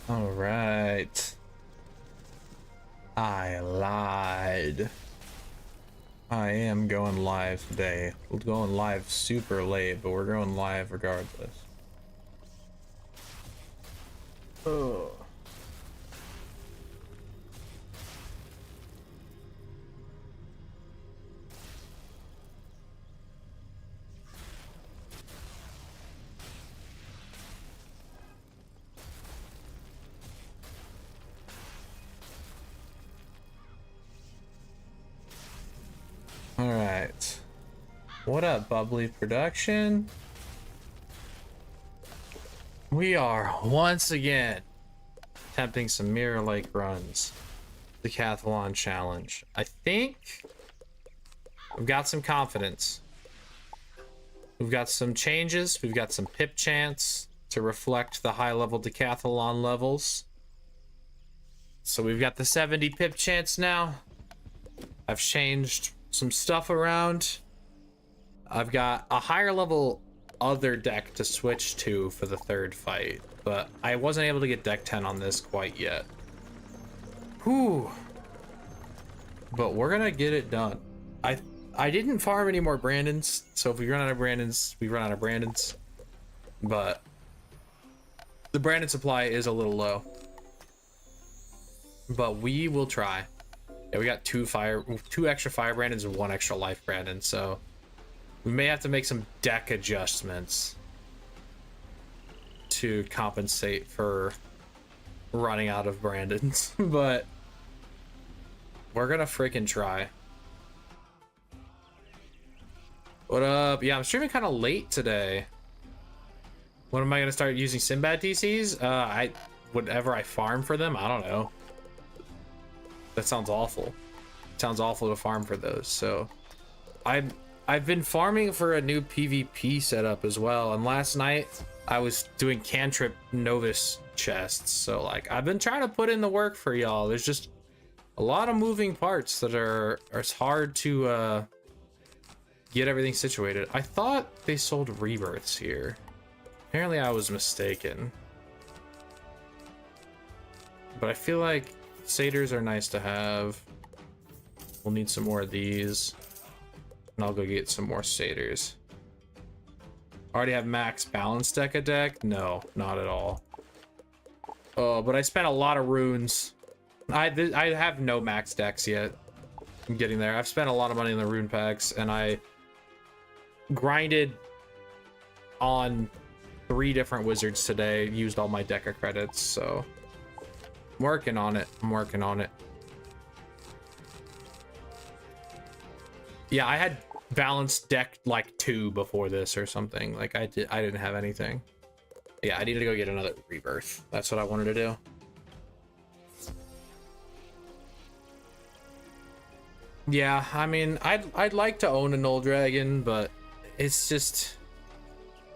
All right. I lied. I am going live today. We're going live super late, but we're going live regardless. Oh. All right. What up, Bubbly Production? We are once again attempting some Mirror Lake runs. Decathalon challenge. I think we've got some confidence. We've got some changes. We've got some pip chance to reflect the high level Decathalon levels. So we've got the 70 pip chance now. I've changed some stuff around. I've got a higher level other deck to switch to for the third fight, but I wasn't able to get deck 10 on this quite yet. Whew. But we're gonna get it done. I didn't farm any more Brandons, so if we run out of Brandons, we run out of Brandons. But the Brandon supply is a little low. But we will try. Yeah, we got two extra fire Brandons and one extra life Brandon, so we may have to make some deck adjustments to compensate for running out of Brandons. But we're gonna freaking try. What up? Yeah, I'm streaming kind of late today. When am I gonna start using Sinbad TCs? Whatever I farm for them, I don't know. That sounds awful. It sounds awful to farm for those. So I've been farming for a new PvP setup as well. And last night I was doing cantrip novice chests. So like I've been trying to put in the work for y'all. There's just a lot of moving parts that are it's hard to get everything situated. I thought they sold rebirths here. Apparently I was mistaken. But I feel like satyrs are nice to have. We'll need some more of these. And I'll go get some more satyrs. Already have max balance Decka deck? No, not at all. Oh, but I spent a lot of runes. I have no max decks yet. I'm getting there. I've spent a lot of money in the rune packs, and I grinded on 3 different wizards today. Used all my Decka credits, so I'm working on it. I'm working on it. Yeah, I had balanced deck like 2 before this or something. Like I didn't have anything. Yeah, I needed to go get another rebirth. That's what I wanted to do. Yeah, I mean, I'd like to own an old dragon, but it's just,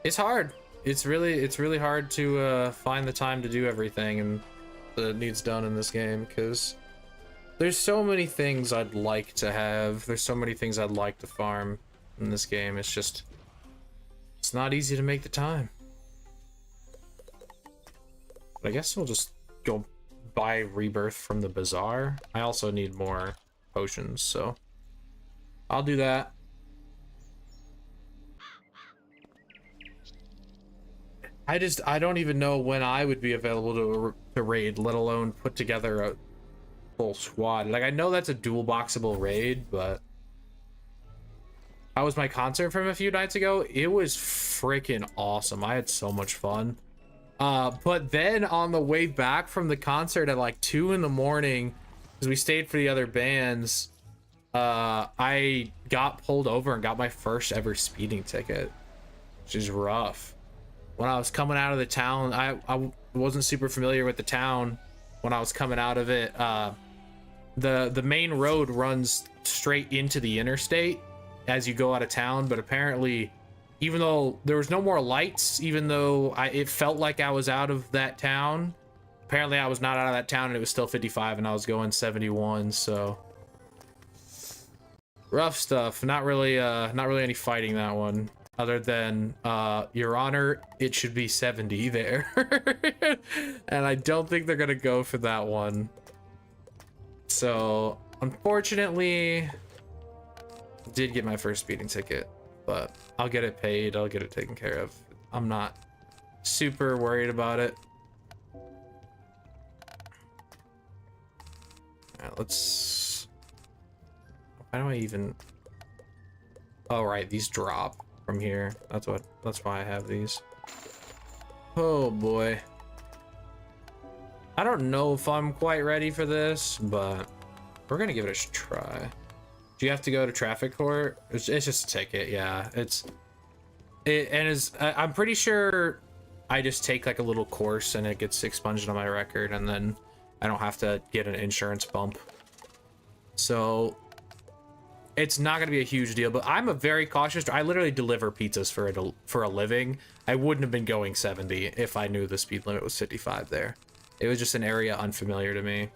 it's hard. It's really hard to find the time to do everything and that needs done in this game, because there's so many things I'd like to have. There's so many things I'd like to farm in this game. It's just, it's not easy to make the time. But I guess we'll just go buy rebirth from the bazaar. I also need more potions, so I'll do that. I don't even know when I would be available to raid, let alone put together a full squad. Like, I know that's a dual boxable raid, but how was my concert from a few nights ago? It was freaking awesome. I had so much fun. But then on the way back from the concert at like 2 in the morning, because we stayed for the other bands, I got pulled over and got my first ever speeding ticket, which is rough. When I was coming out of the town, I wasn't super familiar with the town when I was coming out of it. The main road runs straight into the interstate as you go out of town, but apparently, even though there was no more lights, even though it felt like I was out of that town, apparently I was not out of that town, and it was still 55 and I was going 71. So rough stuff. Not really any fighting that one. other than, Your Honor, it should be 70 there. And I don't think they're gonna go for that one. So, unfortunately, did get my first speeding ticket, but I'll get it paid. I'll get it taken care of. I'm not super worried about it. Alright, let's... Why do I even... Oh, right, these drop from here. That's why I have these. Oh, boy. I don't know if I'm quite ready for this, but we're gonna give it a try. Do you have to go to traffic court? It's just a ticket, yeah. I'm pretty sure I just take like a little course and it gets expunged on my record, and then I don't have to get an insurance bump. So it's not gonna be a huge deal, but I'm a very cautious. I literally deliver pizzas for a living. I wouldn't have been going 70 if I knew the speed limit was 55 there. It was just an area unfamiliar to me.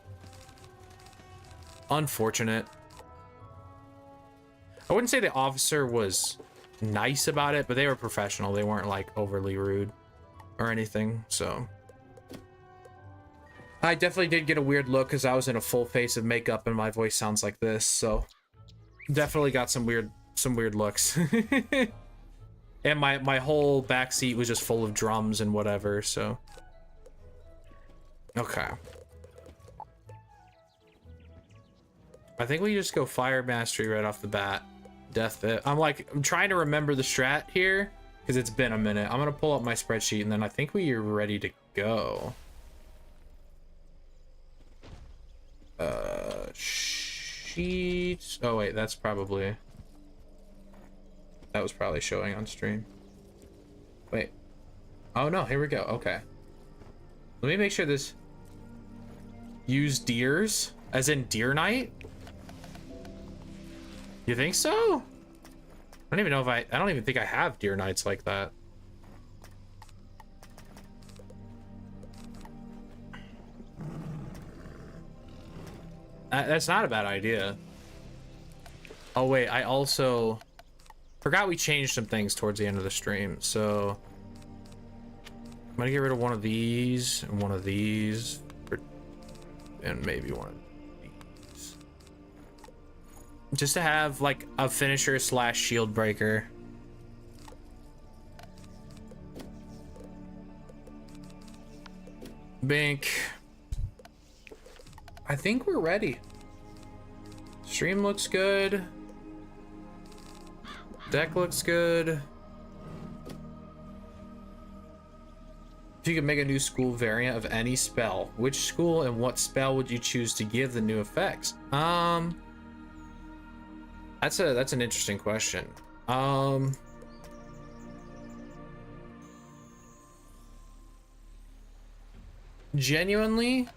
Unfortunate. I wouldn't say the officer was nice about it, but they were professional. They weren't like overly rude or anything, so. I definitely did get a weird look because I was in a full face of makeup and my voice sounds like this, so definitely got some weird looks. And my whole back seat was just full of drums and whatever, so. Okay. I think we just go fire mastery right off the bat. Death fit. I'm trying to remember the strat here because it's been a minute. I'm gonna pull up my spreadsheet and then I think we are ready to go. Sheets. Oh wait, that was probably showing on stream. Wait. Oh no, here we go. Okay. Let me make sure this. Use deers, as in deer night. You think so? I don't even know if I don't even think I have deer nights like that. That's not a bad idea. Oh wait, I also forgot we changed some things towards the end of the stream, so I'm gonna get rid of one of these and one of these, and maybe one of these, just to have like a finisher / shield breaker. Bink. I think we're ready. Stream looks good. Deck looks good. If you could make a new school variant of any spell, which school and what spell would you choose to give the new effects? That's an interesting question. Genuinely,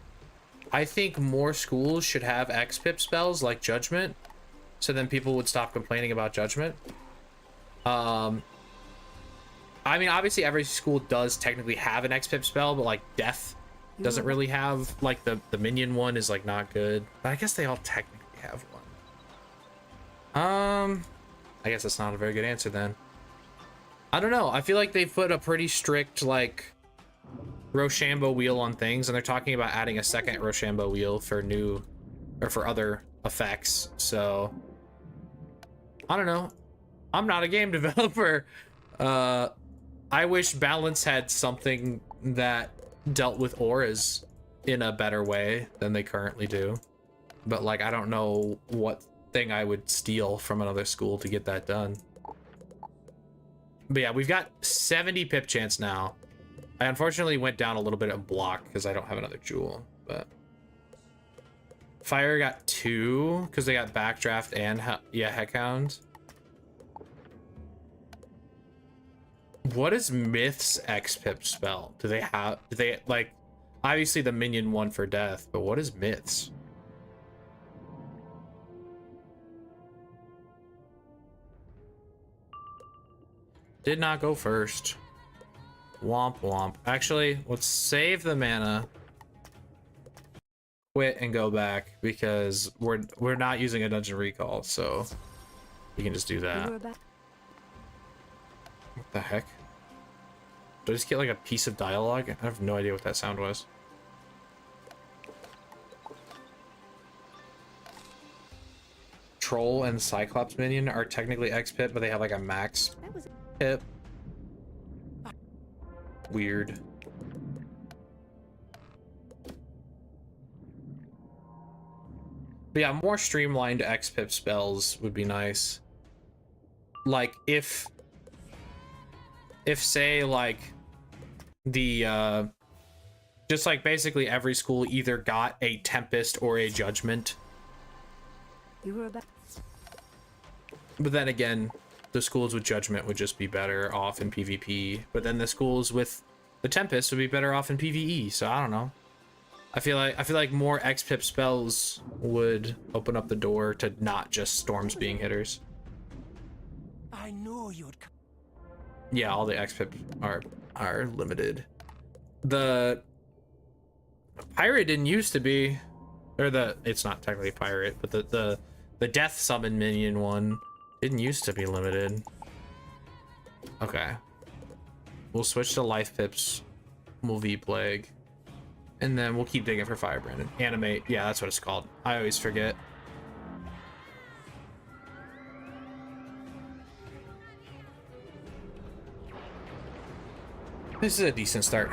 I think more schools should have XPip spells like Judgment, so then people would stop complaining about Judgment. I mean, obviously every school does technically have an XPip spell, but like Death doesn't really have, like the minion one is like not good. But I guess they all technically have one. I guess that's not a very good answer then. I don't know. I feel like they put a pretty strict like Rochambeau wheel on things, and they're talking about adding a second Rochambeau wheel for new or for other effects. So I don't know. I'm not a game developer. I wish Balance had something that dealt with auras in a better way than they currently do. But like, I don't know what thing I would steal from another school to get that done. But yeah, we've got 70 pip chance now. I unfortunately went down a little bit of block because I don't have another jewel, but Fire got 2 because they got Backdraft and Heckhound. What is Myth's XPip spell? Do they like, obviously the minion one for Death, but what is Myth's? Did not go first. Womp womp. Actually, let's save the mana, quit, and go back because we're not using a dungeon recall, so we can just do that. What the heck? Did I just get like a piece of dialogue? I have no idea what that sound was. Troll and Cyclops minion are technically X-Pip, but they have like a max pip. Weird. But yeah, more streamlined X-Pip spells would be nice. Like if say like the just like basically every school either got a Tempest or a Judgment. You were about. But then again, the schools with Judgment would just be better off in PvP. But then the schools with the Tempest would be better off in PvE. So I don't know. I feel like more X-Pip spells would open up the door to not just storms being hitters. I knew you'd come. Yeah, all the X-Pip are limited. The pirate didn't used to be, or it's not technically pirate, but the death summon minion one didn't used to be limited. Okay, we'll switch to life pips. We'll V-Plague. And then we'll keep digging for Firebrand. Animate. Yeah, that's what it's called. I always forget. This is a decent start.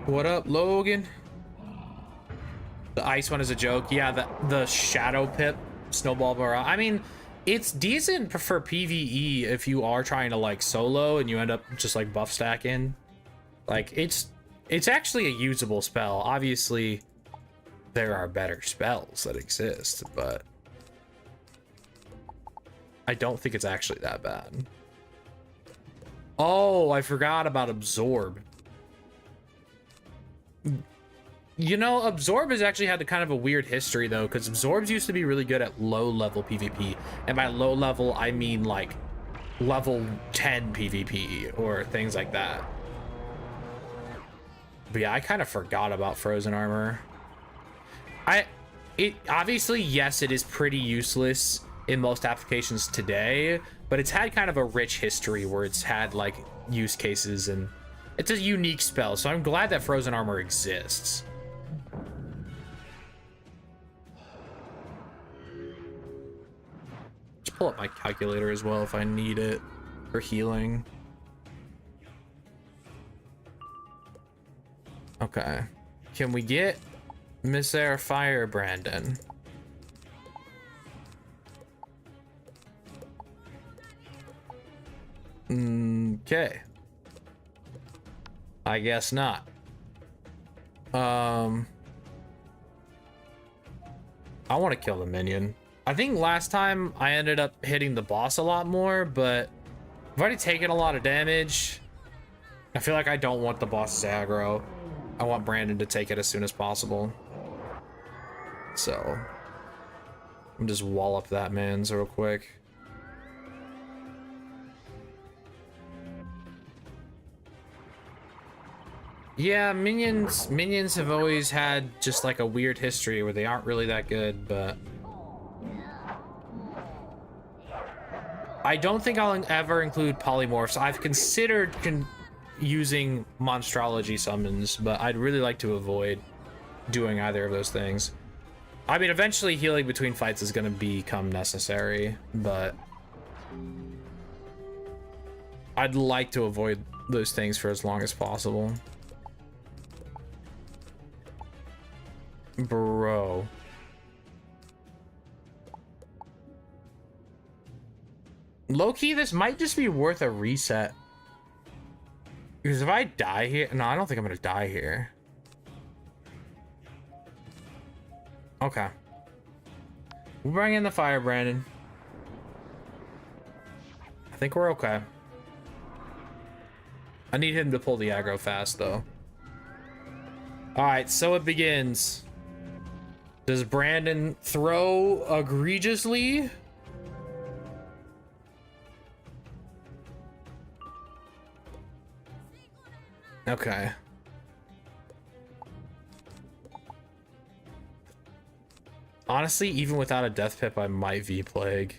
What up, Logan? The ice one is a joke. Yeah, the Shadow Pip Snowball Barrage. I mean, it's decent for PvE if you are trying to like solo and you end up just like buff stacking. Like it's actually a usable spell. Obviously, there are better spells that exist, but I don't think it's actually that bad. Oh, I forgot about Absorb. You know, Absorb has actually had kind of a weird history, though, because Absorbs used to be really good at low-level PvP. And by low level, I mean, like, level 10 PvP or things like that. But yeah, I kind of forgot about Frozen Armor. Obviously, yes, it is pretty useless in most applications today, but it's had kind of a rich history where it's had like use cases, and it's a unique spell. So I'm glad that Frozen Armor exists. Just pull up my calculator as well if I need it for healing. Okay, can we get Miss Air Fire Brandon? Okay, I guess not. I want to kill the minion. I think last time I ended up hitting the boss a lot more, but I've already taken a lot of damage. I feel like I don't want the boss's aggro. I want Brandon to take it as soon as possible. So I'm just wall up that man's real quick. Yeah, minions have always had just like a weird history where they aren't really that good, but I don't think I'll ever include polymorphs. I've considered using monstrology summons, but I'd really like to avoid doing either of those things. I mean, eventually healing between fights is going to become necessary, but I'd like to avoid those things for as long as possible. Bro. Low-key, this might just be worth a reset. Because if I die here... No, I don't think I'm going to die here. Okay. We'll bring in the fire, Brandon. I think we're okay. I need him to pull the aggro fast, though. Alright, so it begins. Does Brandon throw egregiously? Okay. Honestly, even without a death pip, I might V-Plague.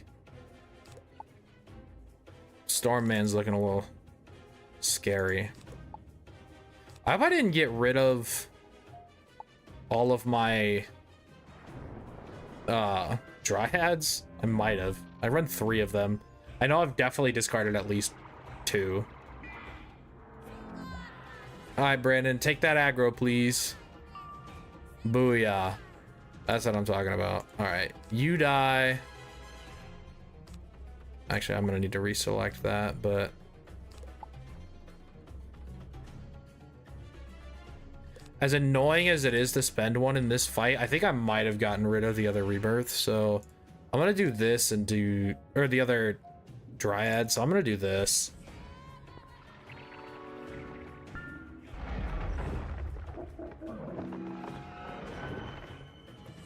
Storm Man's looking a little scary. I hope I didn't get rid of all of my dryads. I might have. I run 3 of them. I know I've definitely discarded at least 2. All right, Brandon, take that aggro, please. Booyah. That's what I'm talking about. All right, you die. Actually, I'm gonna need to reselect that, but as annoying as it is to spend one in this fight, I think I might have gotten rid of the other rebirth. So I'm gonna do this and do, or the other dryad. So I'm gonna do this.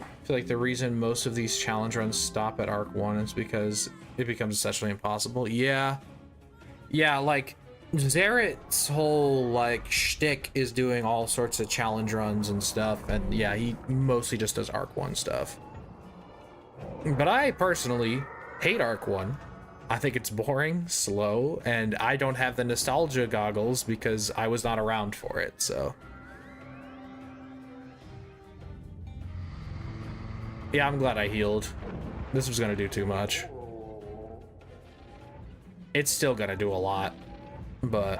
I feel like the reason most of these challenge runs stop at Arc 1 is because it becomes essentially impossible. Yeah, like Zeret's whole like shtick is doing all sorts of challenge runs and stuff, and yeah, he mostly just does Arc 1 stuff. But I personally hate Arc 1. I think it's boring, slow, and I don't have the nostalgia goggles because I was not around for it, so. Yeah, I'm glad I healed. This was gonna do too much. It's still gonna do a lot, but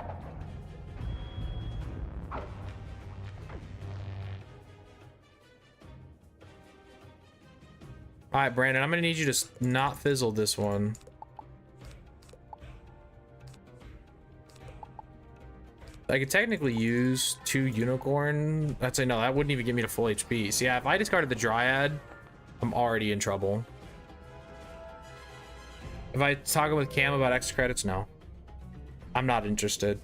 all right, Brandon, I'm gonna need you to not fizzle this one. I could technically use 2 unicorn. I'd say no, that wouldn't even give me the full HP. So yeah, if I discarded the dryad, I'm already in trouble. If I talk with Cam about extra credits, no. I'm not interested.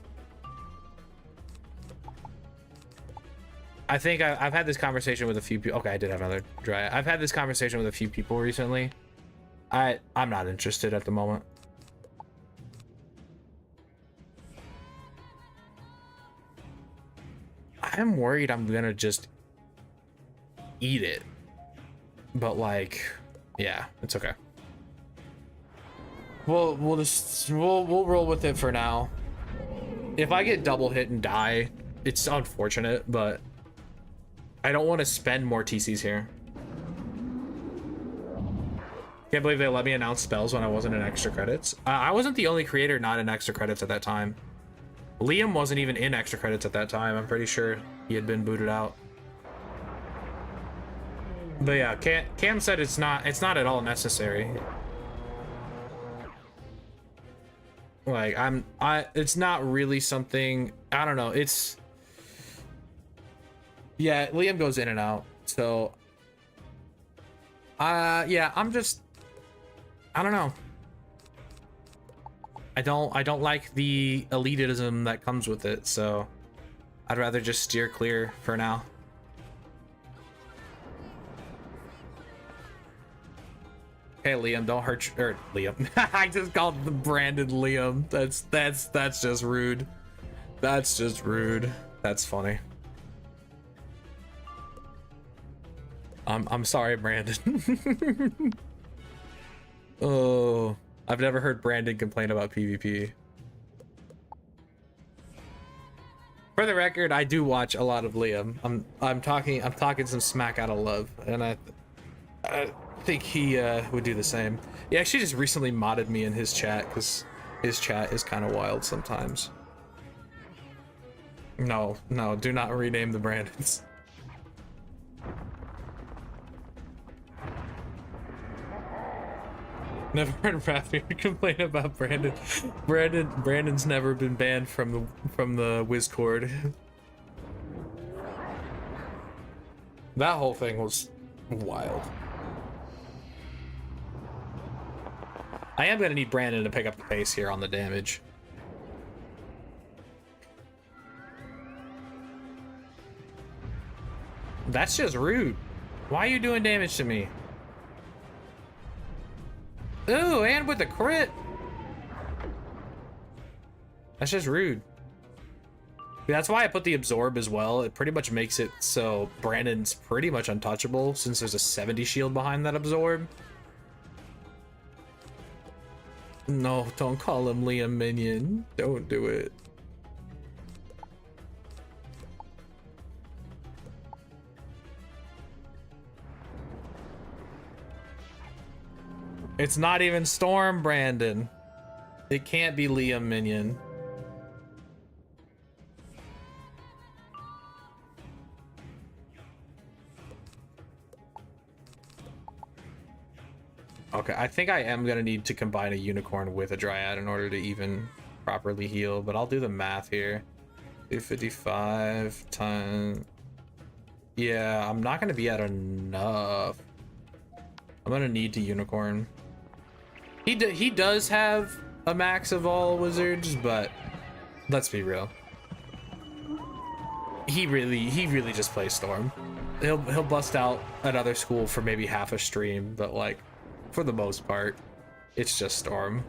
I think I've had this conversation with a few people. Okay, I did have another dry. I've had this conversation with a few people recently. I'm not interested at the moment. I'm worried I'm gonna just eat it. But like, yeah, it's okay. We'll roll with it for now. If I get double hit and die, it's unfortunate, but I don't want to spend more TCs here. Can't believe they let me announce spells when I wasn't in extra credits. I wasn't the only creator not in extra credits at that time. Liam wasn't even in extra credits at that time. I'm pretty sure he had been booted out. But yeah, Cam said it's not at all necessary. Like it's not really something, I don't know. It's, yeah, Liam goes in and out. So yeah, I don't know. I don't like the elitism that comes with it, so I'd rather just steer clear for now. Hey Liam, don't hurt or Liam. I just called the Brandon Liam. That's just rude. That's just rude. That's funny. I'm sorry, Brandon. Oh, I've never heard Brandon complain about PvP. For the record, I do watch a lot of Liam. I'm talking some smack out of love, and I think he would do the same. He actually just recently modded me in his chat because his chat is kind of wild sometimes. No, do not rename the Brandons. Never heard Raphael complain about Brandon. Brandon's never been banned from the Wizcord. That whole thing was wild. I am gonna need Brandon to pick up the pace here on the damage. That's just rude. Why are you doing damage to me? Ooh, and with the crit. That's just rude. That's why I put the absorb as well. It pretty much makes it so Brandon's pretty much untouchable since there's a 70 shield behind that absorb. No, don't call him Liam Minion. Don't do it. It's not even Storm Brandon. It can't be Liam Minion. Okay, I think I am gonna need to combine a unicorn with a dryad in order to even properly heal, but I'll do the math here. 255 times... Yeah, I'm not gonna be at enough. I'm gonna need to unicorn. He does have a max of all wizards, but let's be real. He really just plays Storm. He'll bust out another school for maybe half a stream, but like for the most part, it's just Storm.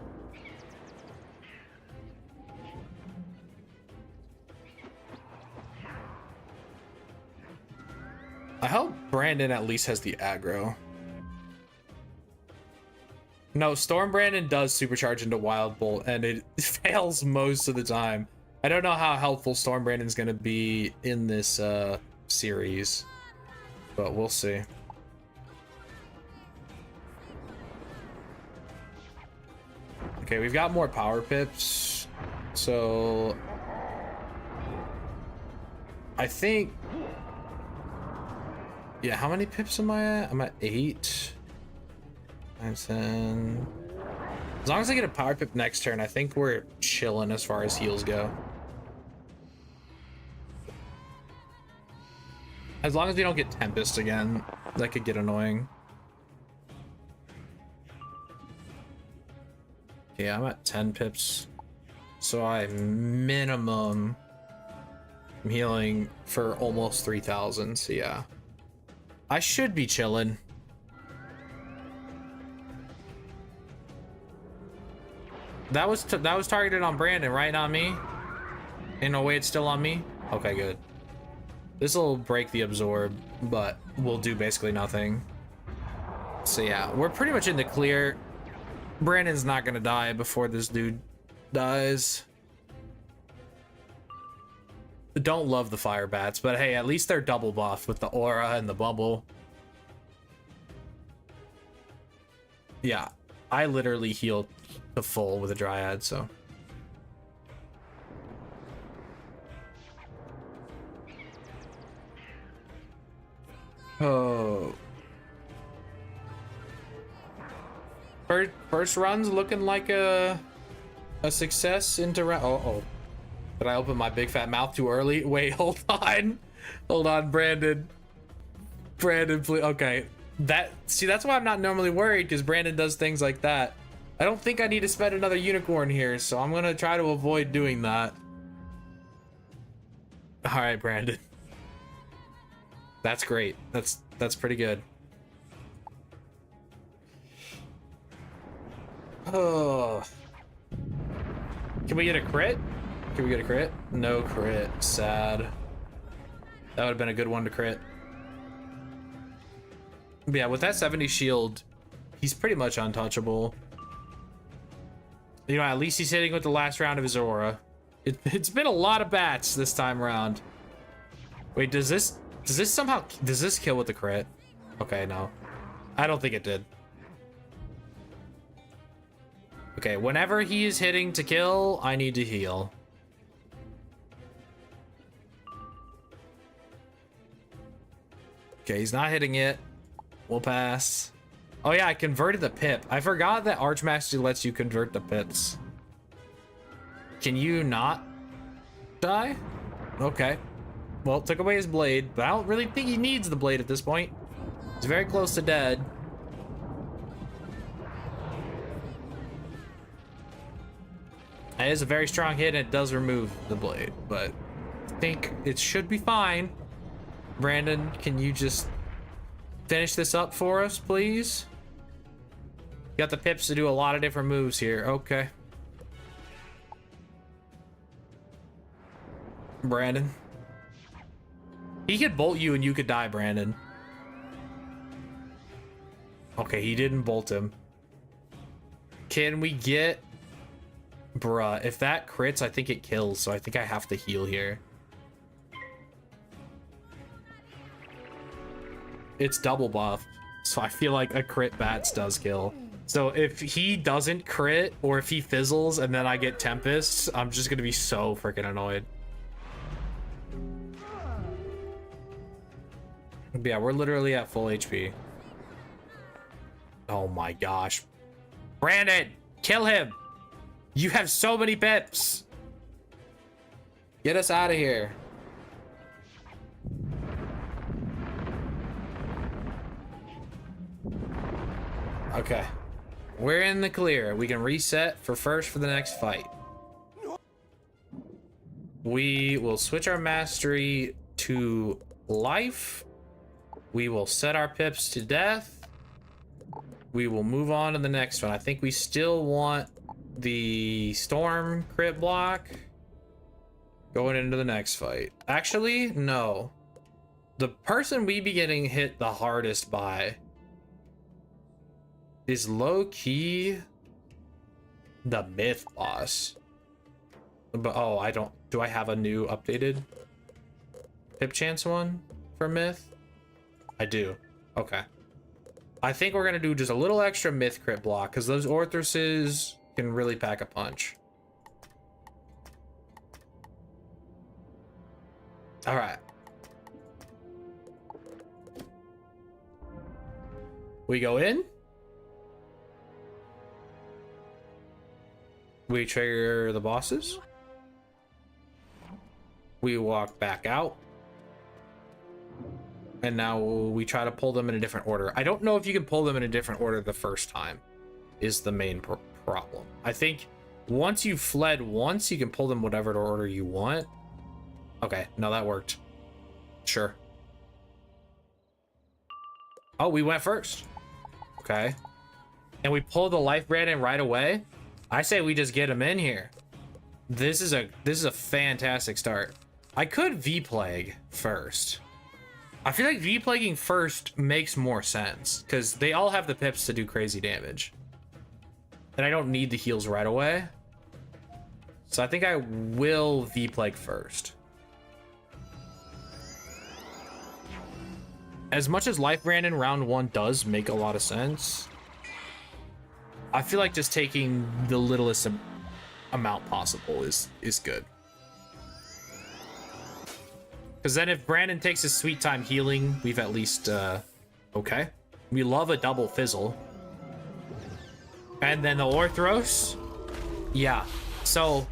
I hope Brandon at least has the aggro. No, Storm Brandon does supercharge into Wild Bolt, and it fails most of the time. I don't know how helpful Storm Brandon's gonna be in this series, but we'll see. Okay, we've got more power pips, so I think, yeah, how many pips am I at? I'm at 8. 9, 10. As long as I get a power pip next turn, I think we're chilling as far as heals go. As long as we don't get Tempest again, that could get annoying. Okay, I'm at 10 pips. So I minimum I'm healing for almost 3,000, so yeah. I should be chilling. That was targeted on Brandon, right? Not me? In a way, it's still on me? Okay, good. This will break the absorb, but we'll do basically nothing. So yeah, we're pretty much in the clear. Brandon's not gonna die before this dude dies. Don't love the fire bats, but hey, at least they're double buff with the aura and the bubble. Yeah, I literally healed to full with a dryad, so. Oh. First run's looking like a success into round. Oh. Did I open my big fat mouth too early? Wait, hold on. Hold on, Brandon. Brandon, please. Okay. See, that's why I'm not normally worried, because Brandon does things like that. I don't think I need to spend another unicorn here, so I'm gonna try to avoid doing that. All right, Brandon. That's great. That's pretty good. Oh. Can we get a crit? Can we get a crit? No crit. Sad. That would have been a good one to crit. But yeah, with that 70 shield, he's pretty much untouchable. You know, at least he's hitting with the last round of his aura. It's been a lot of bats this time around. Wait, does this kill with the crit? Okay, no. I don't think it did. Okay, whenever he is hitting to kill, I need to heal. Okay, he's not hitting it. We'll pass. Oh yeah, I converted the pip. I forgot that Archmaster lets you convert the pips. Can you not die? Okay. Well, took away his blade, but I don't really think he needs the blade at this point. He's very close to dead. It is a very strong hit, and it does remove the blade, but I think it should be fine. Brandon, can you just finish this up for us, please? Got the pips to do a lot of different moves here. Okay. Brandon. He could bolt you and you could die, Brandon. Okay, he didn't bolt him. Can we get Bruh, if that crits, I think it kills, so I think I have to heal here. It's double buff, so I feel like a crit bats does kill. So if he doesn't crit, or if he fizzles and then I get Tempest, I'm just gonna be so freaking annoyed. But yeah, we're literally at full HP. Oh my gosh. Brandon, kill him! You have so many pips! Get us out of here. Okay. We're in the clear. We can reset for the next fight. We will switch our mastery to life. We will set our pips to death. We will move on to the next one. I think we still want the storm crit block going into the next fight. Actually, no. The person we be getting hit the hardest by is low-key the myth boss. But oh, I don't, do I have a new updated pip chance one for myth? I do. Okay. I think we're gonna do just a little extra myth crit block because those Orthruses can really pack a punch. All right. We go in. We trigger the bosses. We walk back out. And now we try to pull them in a different order. I don't know if you can pull them in a different order the first time is the main problem. I think once you've fled once, you can pull them whatever order you want. Okay, no, that worked. Sure. Oh, we went first. Okay. And we pull the life Brandon right away. I say we just get him in here. This is a fantastic start. I could V-Plague first. I feel like V-Plaguing first makes more sense because they all have the pips to do crazy damage. And I don't need the heals right away. So I think I will V-Plague first. As much as Life Brandon round 1 does make a lot of sense, I feel like just taking the littlest amount possible is good. Because then if Brandon takes his sweet time healing, we've at least, okay. We love a double fizzle. And then the Orthros. Yeah, so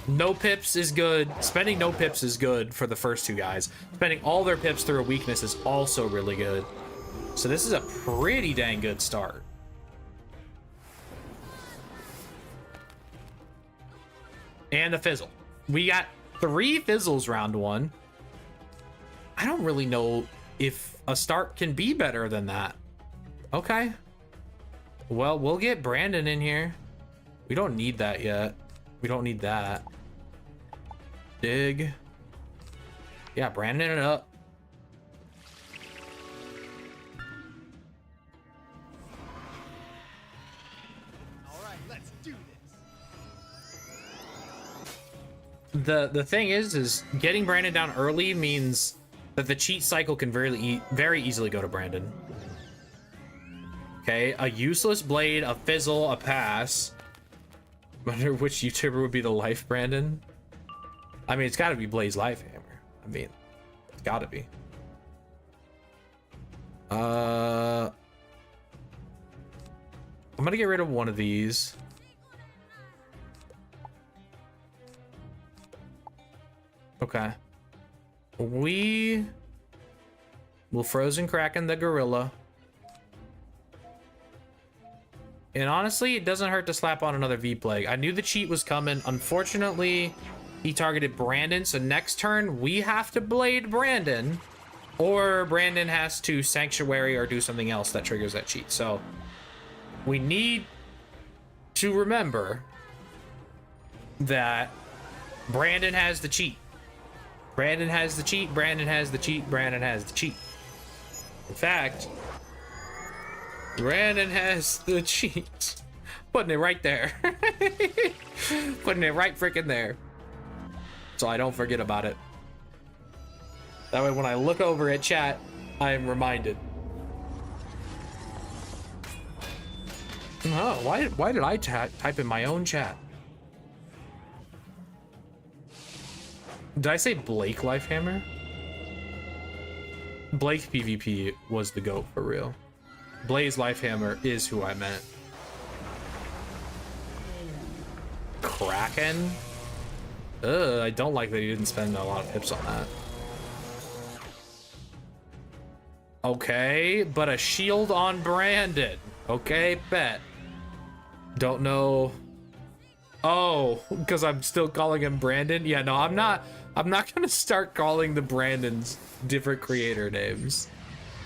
no pips is good. Spending no pips is good for the first two guys. Spending all their pips through a weakness is also really good. So this is a pretty dang good start. And a fizzle. We got 3 fizzles round 1. I don't really know if a start can be better than that. Okay. Well, we'll get Brandon in here. We don't need that yet. We don't need that. Dig. Yeah, Brandon it up. All right, let's do this. The thing is getting Brandon down early means that the cheat cycle can very easily go to Brandon. Okay, a useless blade, a fizzle, a pass. Wonder which YouTuber would be the life Brandon. I mean, it's got to be Blaze Life Hammer. I mean, it's got to be. I'm gonna get rid of one of these. Okay. We will Frozen Kraken the Gorilla. And honestly, it doesn't hurt to slap on another V-Plague. I knew the cheat was coming. Unfortunately, he targeted Brandon. So next turn, we have to Blade Brandon. Or Brandon has to Sanctuary or do something else that triggers that cheat. So we need to remember that Brandon has the cheat. Brandon has the cheat. Brandon has the cheat. Brandon has the cheat. In fact, Brandon has the cheat. Putting it right there. Putting it right freaking there. So I don't forget about it. That way when I look over at chat, I am reminded. Oh, why did I type in my own chat? Did I say Blake Lifehammer? Blake PvP was the GOAT for real. Blaze Lifehammer is who I meant. Kraken? I don't like that he didn't spend a lot of pips on that. Okay, but a shield on Brandon. Okay, bet. Don't know. Oh, because I'm still calling him Brandon? Yeah, no, I'm not gonna start calling the Brandons different creator names.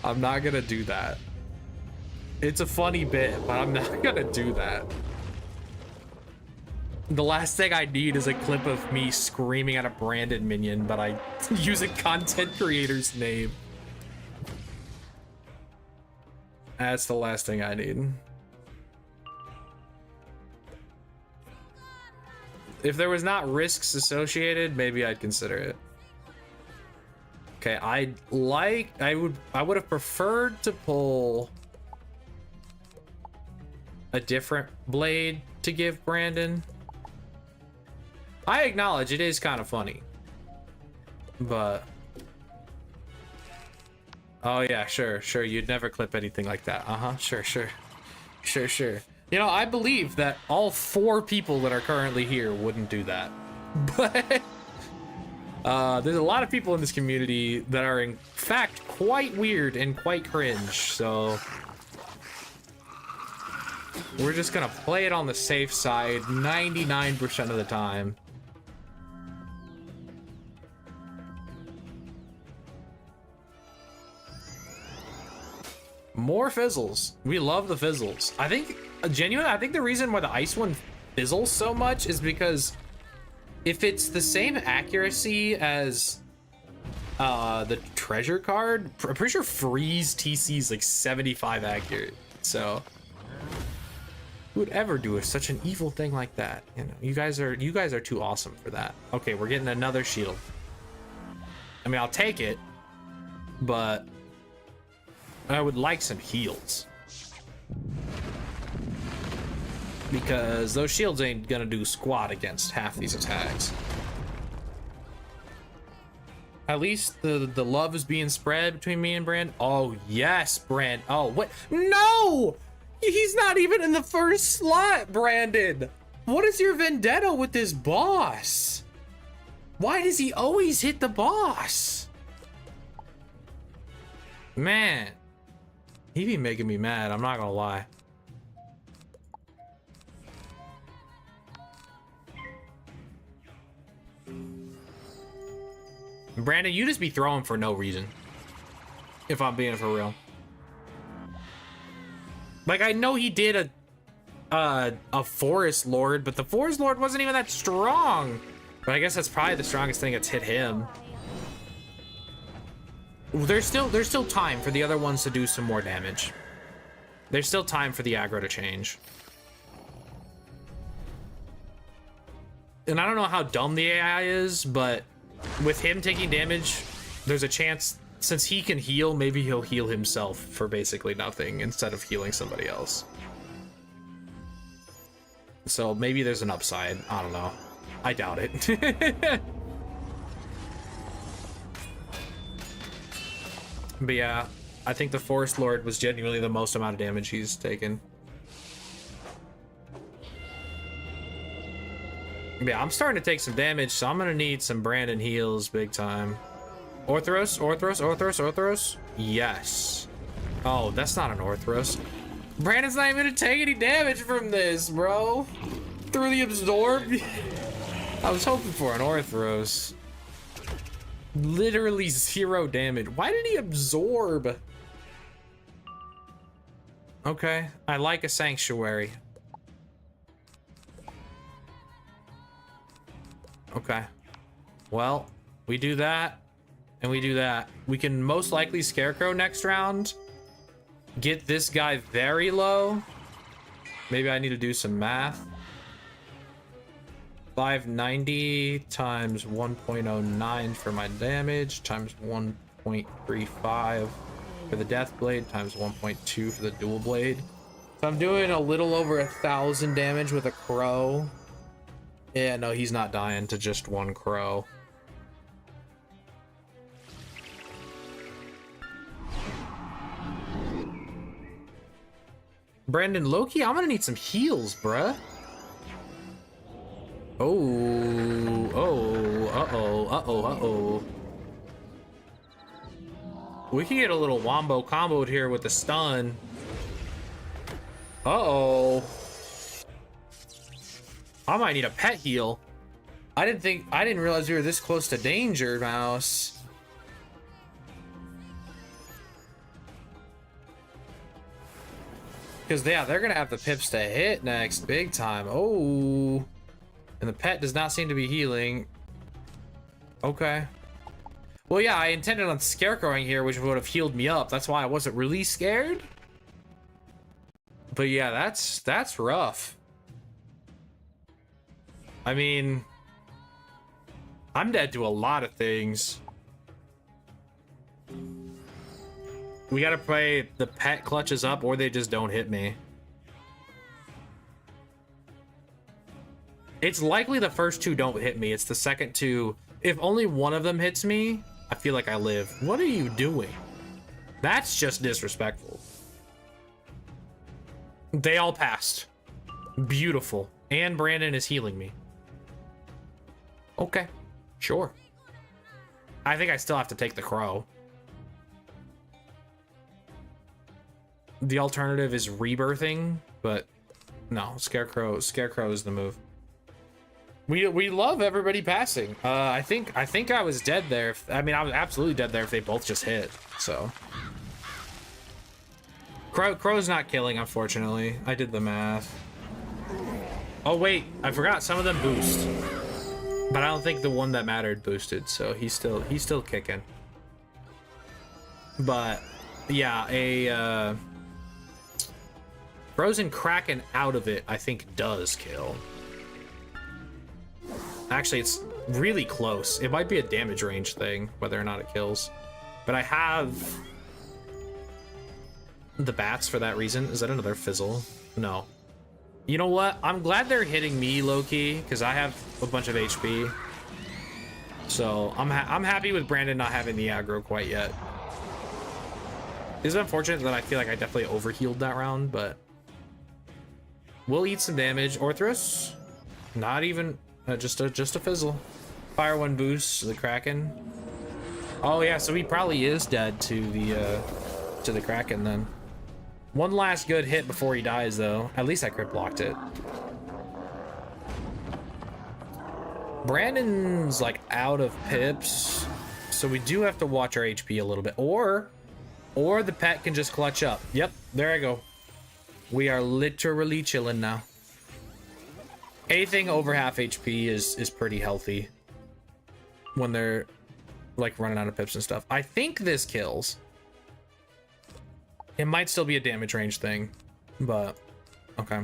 I'm not gonna do that. It's a funny bit, but I'm not gonna do that. The last thing I need is a clip of me screaming at a Brandon minion, but I use a content creator's name. That's the last thing I need. If there was not risks associated, maybe I'd consider it. Okay, I would have preferred to pull a different blade to give Brandon. I acknowledge it is kind of funny, but oh yeah, sure, you'd never clip anything like that. Sure. You know, I believe that all 4 people that are currently here wouldn't do that, but there's a lot of people in this community that are in fact quite weird and quite cringe, so we're just gonna play it on the safe side 99% of the time. More fizzles. We love the fizzles. I think, genuinely, I think the reason why the ice one fizzles so much is because if it's the same accuracy as the treasure card, I'm pretty sure freeze TC is like 75 accurate. So who would ever do such an evil thing like that? You know, you guys are too awesome for that. Okay, we're getting another shield. I mean, I'll take it, but I would like some heals, because those shields ain't gonna do squat against half these attacks. At least the love is being spread between me and Brand. Oh yes, Brand. Oh what? No, he's not even in the first slot, Brandon. What is your vendetta with this boss? Why does he always hit the boss? Man, he be making me mad, I'm not gonna lie. Brandon, you just be throwing for no reason, if I'm being for real. Like, I know he did a Forest Lord, but the Forest Lord wasn't even that strong. But I guess that's probably the strongest thing that's hit him. There's still time for the other ones to do some more damage. There's still time for the aggro to change. And I don't know how dumb the AI is, but with him taking damage, there's a chance, since he can heal, maybe he'll heal himself for basically nothing instead of healing somebody else. So maybe there's an upside. I don't know. I doubt it. But yeah, I think the Forest Lord was genuinely the most amount of damage he's taken. Yeah, I'm starting to take some damage, so I'm gonna need some Brandon heals big time. Orthros? Yes. Oh, that's not an Orthros. Brandon's not even gonna take any damage from this, bro. Through the absorb. I was hoping for an Orthros. Literally 0 damage. Why did he absorb? Okay, I like a sanctuary. Okay. Well, we do that, and we do that. We can most likely Scarecrow next round. Get this guy very low. Maybe I need to do some math. 590 times 1.09 for my damage times 1.35 for the death blade times 1.2 for the dual blade. So I'm doing a little over 1,000 damage with a crow. Yeah, no, he's not dying to just one crow. Brandon, Loki, I'm gonna need some heals, bruh. Uh-oh. We can get a little wombo comboed here with the stun. Uh-oh. I might need a pet heal. I didn't realize we were this close to danger, Mouse. Because, yeah, they're gonna have the pips to hit next, big time. Oh. And the pet does not seem to be healing. Okay. Well, yeah, I intended on scarecrowing here, which would have healed me up. That's why I wasn't really scared. But yeah, that's rough. I mean, I'm dead to a lot of things. We gotta pray the pet clutches up or they just don't hit me. It's likely the first two don't hit me. It's the second two. If only one of them hits me, I feel like I live. What are you doing? That's just disrespectful. They all passed. Beautiful. And Brandon is healing me. Okay, sure. I think I still have to take the crow. The alternative is rebirthing, but no, Scarecrow is the move. We love everybody passing. I think I was dead there. I mean, I was absolutely dead there if they both just hit. So Crow's not killing, unfortunately. I did the math. Oh wait, I forgot some of them boost, but I don't think the one that mattered boosted. So he's still kicking. But yeah, a frozen Kraken out of it, I think does kill. Actually, it's really close. It might be a damage range thing, whether or not it kills. But I have the bats for that reason. Is that another fizzle? No. You know what? I'm glad they're hitting me low-key, because I have a bunch of HP. So I'm happy with Brandon not having the aggro quite yet. It's unfortunate that I feel like I definitely overhealed that round, but we'll eat some damage. Orthros, not even just a fizzle. Fire one boost the Kraken. Oh yeah, so he probably is dead to the Kraken then. One last good hit before he dies though. At least I crit blocked it. Brandon's like out of pips, so we do have to watch our HP a little bit, or the pet can just clutch up. Yep, there I go. We are literally chilling now. Anything over half HP is pretty healthy when they're like running out of pips and stuff. I think this kills. It might still be a damage range thing, but okay.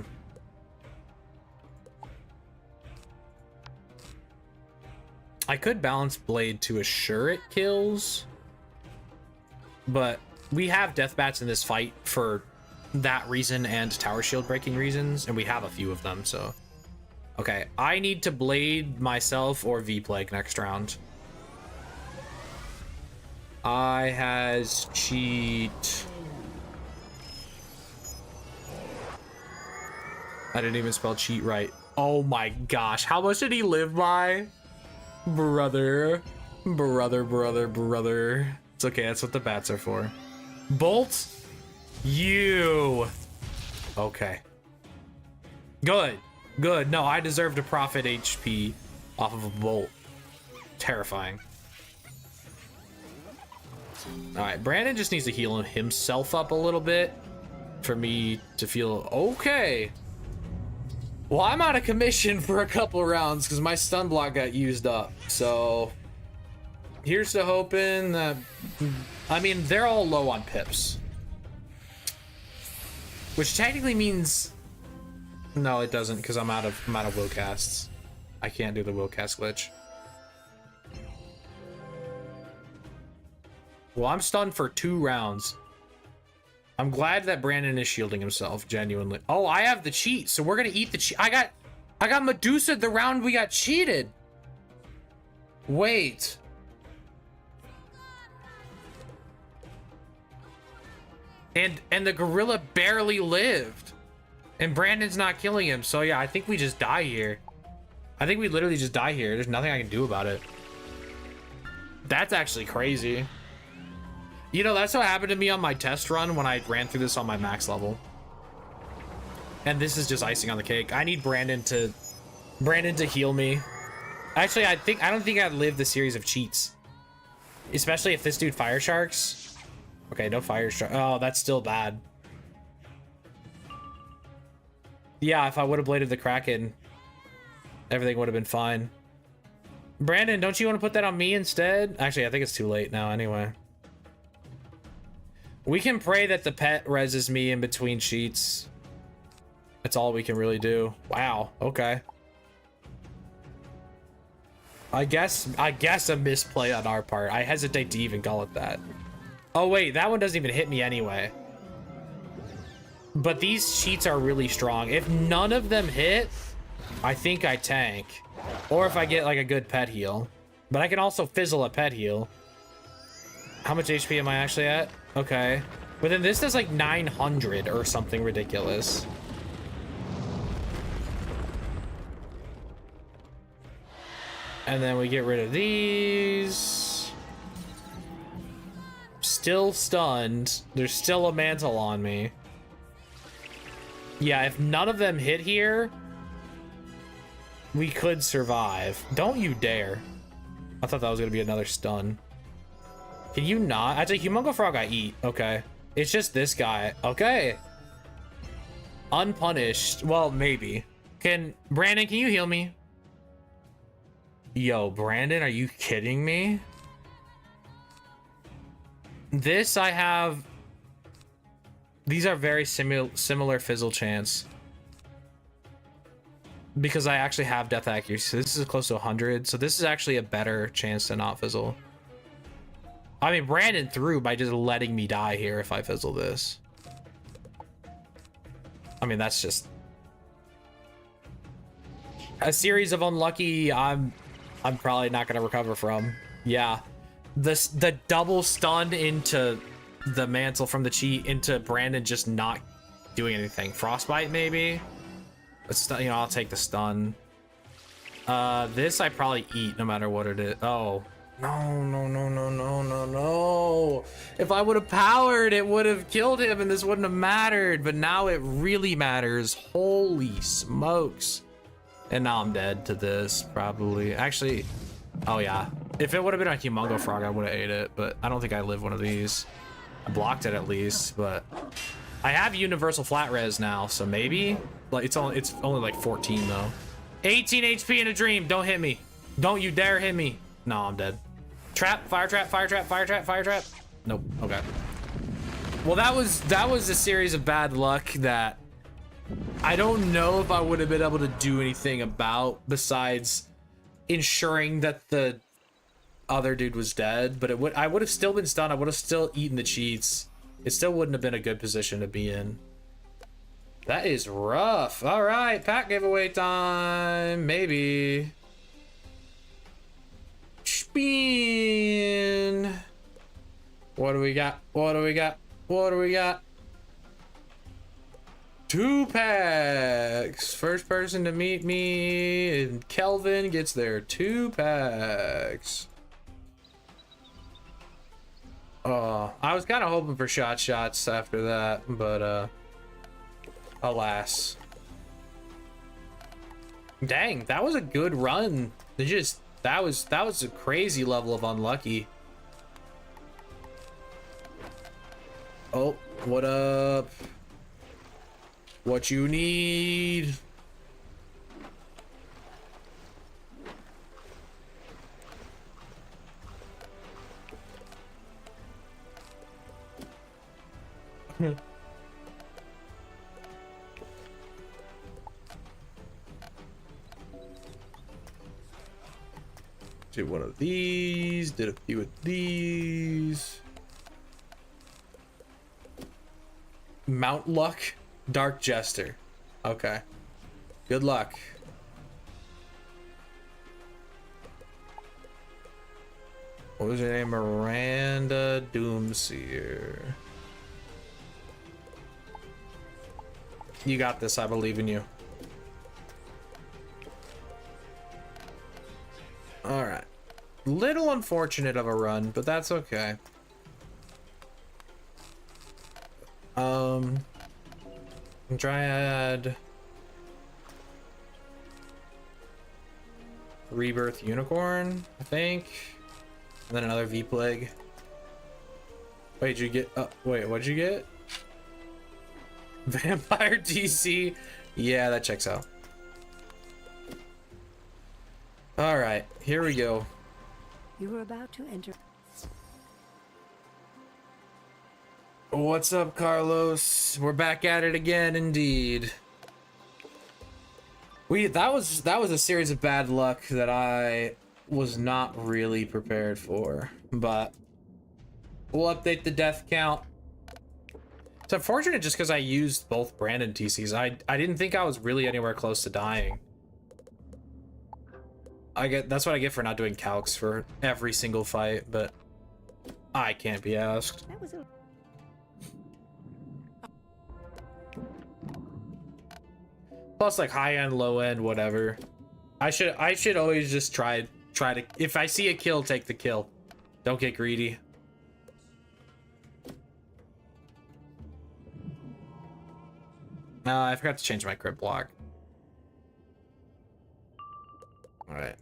I could balance blade to assure it kills, but we have death bats in this fight for that reason and tower shield breaking reasons, and we have a few of them, so okay. I need to blade myself or V-Plague next round. I has cheat. I didn't even spell cheat right. Oh my gosh, how much did he live by? Brother. It's okay, that's what the bats are for. Bolt? You. Okay. Good. No, I deserve to profit HP off of a bolt. Terrifying. Alright, Brandon just needs to heal himself up a little bit for me to feel okay. Well, I'm out of commission for a couple rounds because my stun block got used up. So here's to hoping that, I mean, they're all low on pips, which technically means No, it doesn't, because I'm out of will casts. I can't do the will cast glitch. Well, I'm stunned for 2 rounds. I'm glad that Brandon is shielding himself, genuinely. Oh, I have the cheat, so we're gonna eat the cheat. I got Medusa the round we got cheated. Wait. And the gorilla barely lived. And Brandon's not killing him, so yeah, I think we just die here. I think we literally just die here. There's nothing I can do about it. That's actually crazy. You know, that's what happened to me on my test run when I ran through this on my max level. And this is just icing on the cake. I need Brandon to heal me. Actually, I don't think I'd live the series of cheats. Especially if this dude fire sharks. Okay, no fire shark. Oh, that's still bad. Yeah, if I would have bladed the Kraken, everything would have been fine. Brandon, don't you want to put that on me instead? Actually, I think it's too late now anyway. We can pray that the pet reses me in between sheets. That's all we can really do. Wow, okay. I guess a misplay on our part. I hesitate to even call it that. Oh wait, that one doesn't even hit me anyway. But these sheets are really strong. If none of them hit, I think I tank. Or if I get like a good pet heal. But I can also fizzle a pet heal. How much HP am I actually at? Okay. But then this does like 900 or something ridiculous. And then we get rid of these. Still stunned. There's still a mantle on me. Yeah, if none of them hit here, we could survive. Don't you dare. I thought that was gonna be another stun. Can you not? Actually, Humongo Frog I eat. Okay. It's just this guy. Okay. Unpunished. Well, maybe. Brandon, can you heal me? Yo, Brandon, are you kidding me? This I have... These are very similar fizzle chance. Because I actually have death accuracy. This is close to 100. So this is actually a better chance to not fizzle. I mean, Brandon threw by just letting me die here if I fizzle this. I mean, that's just... a series of unlucky I'm probably not going to recover from. Yeah. The double stun into the mantle from the cheat into Brandon just not doing anything. Frostbite, maybe? But you know, I'll take the stun. This I probably eat no matter what it is. Oh. No. If I would have powered, it would have killed him and this wouldn't have mattered. But now it really matters. Holy smokes. And now I'm dead to this, probably. Actually, oh yeah. If it would have been a Humongo Frog, I would have ate it. But I don't think I live one of these. I blocked it at least, but... I have universal flat res now, so maybe? Like, it's only like 14 though. 18 HP in a dream. Don't hit me. Don't you dare hit me. No, I'm dead. Trap, fire trap, fire trap, fire trap, fire trap. Nope. Okay. Well, that was a series of bad luck that I don't know if I would have been able to do anything about besides ensuring that the other dude was dead. But I would have still been stunned. I would have still eaten the cheats. It still wouldn't have been a good position to be in. That is rough. All right, pack giveaway time. Maybe. Spin. What do we got? What do we got? What do we got? 2 packs. First person to meet me and Kelvin gets their 2 packs. I was kind of hoping for shots after that, but alas. Dang, that was a good run. That was a crazy level of unlucky. Oh, what up? What you need? Did one of these, did a few of these. Mount Luck, Dark Jester. Okay. Good luck. What was her name? Miranda Doomseer. You got this, I believe in you. Alright. Little unfortunate of a run, but that's okay. Dryad. Rebirth Unicorn, I think. And then another V-Plague. Wait, did you get... wait, what'd you get? Vampire DC? Yeah, that checks out. Alright, here we go. You were about to enter. What's up, Carlos? We're back at it again, indeed. That was a series of bad luck that I was not really prepared for, but we'll update the death count. It's unfortunate just because I used both Brandon TCs. I didn't think I was really anywhere close to dying. That's what I get for not doing calcs for every single fight, but I can't be asked. That was a... Plus, like, high end, low end, whatever. I should always just try to, if I see a kill, take the kill. Don't get greedy. I forgot to change my crit block. All right.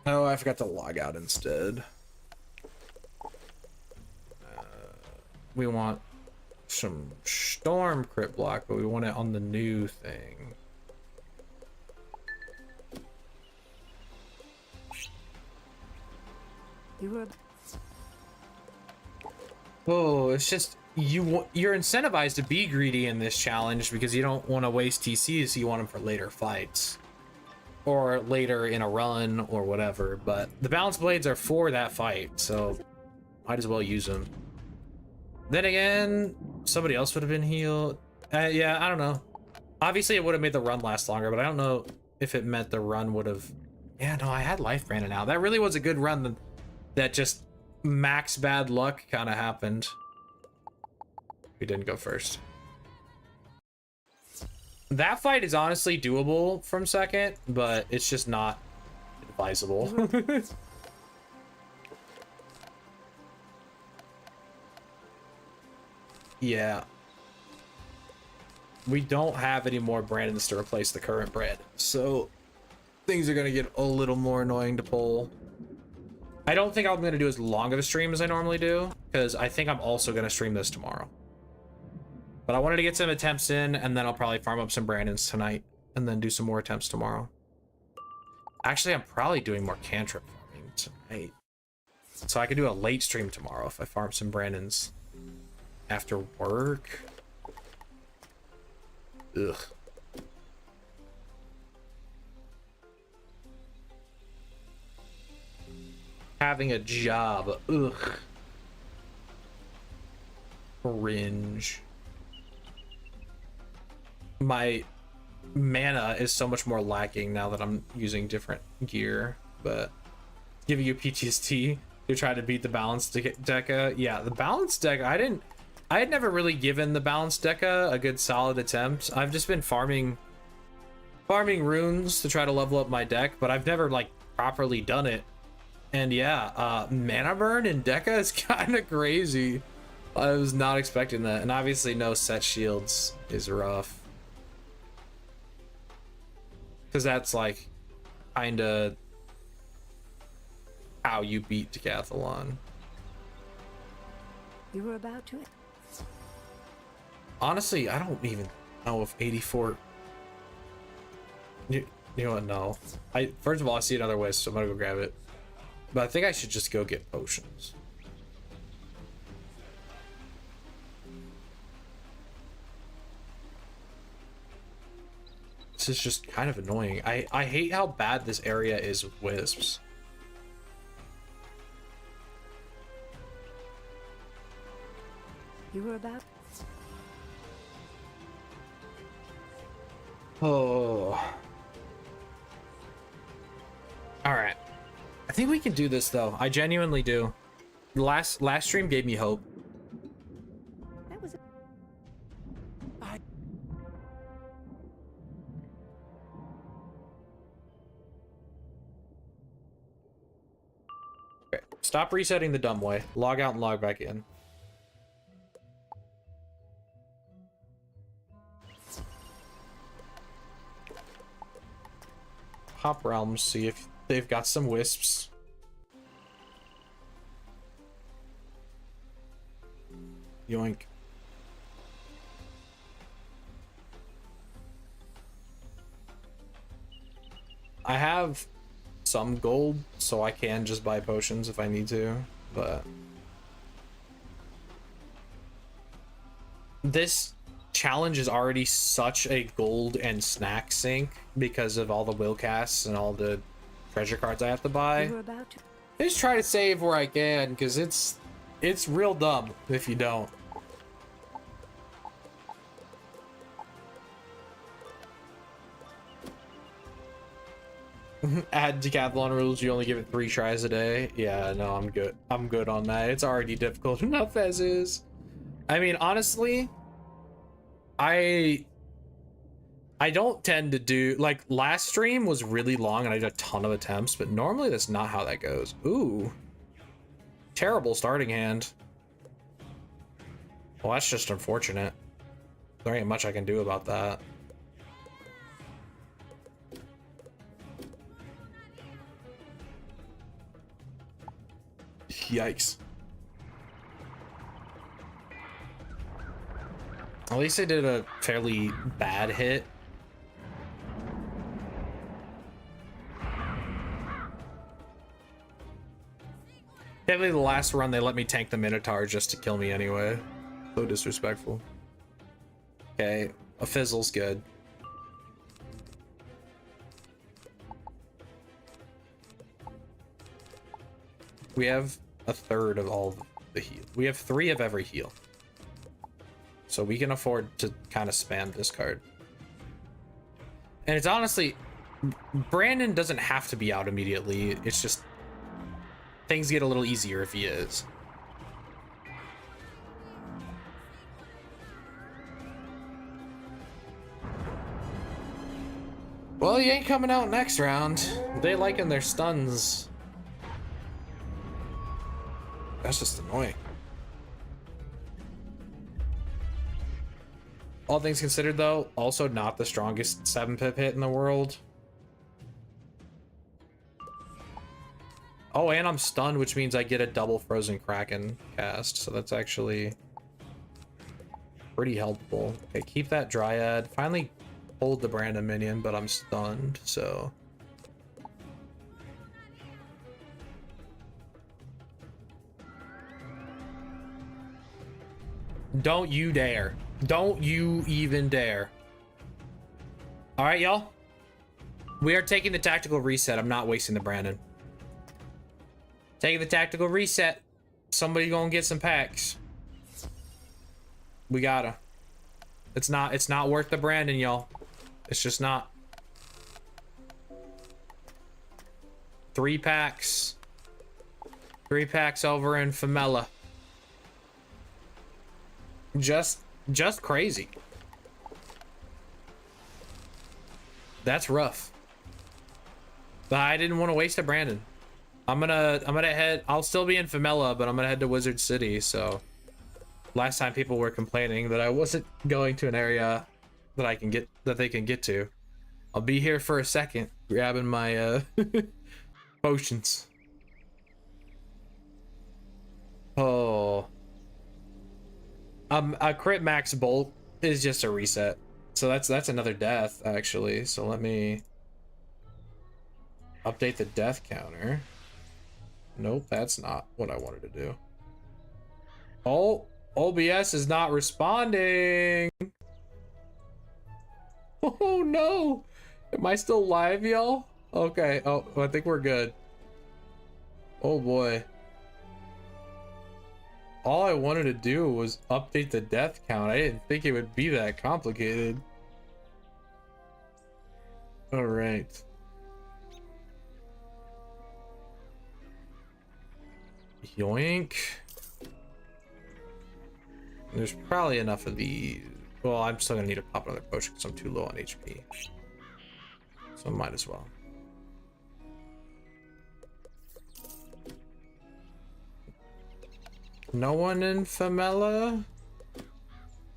Oh, I forgot to log out instead. We want some storm crit block, but we want it on the new thing. You were... Oh, it's just you're incentivized to be greedy in this challenge because you don't want to waste TCs, so you want them for later fights or later in a run or whatever. But the balance blades are for that fight, so might as well use them. Then again, somebody else would have been healed. Yeah, I don't know. Obviously, it would have made the run last longer, but I don't know if it meant the run would have... Yeah, no, I had life Brandon now. That really was a good run that just max bad luck kind of happened. We didn't go first. That fight is honestly doable from second, but it's just not advisable. Yeah. We don't have any more Brandons to replace the current Brand, so things are gonna get a little more annoying to pull. I don't think I'm gonna do as long of a stream as I normally do, because I think I'm also gonna stream this tomorrow. But I wanted to get some attempts in, and then I'll probably farm up some Brandons tonight, and then do some more attempts tomorrow. Actually, I'm probably doing more cantrip farming tonight. So I could do a late stream tomorrow if I farm some Brandons after work. Ugh. Having a job. Ugh. Cringe. My mana is so much more lacking now that I'm using different gear, but giving you PTSD to try to beat the balanced Decka. Yeah, the balanced deck, I had never really given the balanced Decka a good solid attempt. I've just been farming runes to try to level up my deck, but I've never like properly done it. And yeah, mana burn in Decka is kind of crazy. I was not expecting that, and obviously no set shields is rough. Because that's like kind of how you beat Decathalon. You were about to... Honestly, I don't even know if 84... You know what? No. First of all, I see another way, so I'm gonna go grab it. But I think I should just go get potions. This is just kind of annoying. I hate how bad this area is with wisps. You were about. Oh. All right. I think we can do this though. I genuinely do. Last stream gave me hope. That was. Okay. Stop resetting the dumb way. Log out and log back in. Hop realms, see if they've got some wisps. Yoink. I have some gold, so I can just buy potions if I need to, but this challenge is already such a gold and snack sink because of all the will casts and all the treasure cards I have to buy. You were about to. I just try to save where I can because it's real dumb if you don't. Add Decathalon rules, you only give it 3 tries a day. Yeah, no, I'm good. I'm good on that. It's already difficult enough as is. I mean, honestly, I don't tend to do, like, last stream was really long and I did a ton of attempts, but normally that's not how that goes. Ooh. Terrible starting hand. Well, that's just unfortunate. There ain't much I can do about that. Yikes. At least I did a fairly bad hit. Definitely the last run they let me tank the Minotaur just to kill me anyway. So disrespectful. Okay, a fizzle's good. We have a third of all the heal. We have 3 of every heal. So we can afford to kind of spam this card. And it's honestly, Brandon doesn't have to be out immediately. It's just things get a little easier if he is. Well, he ain't coming out next round. They liking their stuns. That's just annoying. All things considered, though, also not the strongest 7-pip hit in the world. Oh, and I'm stunned, which means I get a double Frozen Kraken cast, so that's actually pretty helpful. Okay, keep that Dryad. Finally hold the Brandon minion, but I'm stunned, so... Don't you dare. Don't you even dare. All right, y'all. We are taking the tactical reset. I'm not wasting the Brandon. Taking the tactical reset. Somebody gonna get some packs. We gotta. It's not worth the Brandon, y'all. It's just not. 3 packs. 3 packs over in Famella. Just crazy. That's rough. But I didn't want to waste a Brandon. I'm gonna head. I'll still be in Famella, but I'm gonna head to Wizard City. So last time people were complaining that I wasn't going to an area that they can get to. I'll be here for a second, grabbing my potions. Oh. A crit max bolt is just a reset, so that's another death actually. So let me update the death counter. Nope, that's not what I wanted to do. Oh, OBS is not responding. Oh no, am I still live, y'all? Okay, oh, I think we're good. Oh boy. all I wanted to do was update the death count. I didn't think it would be that complicated. All right. Yoink. There's probably enough of these. Well, I'm still gonna need to pop another potion because I'm too low on HP. So I might as well. No one in Famella?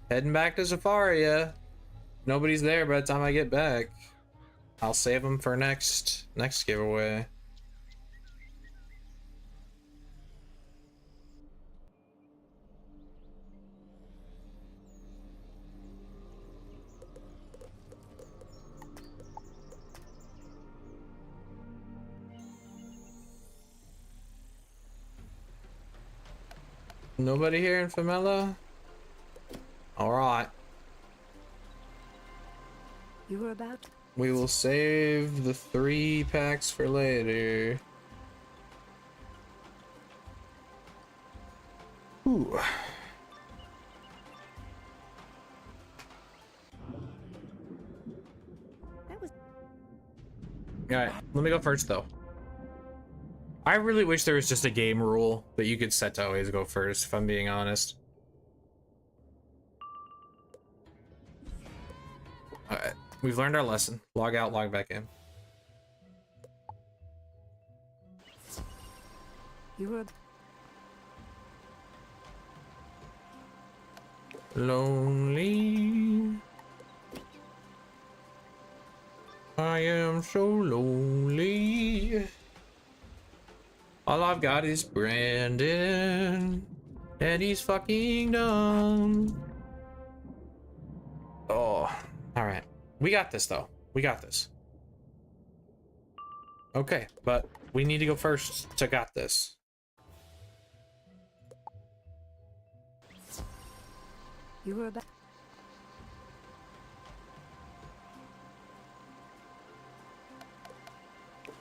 Heading back to Safaria. Nobody's there by the time I get back. I'll save them for next giveaway. Nobody here in Famella? Alright. You were about. We will save the 3 packs for later. Ooh. That was. Alright, let me go first though. I really wish there was just a game rule that you could set to always go first, if I'm being honest. Alright, we've learned our lesson. Log out, log back in. You were. Lonely. I am so lonely. All I've got is Brandon, and he's fucking dumb. Oh, all right. We got this though. We got this. Okay, but we need to go first to got this. You were about.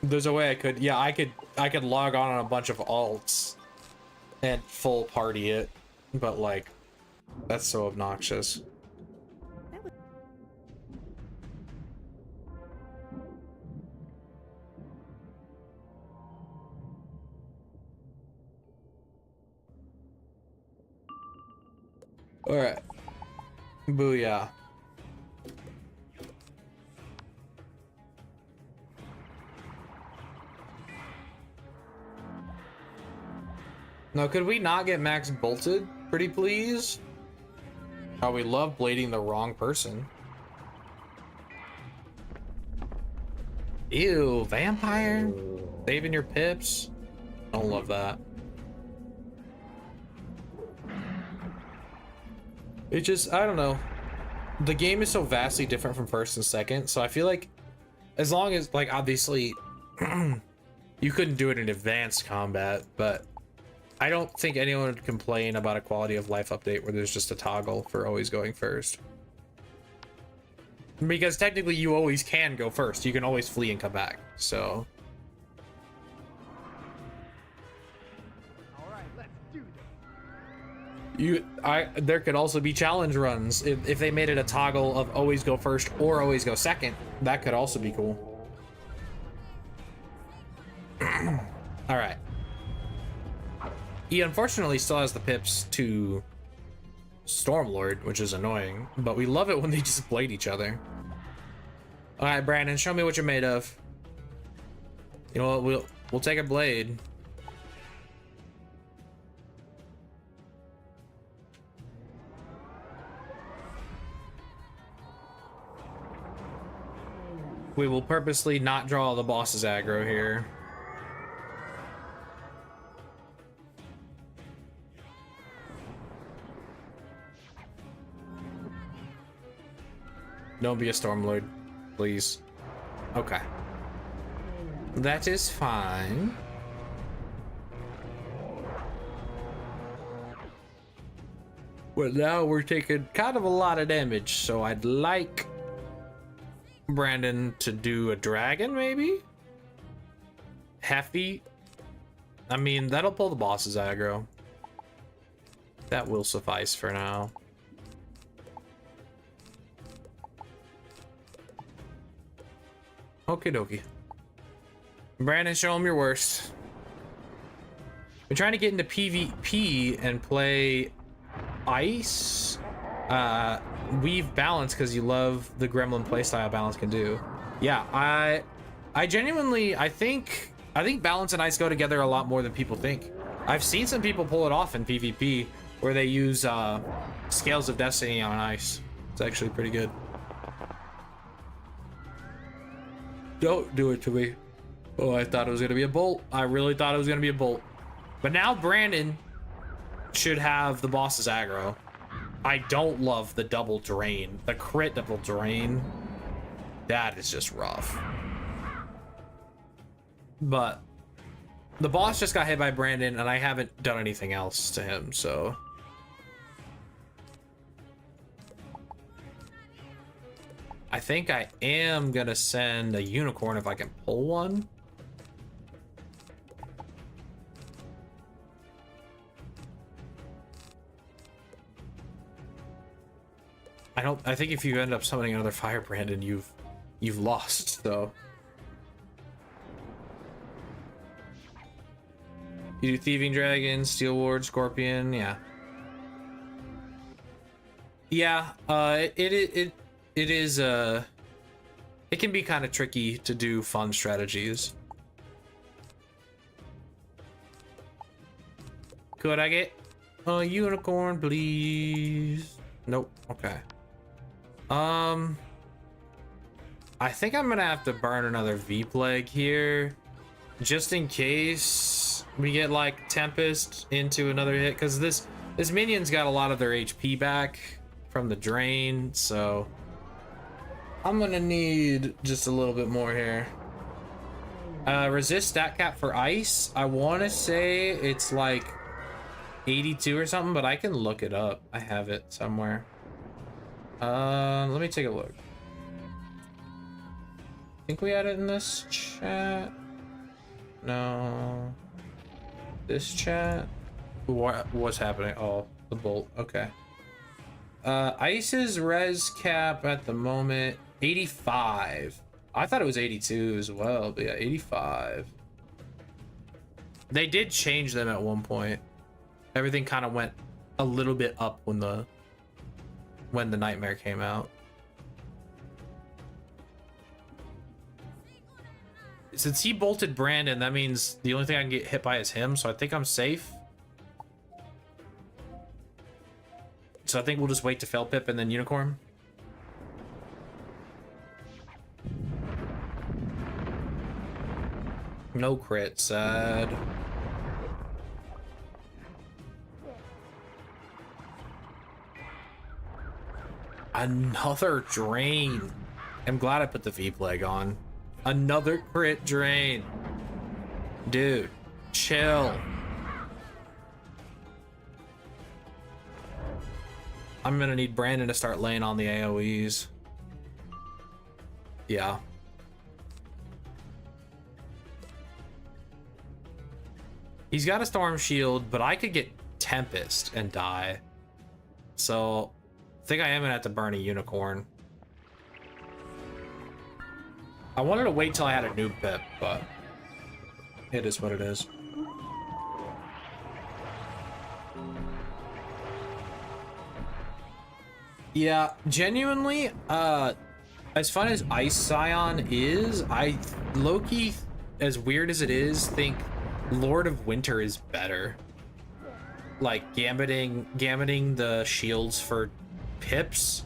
There's a way I could, yeah, I could log on a bunch of alts and full party it, but like, that's so obnoxious. That was. All right, booyah. Now, could we not get max bolted, pretty please? Oh, we love blading the wrong person. Ew, vampire? Saving your pips? Don't love that. It just, I don't know. The game is so vastly different from first and second, so I feel like as long as, like, obviously, you couldn't do it in advanced combat, but I don't think anyone would complain about a quality of life update where there's just a toggle for always going first. Because technically you always can go first. You can always flee and come back, so. All right, let's do this. There could also be challenge runs. If they made it a toggle of always go first or always go second, that could also be cool. All right. He unfortunately still has the pips to Stormlord, which is annoying, but we love it when they just blade each other. All right, Brandon, show me what you're made of. You know what? We'll take a blade. We will purposely not draw the boss's aggro here. Don't be a Stormlord, please. Okay. That is fine. Well, now we're taking kind of a lot of damage, so I'd like Brandon to do a dragon, maybe? Hefty? I mean, that'll pull the boss's aggro. That will suffice for now. Okie dokie. Brandon, show him your worst. We're trying to get into PvP and play ice. Weave balance because you love the gremlin playstyle balance can do. Yeah, I genuinely, I think balance and ice go together a lot more than people think. I've seen some people pull it off in PvP where they use Scales of Destiny on ice. It's actually pretty good. Don't do it to me. Oh, I thought it was gonna be a bolt. I really thought it was gonna be a bolt. But now Brandon should have the boss's aggro. I don't love the double drain. The crit double drain. That is just rough. But the boss just got hit by Brandon and I haven't done anything else to him, so. I think I am gonna send a unicorn if I can pull one. I think if you end up summoning another fire Brandon, you've lost, so. You do Thieving Dragon, Steel Ward, Scorpion, yeah. Yeah, it is it can be kind of tricky to do fun strategies. Could I get a unicorn, please? Nope. Okay. I think I'm gonna have to burn another V-Plague here, just in case we get like Tempest into another hit, because this minion's got a lot of their HP back from the drain, so I'm gonna need just a little bit more here. Resist stat cap for ice. I want to say it's like 82 or something, but I can look it up. I have it somewhere. Let me take a look. Think we had it in this chat? No. This chat? What's happening? Oh, the bolt. Okay. Ice's res cap at the moment 85. I thought it was 82 as well, but yeah, 85. They did change them at one point. Everything kind of went a little bit up when the nightmare came out. Since he bolted Brandon, that means the only thing I can get hit by is him, so I think I'm safe. So I think we'll just wait to fail pip and then unicorn. No crit, sad. Another drain. I'm glad I put the V-Plague on. Another crit drain. Dude, chill. I'm gonna need Brandon to start laying on the AoEs. Yeah. He's got a storm shield, but I could get Tempest and die. So I think I am gonna have to burn a unicorn. I wanted to wait till I had a noob pip, but it is what it is. Yeah, genuinely, as fun as Ice Scion is, I low-key, as weird as it is, think Lord of Winter is better. Like gambiting the shields for pips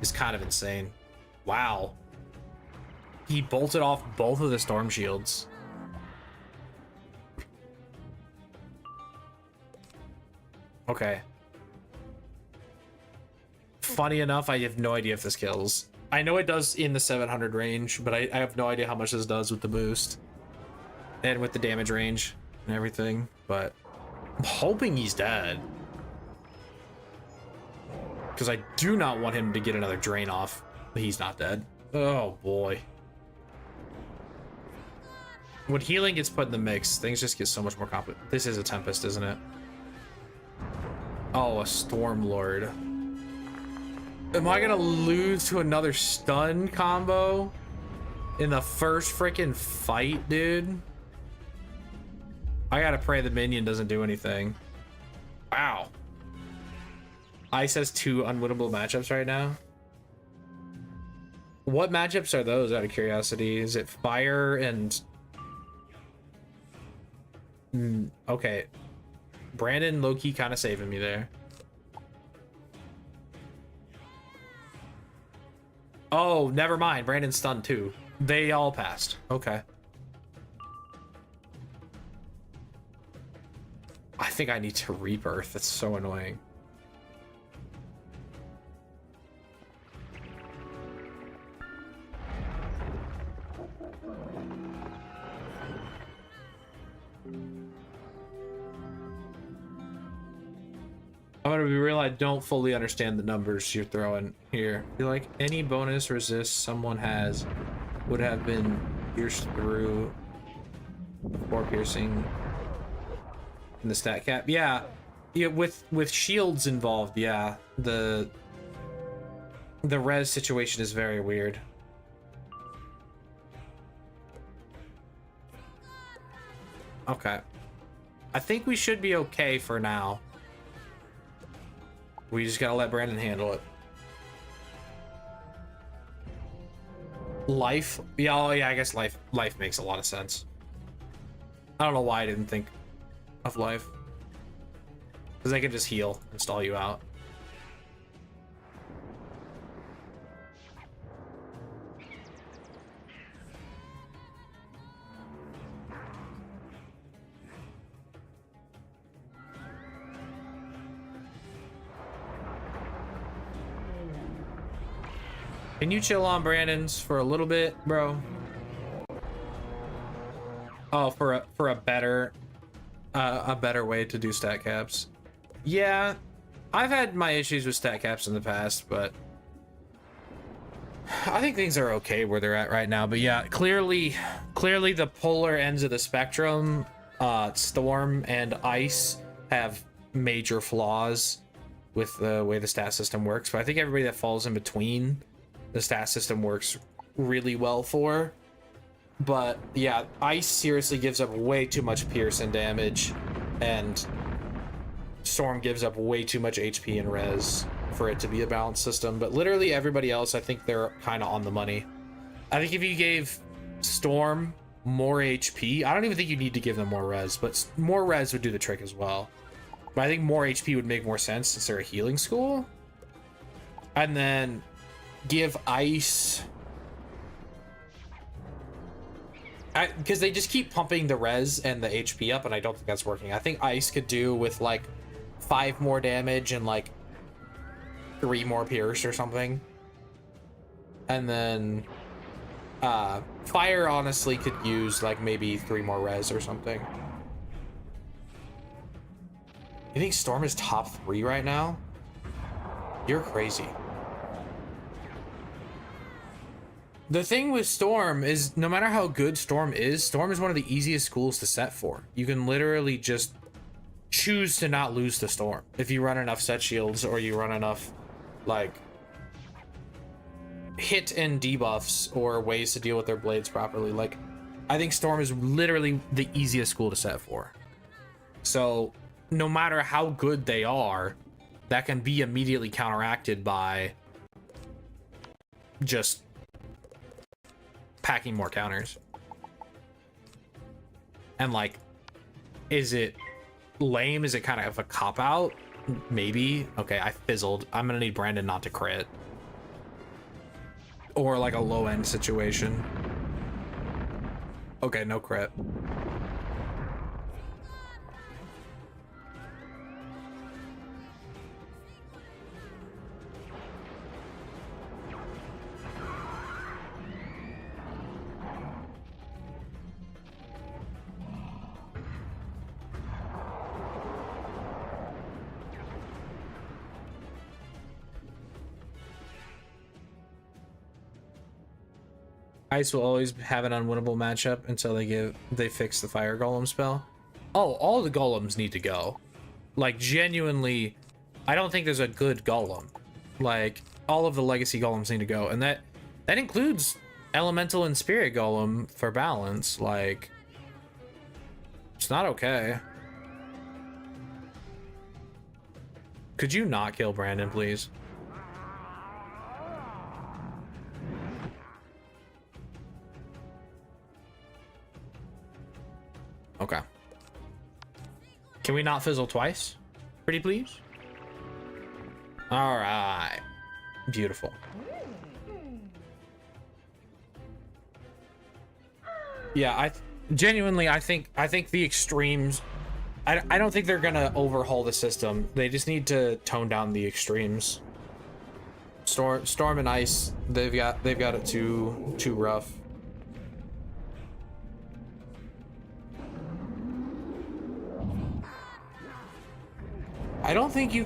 is kind of insane. Wow. He bolted off both of the storm shields. Okay. Funny enough, I have no idea if this kills. I know it does in the 700 range, but I have no idea how much this does with the boost. And with the damage range and everything, but I'm hoping he's dead. Because I do not want him to get another drain off. But he's not dead. Oh boy. When healing gets put in the mix, things just get so much more complicated. This is a Tempest, isn't it? Oh, a Storm Lord. Am I gonna lose to another stun combo in the first freaking fight, dude? I gotta pray the minion doesn't do anything. Wow. Ice has 2 unwinnable matchups right now. What matchups are those, out of curiosity? Is it fire and... okay. Brandon low-key kind of saving me there. Oh, never mind. Brandon's stunned too. They all passed. Okay. I think I need to rebirth. That's so annoying. I'm gonna be real, I don't fully understand the numbers you're throwing here. You're like, any bonus resist someone has would have been pierced through before piercing in the stat cap. Yeah, with shields involved, yeah. The res situation is very weird. Okay. I think we should be okay for now. We just gotta let Brandon handle it. Life? Yeah, oh yeah, I guess life makes a lot of sense. I don't know why I didn't think of life. Because they can just heal and stall you out. Can you chill on Brandon's for a little bit, bro? Oh, for a better way to do stat caps. Yeah, I've had my issues with stat caps in the past, but I think things are okay where they're at right now. But yeah, clearly the polar ends of the spectrum, Storm and Ice, have major flaws with the way the stat system works. But I think everybody that falls in between, the stat system works really well for. But yeah, Ice seriously gives up way too much pierce and damage, and Storm gives up way too much HP and res for it to be a balanced system. But literally everybody else, I think they're kind of on the money. I think if you gave Storm more HP, I don't even think you need to give them more res, but more res would do the trick as well. But I think more HP would make more sense since they're a healing school. And then give Ice, because they just keep pumping the res and the HP up, and I don't think that's working. I think Ice could do with like 5 more damage and like 3 more pierce or something. And then Fire honestly could use like maybe 3 more res or something. You think Storm is top 3 right now? You're crazy. The thing with Storm is, no matter how good Storm is one of the easiest schools to set for. You can literally just choose to not lose to Storm if you run enough set shields, or you run enough like hit and debuffs or ways to deal with their blades properly. Like, I think Storm is literally the easiest school to set for. So no matter how good they are, that can be immediately counteracted by just packing more counters. And like, is it lame? Is it kind of a cop-out? Maybe. Okay, I fizzled. I'm gonna need Brandon not to crit. Or like a low-end situation. Okay, no crit. Ice will always have an unwinnable matchup until they fix the fire golem spell. Oh, all the golems need to go. Like, genuinely, I don't think there's a good golem. Like, all of the legacy golems need to go, and that includes elemental and spirit golem for balance. Like, it's not okay. Could you not kill Brandon, please? Okay. Can we not fizzle twice? Pretty please? All right. Beautiful. Yeah, I think the extremes, I don't think they're gonna overhaul the system. They just need to tone down the extremes. Storm and ice, they've got it too rough. I don't think you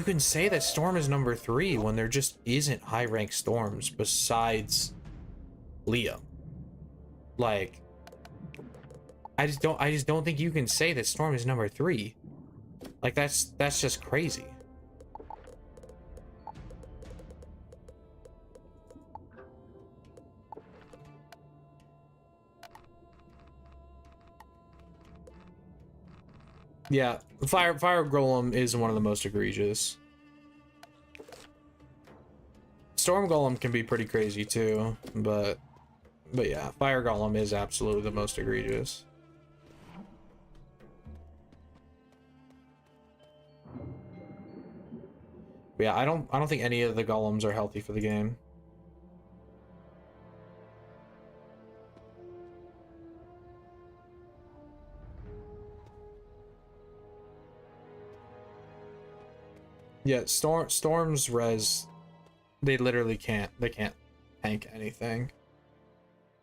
can say that Storm is number 3 when there just isn't high rank storms besides Leo. Like, I just don't think you can say that Storm is number 3. Like, that's just crazy. Yeah, fire golem is one of the most egregious. Storm golem can be pretty crazy too, but yeah, fire golem is absolutely the most egregious. But yeah, I don't think any of the golems are healthy for the game. Yeah, Storm's res, they literally can't tank anything.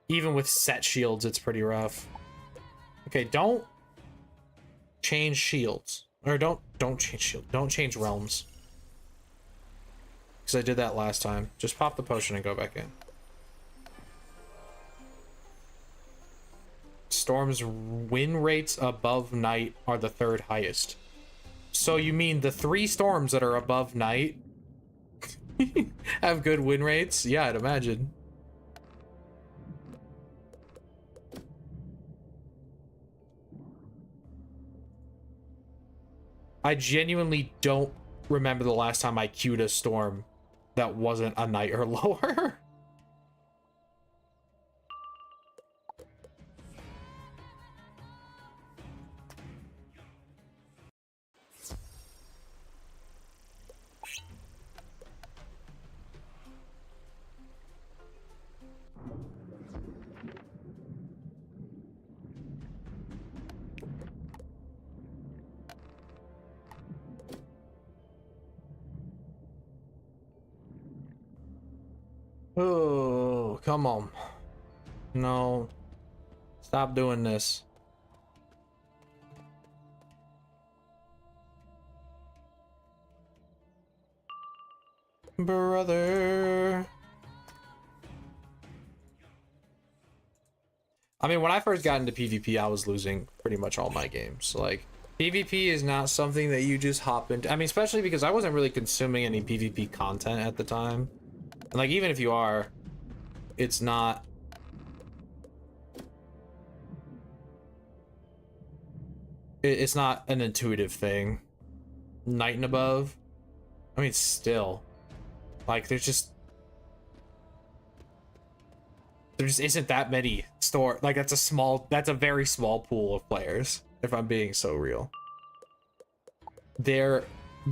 Even with set shields, it's pretty rough. Okay, don't change shields. Or don't change shield. Don't change realms. Because I did that last time. Just pop the potion and go back in. Storm's win rates above night are the 3rd highest. So you mean the 3 storms that are above night have good win rates? Yeah, I'd imagine. I genuinely don't remember the last time I queued a storm that wasn't a night or lower. Oh, come on. No. Stop doing this. Brother. I mean, when I first got into PvP, I was losing pretty much all my games. Like, PvP is not something that you just hop into. I mean, especially because I wasn't really consuming any PvP content at the time. And like, even if you are, it's not an intuitive thing. Night and above, I mean, still, like, there just isn't that many like, that's a very small pool of players, if I'm being so real. There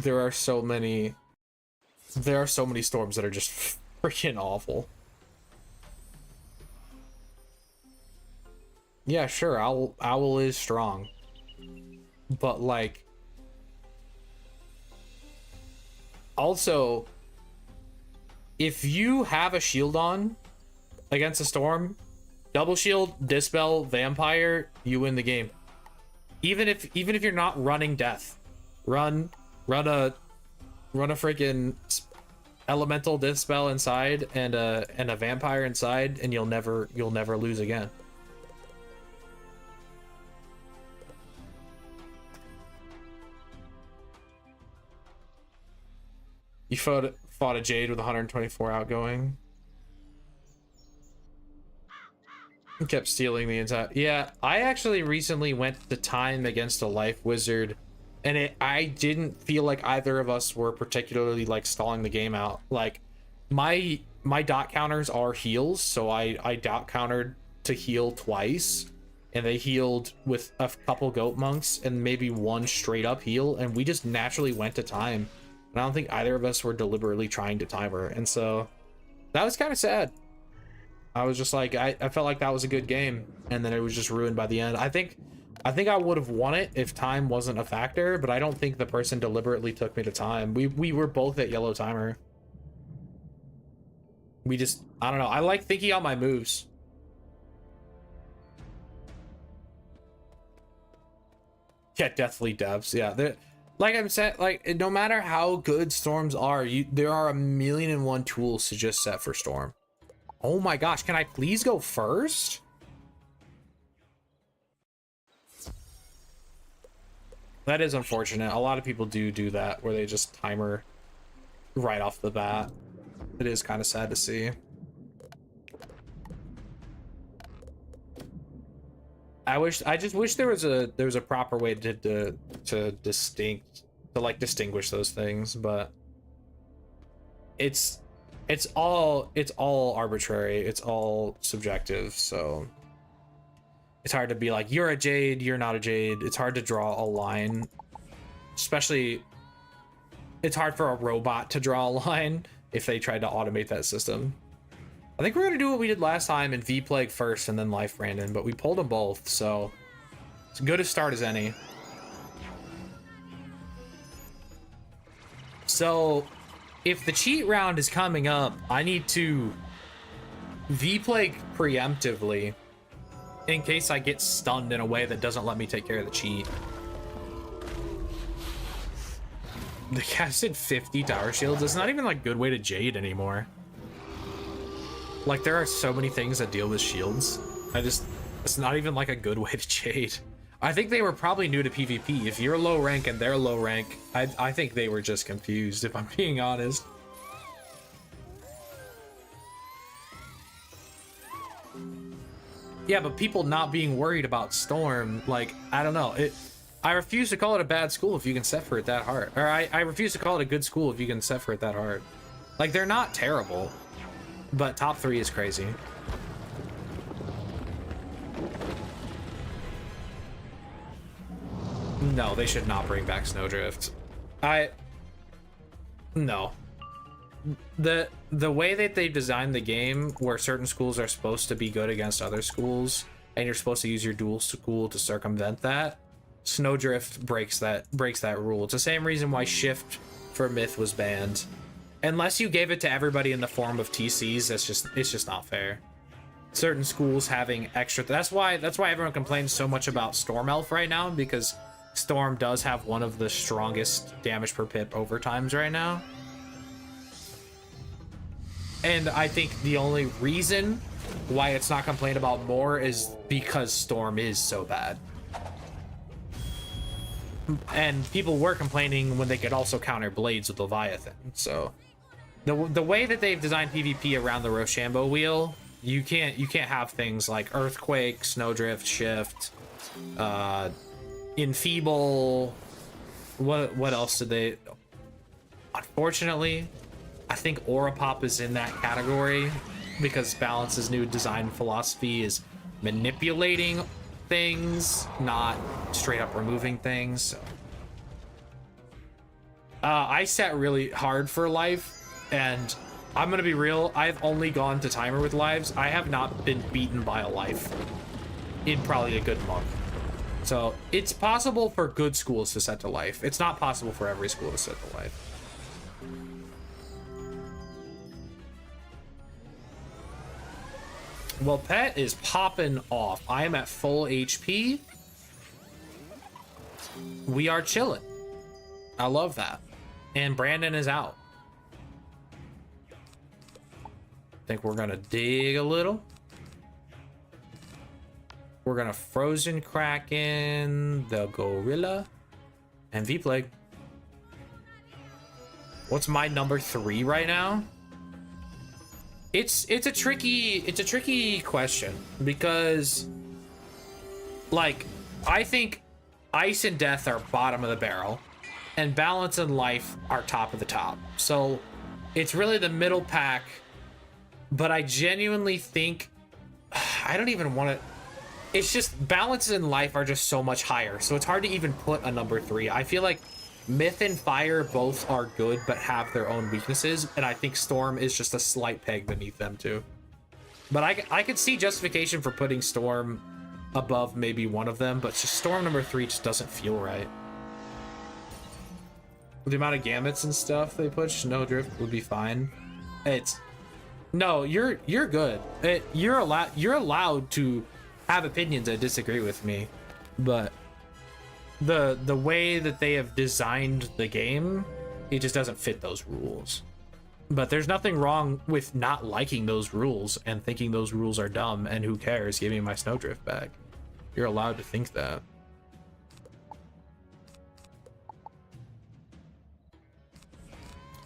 are so many storms that are just freaking awful. Yeah, sure, owl is strong, but like, also, if you have a shield on against a storm, double shield, dispel, vampire, you win the game. Even if you're not running death, run a freaking elemental dispel inside and a vampire inside, and you'll never lose again. You fought a Jade with 124 outgoing. Kept stealing the entire. Yeah, I actually recently went to time against a life wizard, and I didn't feel like either of us were particularly like stalling the game out. Like my dot counters are heals, so I dot countered to heal twice, and they healed with a couple goat monks and maybe one straight up heal, and we just naturally went to time. And I don't think either of us were deliberately trying to time her, and so that was kind of sad. I was just like, I felt like that was a good game, and then it was just ruined by the end. I think I would have won it if time wasn't a factor, but I don't think the person deliberately took me to time. We were both at yellow timer. We just, I don't know. I like thinking out my moves. Yeah, deathly depths. Yeah, they're, like I'm saying, like no matter how good storms are, there are 1,000,001 tools to just set for storm. Oh my gosh, can I please go first? That is unfortunate. A lot of people do that, where they just timer right off the bat. It is kind of sad to see. I just wish there was a proper way to distinguish those things, but it's all arbitrary, it's all subjective, so it's hard to be like, you're a Jade, you're not a Jade. It's hard to draw a line, especially it's hard for a robot to draw a line if they tried to automate that system. I think we're gonna do what we did last time and V-Plague first and then Life Brandon, but we pulled them both, so it's as good a start as any. So if the cheat round is coming up, I need to V-Plague preemptively in case I get stunned in a way that doesn't let me take care of the cheat. The casted 50 tower shields. It's not even like a good way to Jade anymore. Like there are so many things that deal with shields. It's not even like a good way to Jade. I think they were probably new to PvP. If you're low rank and they're low rank, I think they were just confused, if I'm being honest. Yeah, but people not being worried about Storm, like, I don't know. I refuse to call it a bad school if you can set for it that hard. Or I refuse to call it a good school if you can set for it that hard. Like, they're not terrible, but top 3 is crazy. No, they should not bring back Snowdrift. No. The way that they designed the game, where certain schools are supposed to be good against other schools, and you're supposed to use your dual school to circumvent that, Snowdrift breaks that rule. It's the same reason why Shift for Myth was banned. Unless you gave it to everybody in the form of TCs, it's just not fair. Certain schools having extra, that's why everyone complains so much about Storm Elf right now, because Storm does have one of the strongest damage per pip overtimes right now. And I think the only reason why it's not complained about more is because Storm is so bad. And people were complaining when they could also counter Blades with Leviathan. So the way that they've designed PvP around the Rochambeau wheel, you can't have things like Earthquake, Snowdrift, Shift, Enfeeble. What else did they? Unfortunately, I think Aura Pop is in that category because Balance's new design philosophy is manipulating things, not straight up removing things. So. I set really hard for life, and I'm gonna be real, I've only gone to timer with lives. I have not been beaten by a life in probably a good month. So it's possible for good schools to set to life. It's not possible for every school to set to life. Well, Pet is popping off. I am at full HP. We are chilling. I love that. And Brandon is out. I think we're gonna dig a little. We're gonna Frozen Kraken, the Gorilla, and V-Plague. What's my number 3 right now? It's a tricky question because, like, I think Ice and Death are bottom of the barrel, and Balance and Life are top of the top. So it's really the middle pack, but I genuinely think I don't even want to. It's just Balance and Life are just so much higher, so it's hard to even put a number 3. I feel like Myth and Fire both are good but have their own weaknesses, and I think Storm is just a slight peg beneath them too. But I could see justification for putting Storm above maybe one of them, but just Storm number 3 just doesn't feel right. The amount of gamuts and stuff they put, Snowdrift would be fine. It's no, you're good. You're allowed to have opinions that disagree with me, but the way that they have designed the game, it just doesn't fit those rules. But there's nothing wrong with not liking those rules and thinking those rules are dumb and who cares, give me my Snowdrift back. You're allowed to think that.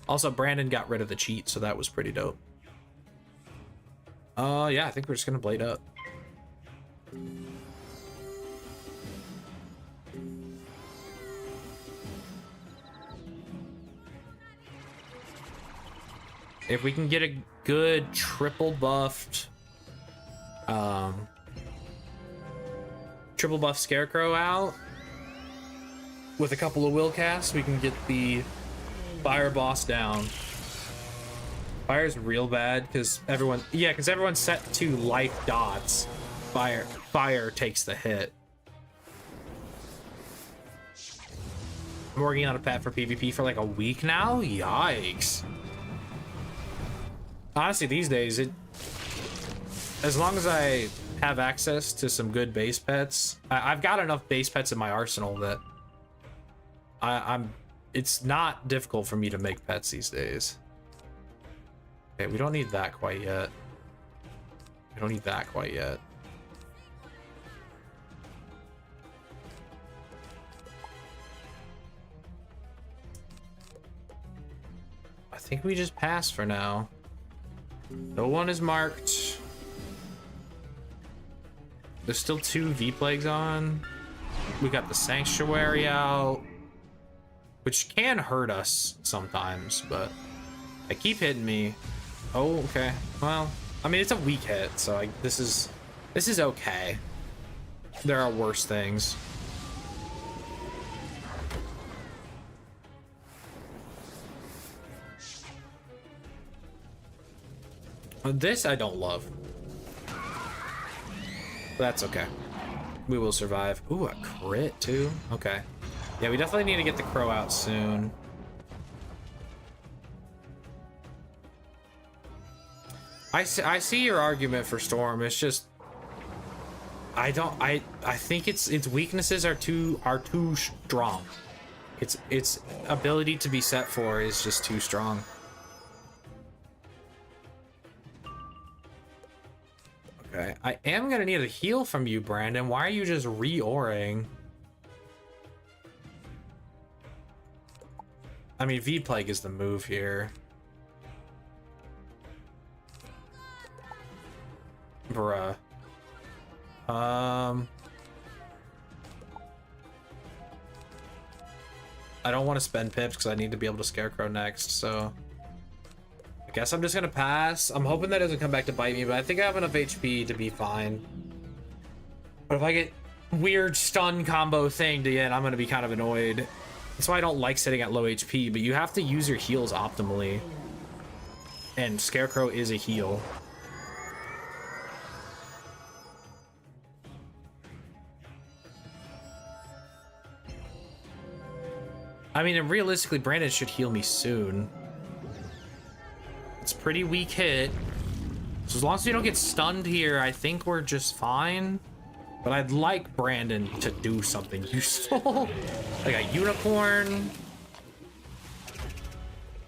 Also, Brandon got rid of the cheat, so that was pretty dope. Yeah, I think we're just gonna blade up. If we can get a good triple buff Scarecrow out with a couple of will casts, we can get the Fire boss down. Fire's real bad because everyone's set to life dots. Fire takes the hit. I'm working on a pet for PvP for like a week now. Yikes. Honestly, these days, as long as I have access to some good base pets, I've got enough base pets in my arsenal that it's not difficult for me to make pets these days. Okay, we don't need that quite yet. We don't need that quite yet. I think we just pass for now. No one is marked. There's still 2 V-Plagues on. We got the Sanctuary out, which can hurt us sometimes, but they keep hitting me. Oh, okay. Well, I mean, it's a weak hit, so this is okay. There are worse things. This I don't love. But that's okay. We will survive. Ooh, a crit too? Okay. Yeah, we definitely need to get the crow out soon. I see your argument for Storm. It's just I think its weaknesses are too strong. Its ability to be set for is just too strong. Okay, I am gonna need a heal from you, Brandon. Why are you just re-oring? I mean, V-Plague is the move here. Bruh. I don't want to spend pips because I need to be able to Scarecrow next, so I guess I'm just gonna pass. I'm hoping that doesn't come back to bite me, but I think I have enough HP to be fine. But if I get weird stun combo thing to get, I'm gonna be kind of annoyed. That's why I don't like sitting at low HP, but you have to use your heals optimally. And Scarecrow is a heal. I mean, and realistically, Brandon should heal me soon. It's a pretty weak hit. So as long as we don't get stunned here, I think we're just fine. But I'd like Brandon to do something useful. Like a unicorn.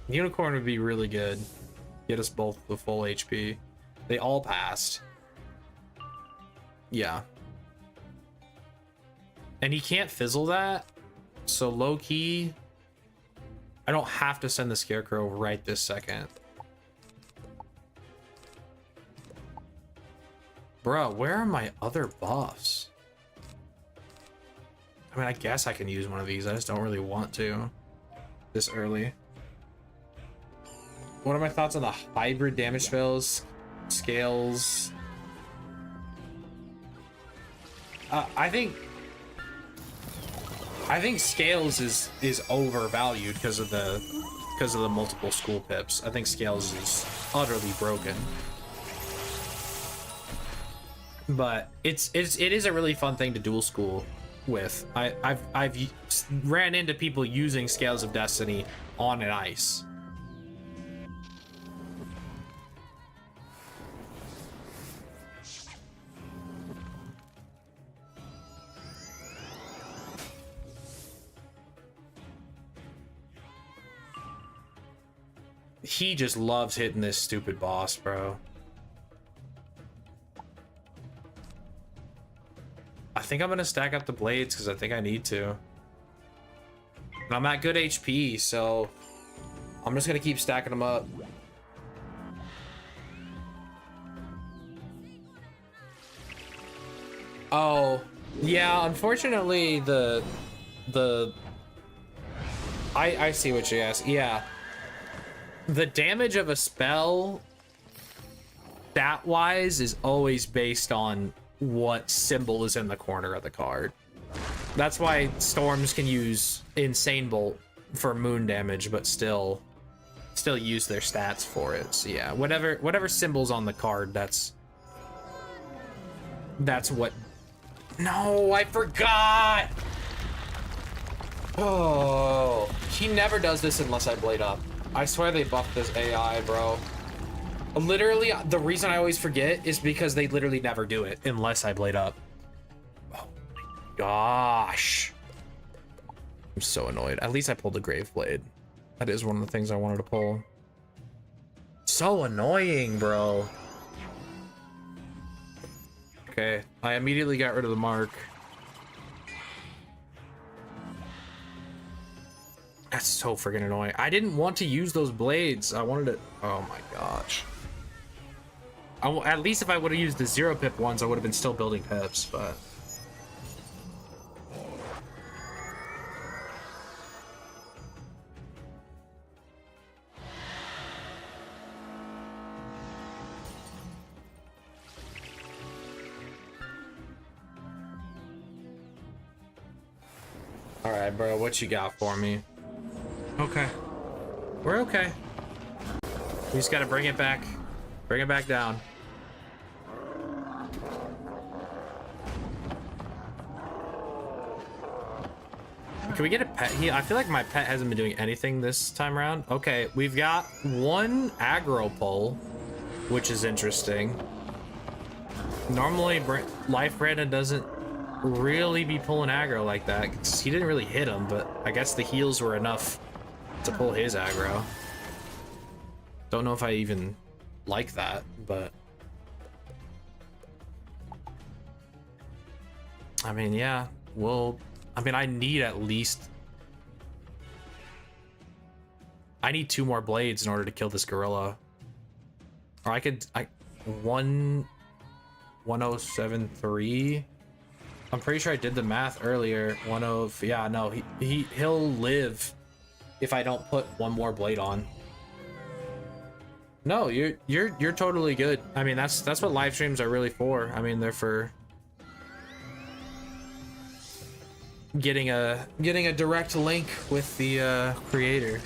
Unicorn would be really good. Get us both the full HP. They all passed. Yeah. And he can't fizzle that. So low key, I don't have to send the Scarecrow right this second. Bro, where are my other buffs? I mean, I guess I can use one of these. I just don't really want to this early. What are my thoughts on the hybrid damage spells? Scales? I think Scales is overvalued because of the multiple school pips. I think Scales is utterly broken. But it is a really fun thing to dual school with. I've ran into people using Scales of Destiny on an ice. He just loves hitting this stupid boss, bro. I think I'm gonna stack up the blades because I think I need to. And I'm at good HP, so I'm just gonna keep stacking them up. Oh, yeah, unfortunately I see what you asked. Yeah. The damage of a spell stat-wise is always based on what symbol is in the corner of the card. That's why Storms can use Insane Bolt for moon damage, but still use their stats for it. So yeah, whatever symbol's on the card, that's what. No, I forgot. Oh, he never does this unless I blade up. I swear they buffed this AI, bro. Literally, the reason I always forget is because they literally never do it unless I blade up. Oh my gosh. I'm so annoyed. At least I pulled the Grave Blade. That is one of the things I wanted to pull. So annoying, bro. Okay, I immediately got rid of the mark. That's so freaking annoying. I didn't want to use those blades. I wanted to... Oh my gosh. At least if I would have used the 0 pip ones, I would have been still building pips, but... Alright, bro, what you got for me? Okay. We're okay. We just gotta bring it back. Bring it back down. Can we get a pet heal? I feel like my pet hasn't been doing anything this time around. Okay, we've got one aggro pull, which is interesting. Normally, Life Brandon doesn't really be pulling aggro like that. He didn't really hit him, but I guess the heals were enough to pull his aggro. Don't know if I even like that, but I mean, yeah, well, I mean, I need at least, I need 2 more blades in order to kill this gorilla. Or I 1073. I'm pretty sure I did the math earlier. Yeah, no, he'll live if I don't put 1 more blade on. No, you're totally good. I mean, that's what live streams are really for. I mean, they're for getting a direct link with the creator,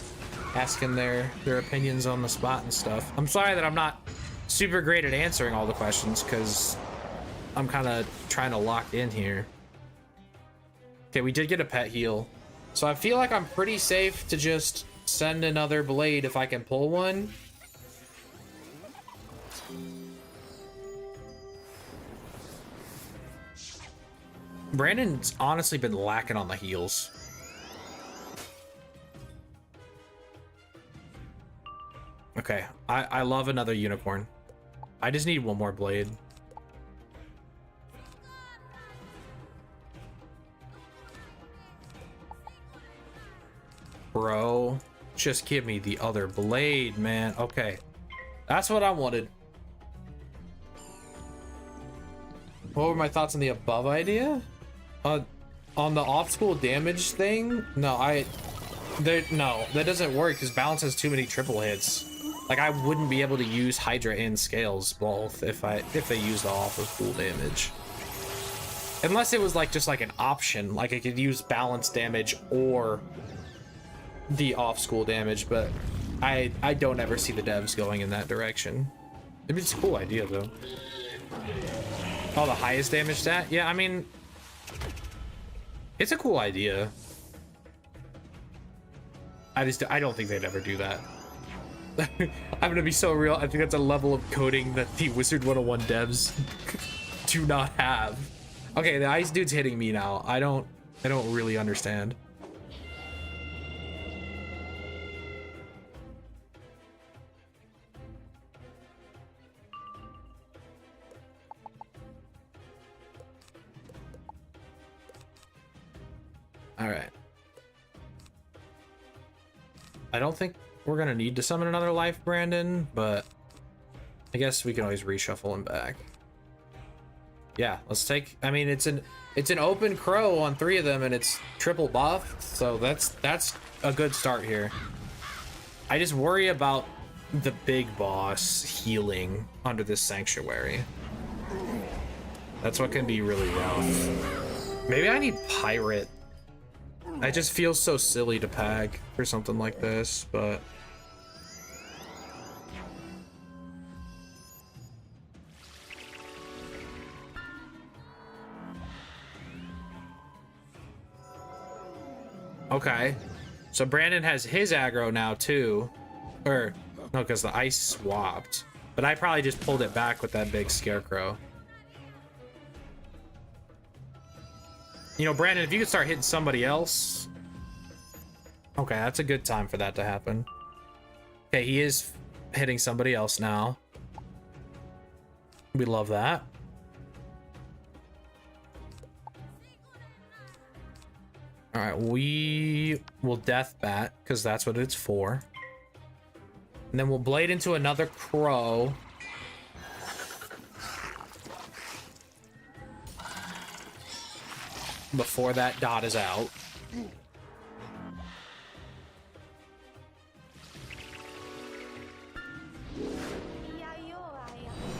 asking their opinions on the spot and stuff. I'm sorry that I'm not super great at answering all the questions because I'm kind of trying to lock in here. Okay, we did get a pet heal, so I feel like I'm pretty safe to just send another blade if I can pull one. Brandon's honestly been lacking on the heals. Okay, I love another unicorn. I just need 1 more blade. Bro, Just give me the other blade, man. Okay. That's what I wanted. What were my thoughts on the above idea? On the off-school damage thing? No, no, that doesn't work because balance has too many triple hits. Like, I wouldn't be able to use Hydra and Scales both if they used the off-school damage. Unless it was like just like an option, like I could use balance damage or the off-school damage, but I don't ever see the devs going in that direction. I mean, it's a cool idea though. Oh, the highest damage stat? Yeah, I mean, it's a cool idea. I don't think they'd ever do that. I'm gonna be so real. I think that's a level of coding that the Wizard 101 devs do not have. Okay, the ice dude's hitting me now. I don't really understand. All right. I don't think we're gonna need to summon another life, Brandon, but I guess we can always reshuffle him back. Yeah, let's take. I mean, it's an open crow on 3 of them, and it's triple buff, so that's a good start here. I just worry about the big boss healing under this sanctuary. That's what can be really rough. Maybe I need pirate. I just feel so silly to pack for something like this, but okay. So Brandon has his aggro now too, or no, because the ice swapped. But I probably just pulled it back with that big scarecrow. You know, Brandon, if you could start hitting somebody else. Okay, that's a good time for that to happen. Okay, he is hitting somebody else now. We love that. All right, we will death bat because that's what it's for. And then we'll blade into another crow. Before that dot is out.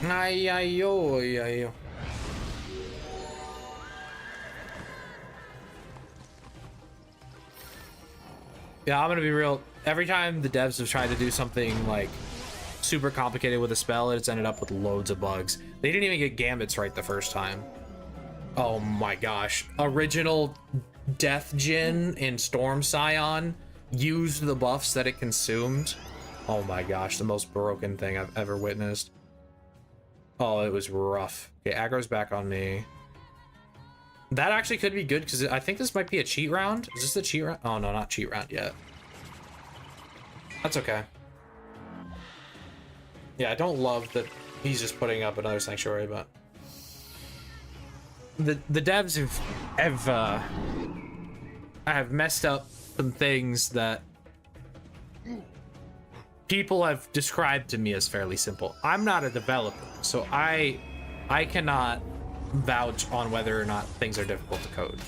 Ay-ay-yo. Yeah, I'm gonna be real. Every time the devs have tried to do something like super complicated with a spell, it's ended up with loads of bugs. They didn't even get gambits right the first time. Oh my gosh. Original Death Djinn in Storm Scion used the buffs that it consumed. Oh my gosh, the most broken thing I've ever witnessed. Oh, it was rough. Okay, aggro's back on me. That actually could be good because I think this might be a cheat round. Is this the cheat round? Oh no, not cheat round yet. That's okay. Yeah, I don't love that he's just putting up another sanctuary, but the devs have messed up some things that people have described to me as fairly simple. I'm not a developer, so I cannot vouch on whether or not things are difficult to code.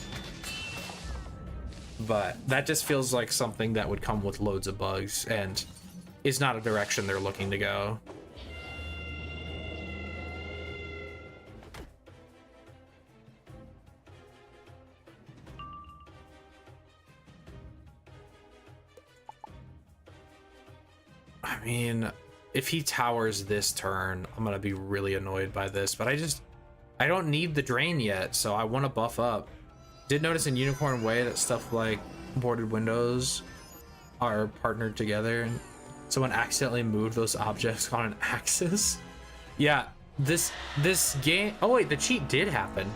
But that just feels like something that would come with loads of bugs and is not a direction they're looking to go. I mean, if he towers this turn, I'm gonna be really annoyed by this, but I don't need the drain yet, so I want to buff up. Did notice in Unicorn Way that stuff like boarded windows are partnered together, and someone accidentally moved those objects on an axis. Yeah, this game. Oh wait, the cheat did happen.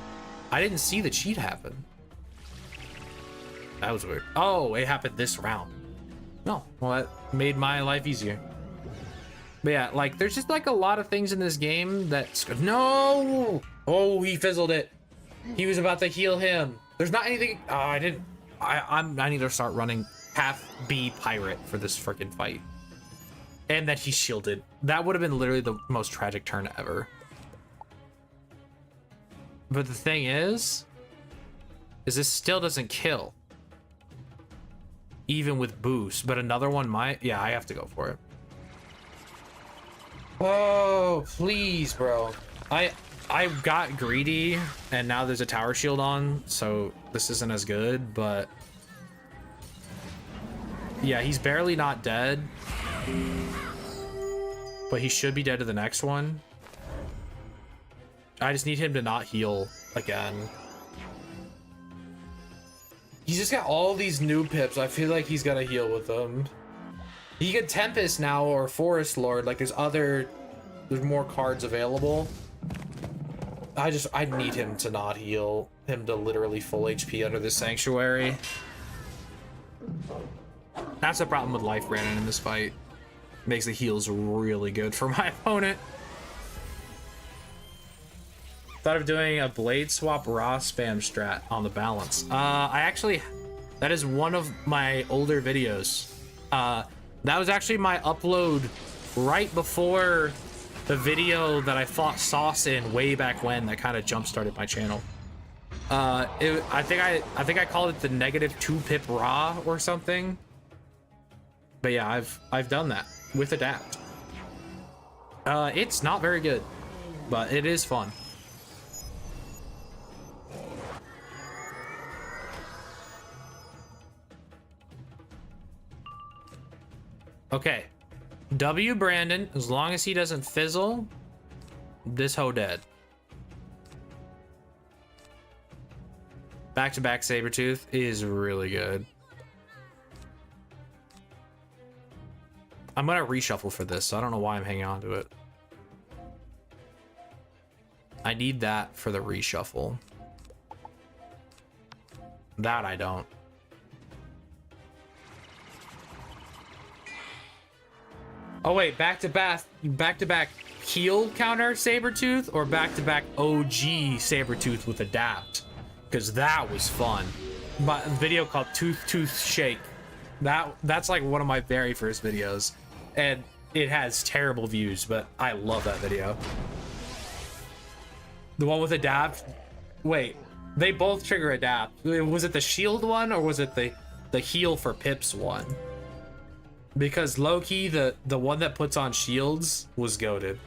I didn't see the cheat happen. That was weird. Oh, it happened this round. No, well, that made my life easier. But yeah, like there's just like a lot of things in this game that's no. Oh, he fizzled it. He was about to heal him. There's not anything. Oh, I need to start running half B pirate for this freaking fight. And that he's shielded. That would have been literally the most tragic turn ever. But the thing is this still doesn't kill. Even with boost, but another one might. Yeah, I have to go for it. Oh, please, bro. I got greedy, and now there's a tower shield on, so this isn't as good, but yeah, he's barely not dead, but he should be dead to the next one. I just need him to not heal again. He's just got all these new pips. I feel like he's got to heal with them. You get Tempest now or Forest Lord. Like there's more cards available. I need him to not heal. Him to literally full HP under this Sanctuary. That's the problem with Life Brandon in this fight. Makes the heals really good for my opponent. Thought of doing a blade swap raw spam strat on the balance. That is one of my older videos. That was actually my upload right before the video that I fought Sauce in way back when that kind of jump started my channel. I think I called it the -2 pip raw or something. But yeah, I've done that with adapt. It's not very good, but it is fun. Okay, W Brandon, as long as he doesn't fizzle, this hoe dead. Back-to-back Sabretooth is really good. I'm gonna reshuffle for this, so I don't know why I'm hanging on to it. I need that for the reshuffle. That I don't. Oh wait, back-to-back heal counter Sabretooth or back-to-back OG Sabretooth with adapt? Because that was fun. But a video called Tooth Shake. That's like one of my very first videos. And it has terrible views, but I love that video. The one with adapt? Wait, they both trigger adapt. Was it the shield one or was it the heal for pips one? Because low-key, the one that puts on shields was goated.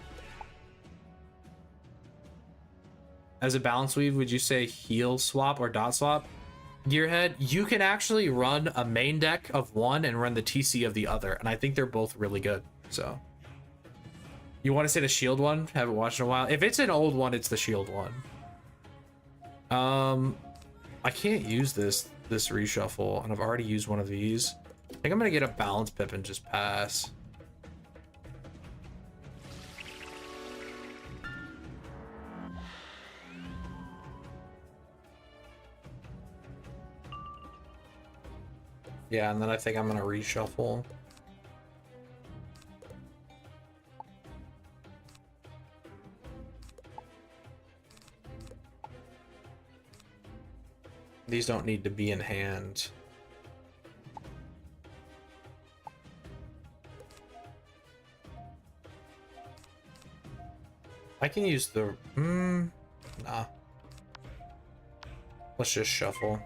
As a balance weave, would you say heal swap or dot swap? Gearhead, you can actually run a main deck of one and run the TC of the other, and I think they're both really good. So, you want to say the shield one? Haven't watched in a while. If it's an old one, it's the shield one. I can't use this reshuffle, and I've already used one of these. I think I'm gonna get a balance pip and just pass. Yeah, and then I think I'm gonna reshuffle. These don't need to be in hand. I can use the nah. Let's just shuffle.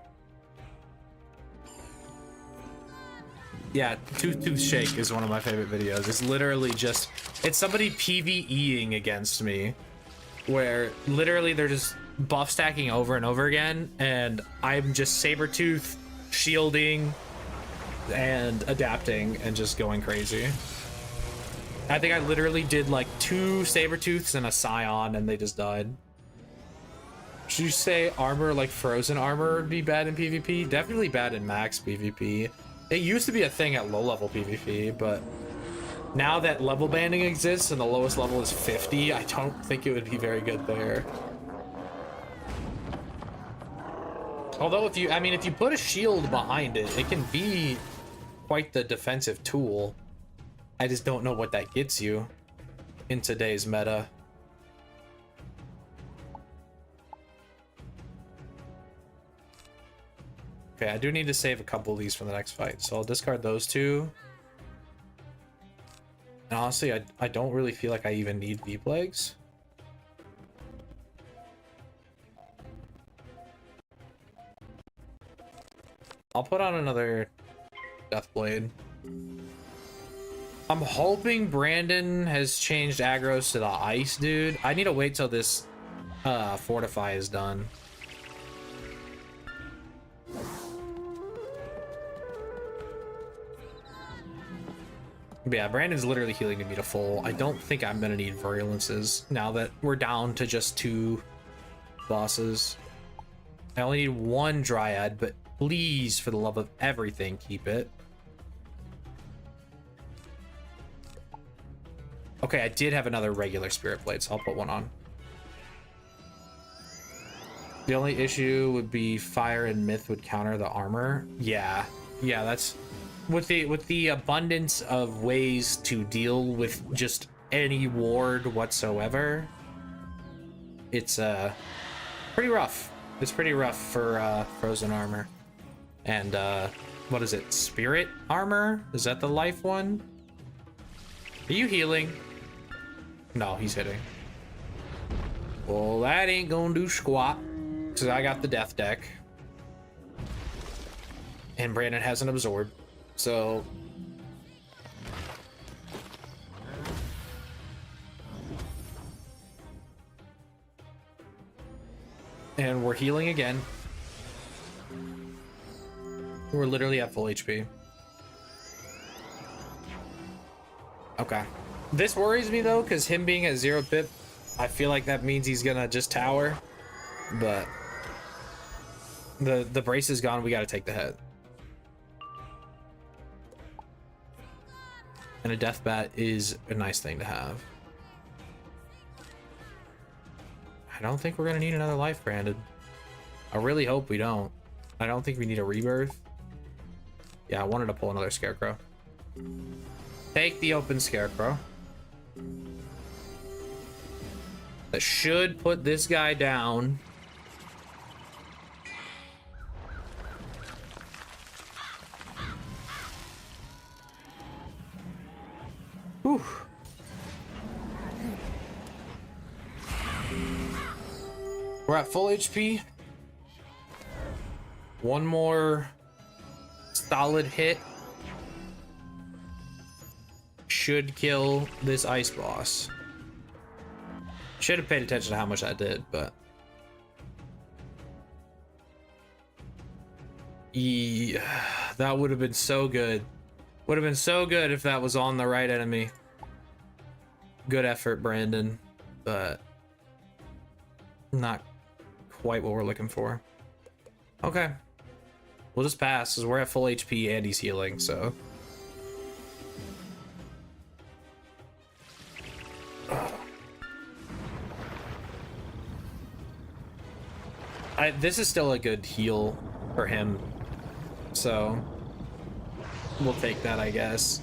Yeah, Tooth Shake is one of my favorite videos. It's literally just, it's somebody PvEing against me, where literally they're just buff stacking over and over again, and I'm just Sabretooth shielding and adapting and just going crazy. I think I literally did like 2 Sabretooths and a Scion and they just died. Should you say armor like frozen armor would be bad in PvP? Definitely bad in max PvP. It used to be a thing at low level PvP, but now that level banding exists and the lowest level is 50, I don't think it would be very good there. Although if you put a shield behind it, it can be quite the defensive tool. I just don't know what that gets you in today's meta. Okay, I do need to save a couple of these for the next fight, so I'll discard those two. And honestly, I don't really feel like I even need deep legs. I'll put on another Deathblade. I'm hoping Brandon has changed aggros to the ice, dude. I need to wait till this fortify is done. But yeah, Brandon's literally healing me to full. I don't think I'm gonna need virulences now that we're down to just 2 bosses. I only need 1 dryad, but please, for the love of everything, keep it. Okay, I did have another regular spirit blade, so I'll put one on. The only issue would be fire and myth would counter the armor. Yeah, that's with the abundance of ways to deal with just any ward whatsoever. It's pretty rough. It's pretty rough for frozen armor. And what is it? Spirit armor? Is that the life one? Are you healing? No, he's hitting. Well, that ain't gonna do squat, because I got the death deck. And Brandon hasn't absorbed, so... And we're healing again. We're literally at full HP. Okay. This worries me though, because him being at 0 pip, I feel like that means he's gonna just tower. But the brace is gone, we gotta take the hit. And a death bat is a nice thing to have. I don't think we're gonna need another life, Brandon. I really hope we don't. I don't think we need a rebirth. Yeah, I wanted to pull another scarecrow. Take the open scarecrow. That should put this guy down. Whew. We're at full HP. One more solid hit should kill this ice boss. Should have paid attention to how much I did, but yeah, that would have been so good. Would have been so good if that was on the right enemy. Good effort, Brandon, but not quite what we're looking for. Okay, we'll just pass because we're at full HP and he's healing, so. This is still a good heal for him, so we'll take that, I guess.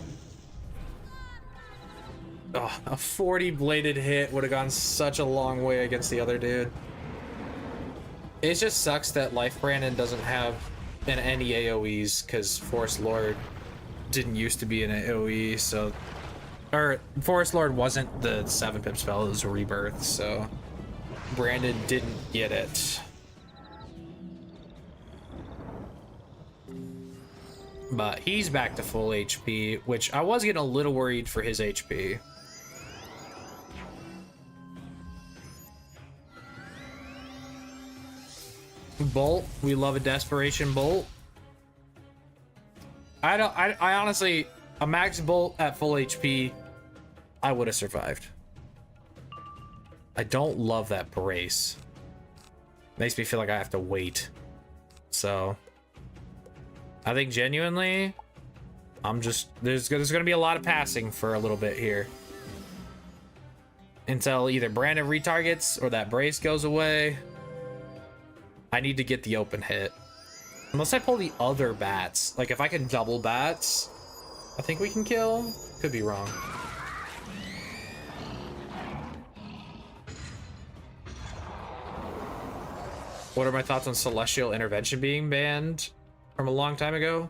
Oh, a 40 bladed hit would have gone such a long way against the other dude. It just sucks that Life Brandon doesn't have any AoEs because Forest Lord didn't used to be an AoE, so... Or, Forest Lord wasn't the 7-pip spell, it was a rebirth, so... Brandon didn't get it. But he's back to full HP, which I was getting a little worried for his HP. Bolt, we love a desperation bolt. I honestly, a max bolt at full HP, I would have survived. I don't love that brace. Makes me feel like I have to wait. So I think genuinely, there's gonna be a lot of passing for a little bit here. Until either Brandon retargets or that brace goes away. I need to get the open hit. Unless I pull the other bats. Like if I can double bats, I think we can kill. Could be wrong. What are my thoughts on Celestial Intervention being banned? from a long time ago.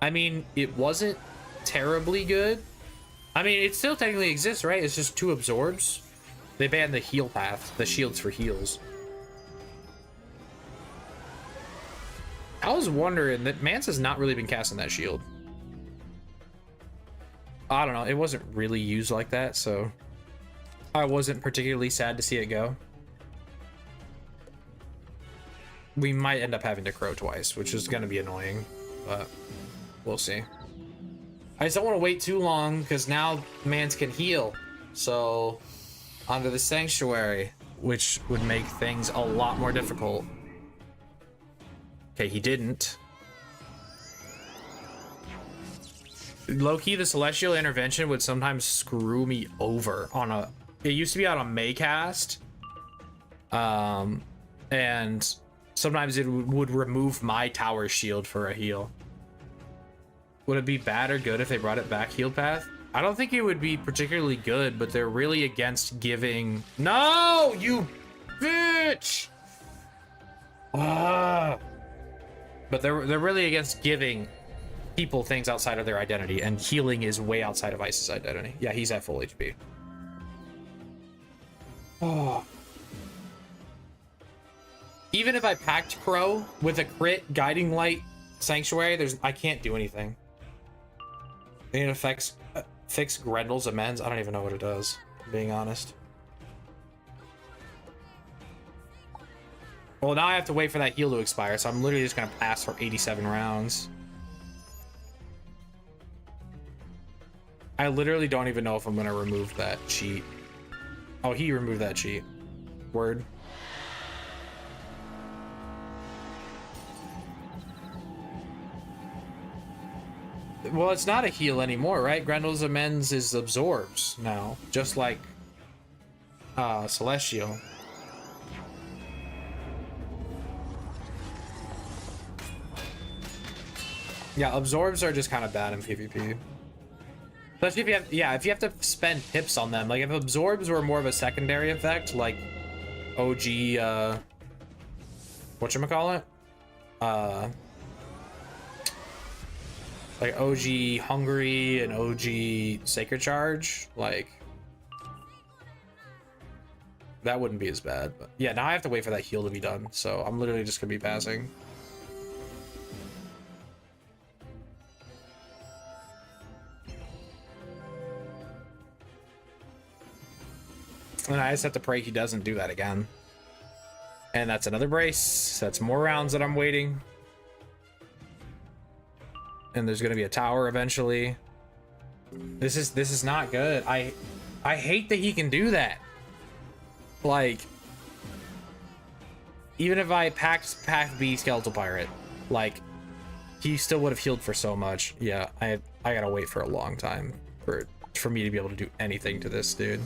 I mean, it wasn't terribly good. I mean, it still technically exists, right? It's just 2 absorbs. They banned the heal path, the shields for heals. I was wondering that Mance has not really been casting that shield. I don't know. It wasn't really used like that, so I wasn't particularly sad to see it go. We might end up having to crow twice, which is going to be annoying, but we'll see. I just don't want to wait too long because now Mance can heal. So onto the sanctuary, which would make things a lot more difficult. Okay, he didn't. Low-key, the Celestial Intervention would sometimes screw me over on a... It used to be on a Maycast. And sometimes it would remove my tower shield for a heal. Would it be bad or good if they brought it back, heal path? I don't think it would be particularly good, but they're really against giving... No, you bitch! Ah. But they're really against giving people things outside of their identity, and healing is way outside of Ice's identity. Yeah, he's at full HP. Oh. Even if I packed Crow with a crit, Guiding Light, Sanctuary, I can't do anything. It affects fix Grendel's amends. I don't even know what it does, being honest. Well, now I have to wait for that heal to expire, so I'm literally just gonna pass for 87 rounds. I literally don't even know if I'm gonna remove that cheat. Oh, he removed that cheat. Word. Well, it's not a heal anymore, right? Grendel's amends is absorbs now, just like Celestial. Yeah, absorbs are just kind of bad in PvP. Especially if you have, yeah, if you have to spend pips on them. Like if absorbs were more of a secondary effect, like OG, whatchamacallit? Like OG Hungry and OG Sacred Charge, like that wouldn't be as bad. But yeah, now I have to wait for that heal to be done, so I'm literally just gonna be passing. And I just have to pray he doesn't do that again. And that's another brace. That's more rounds that I'm waiting. And there's gonna be a tower eventually. This is not good. I hate that he can do that. Like, even if I packed Path B Skeletal Pirate, like, he still would have healed for so much. Yeah, I gotta wait for a long time for me to be able to do anything to this dude.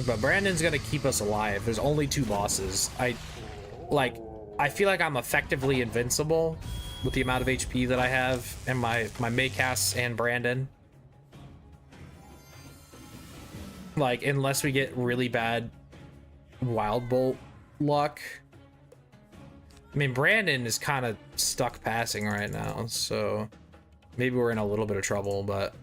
But Brandon's gonna keep us alive. There's only 2 bosses. I feel like I'm effectively invincible with the amount of HP that I have and my Maycasts and Brandon. Like, unless we get really bad Wild Bolt luck. I mean, Brandon is kind of stuck passing right now, so maybe we're in a little bit of trouble, but...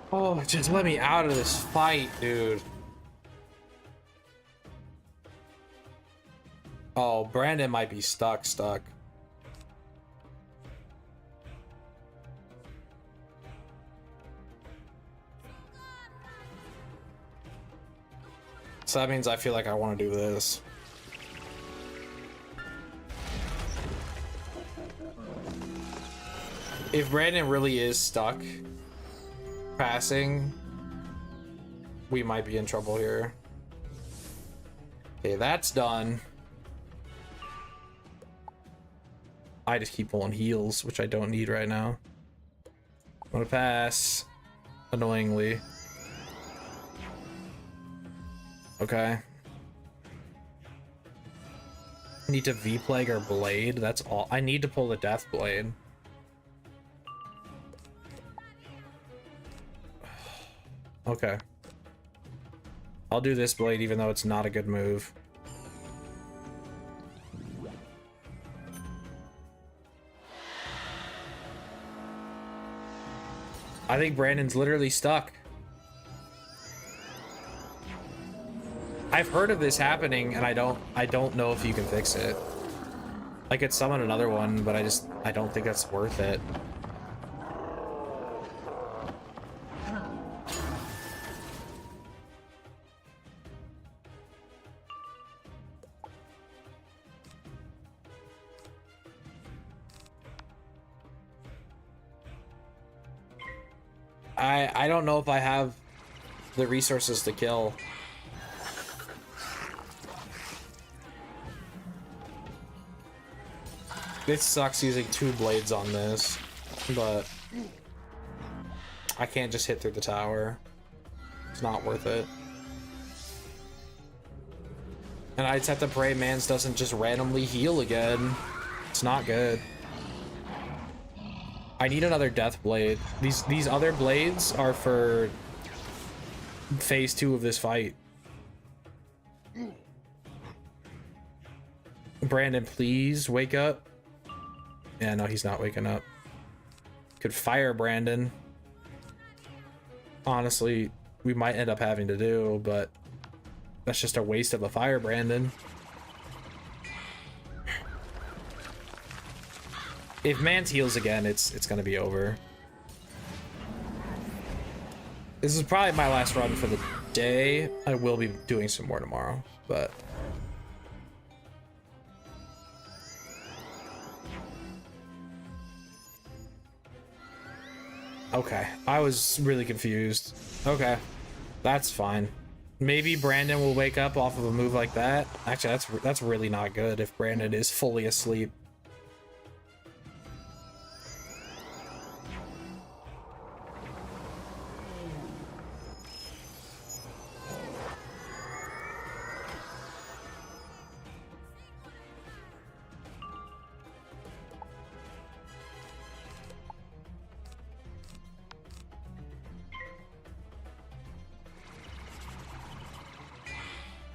Oh, just let me out of this fight, dude. Oh, Brandon might be stuck. So that means I feel like I want to do this. If Brandon really is stuck passing, we might be in trouble here. Okay, that's done. I just keep pulling heals, which I don't need right now. I'm gonna pass. Annoyingly. Okay. Need to V-Plague or Blade. That's all. I need to pull the Death Blade. Okay. I'll do this blade even though it's not a good move. I think Brandon's literally stuck. I've heard of this happening and I don't know if you can fix it. I could summon another one, but I don't think that's worth it. I don't know if I have the resources to kill. It sucks using 2 blades on this, but I can't just hit through the tower. It's not worth it. And I just have to pray Mans doesn't just randomly heal again. It's not good. I need another death blade. These other blades are for phase 2 of this fight. Brandon, please wake up. Yeah, no, he's not waking up. Could fire Brandon. Honestly, we might end up having to do, but that's just a waste of a fire Brandon. If Mans heals again, it's gonna be over. This is probably my last run for the day. I will be doing some more tomorrow, but okay, I was really confused. Okay, that's fine. Maybe Brandon will wake up off of a move like that. Actually, that's really not good if Brandon is fully asleep.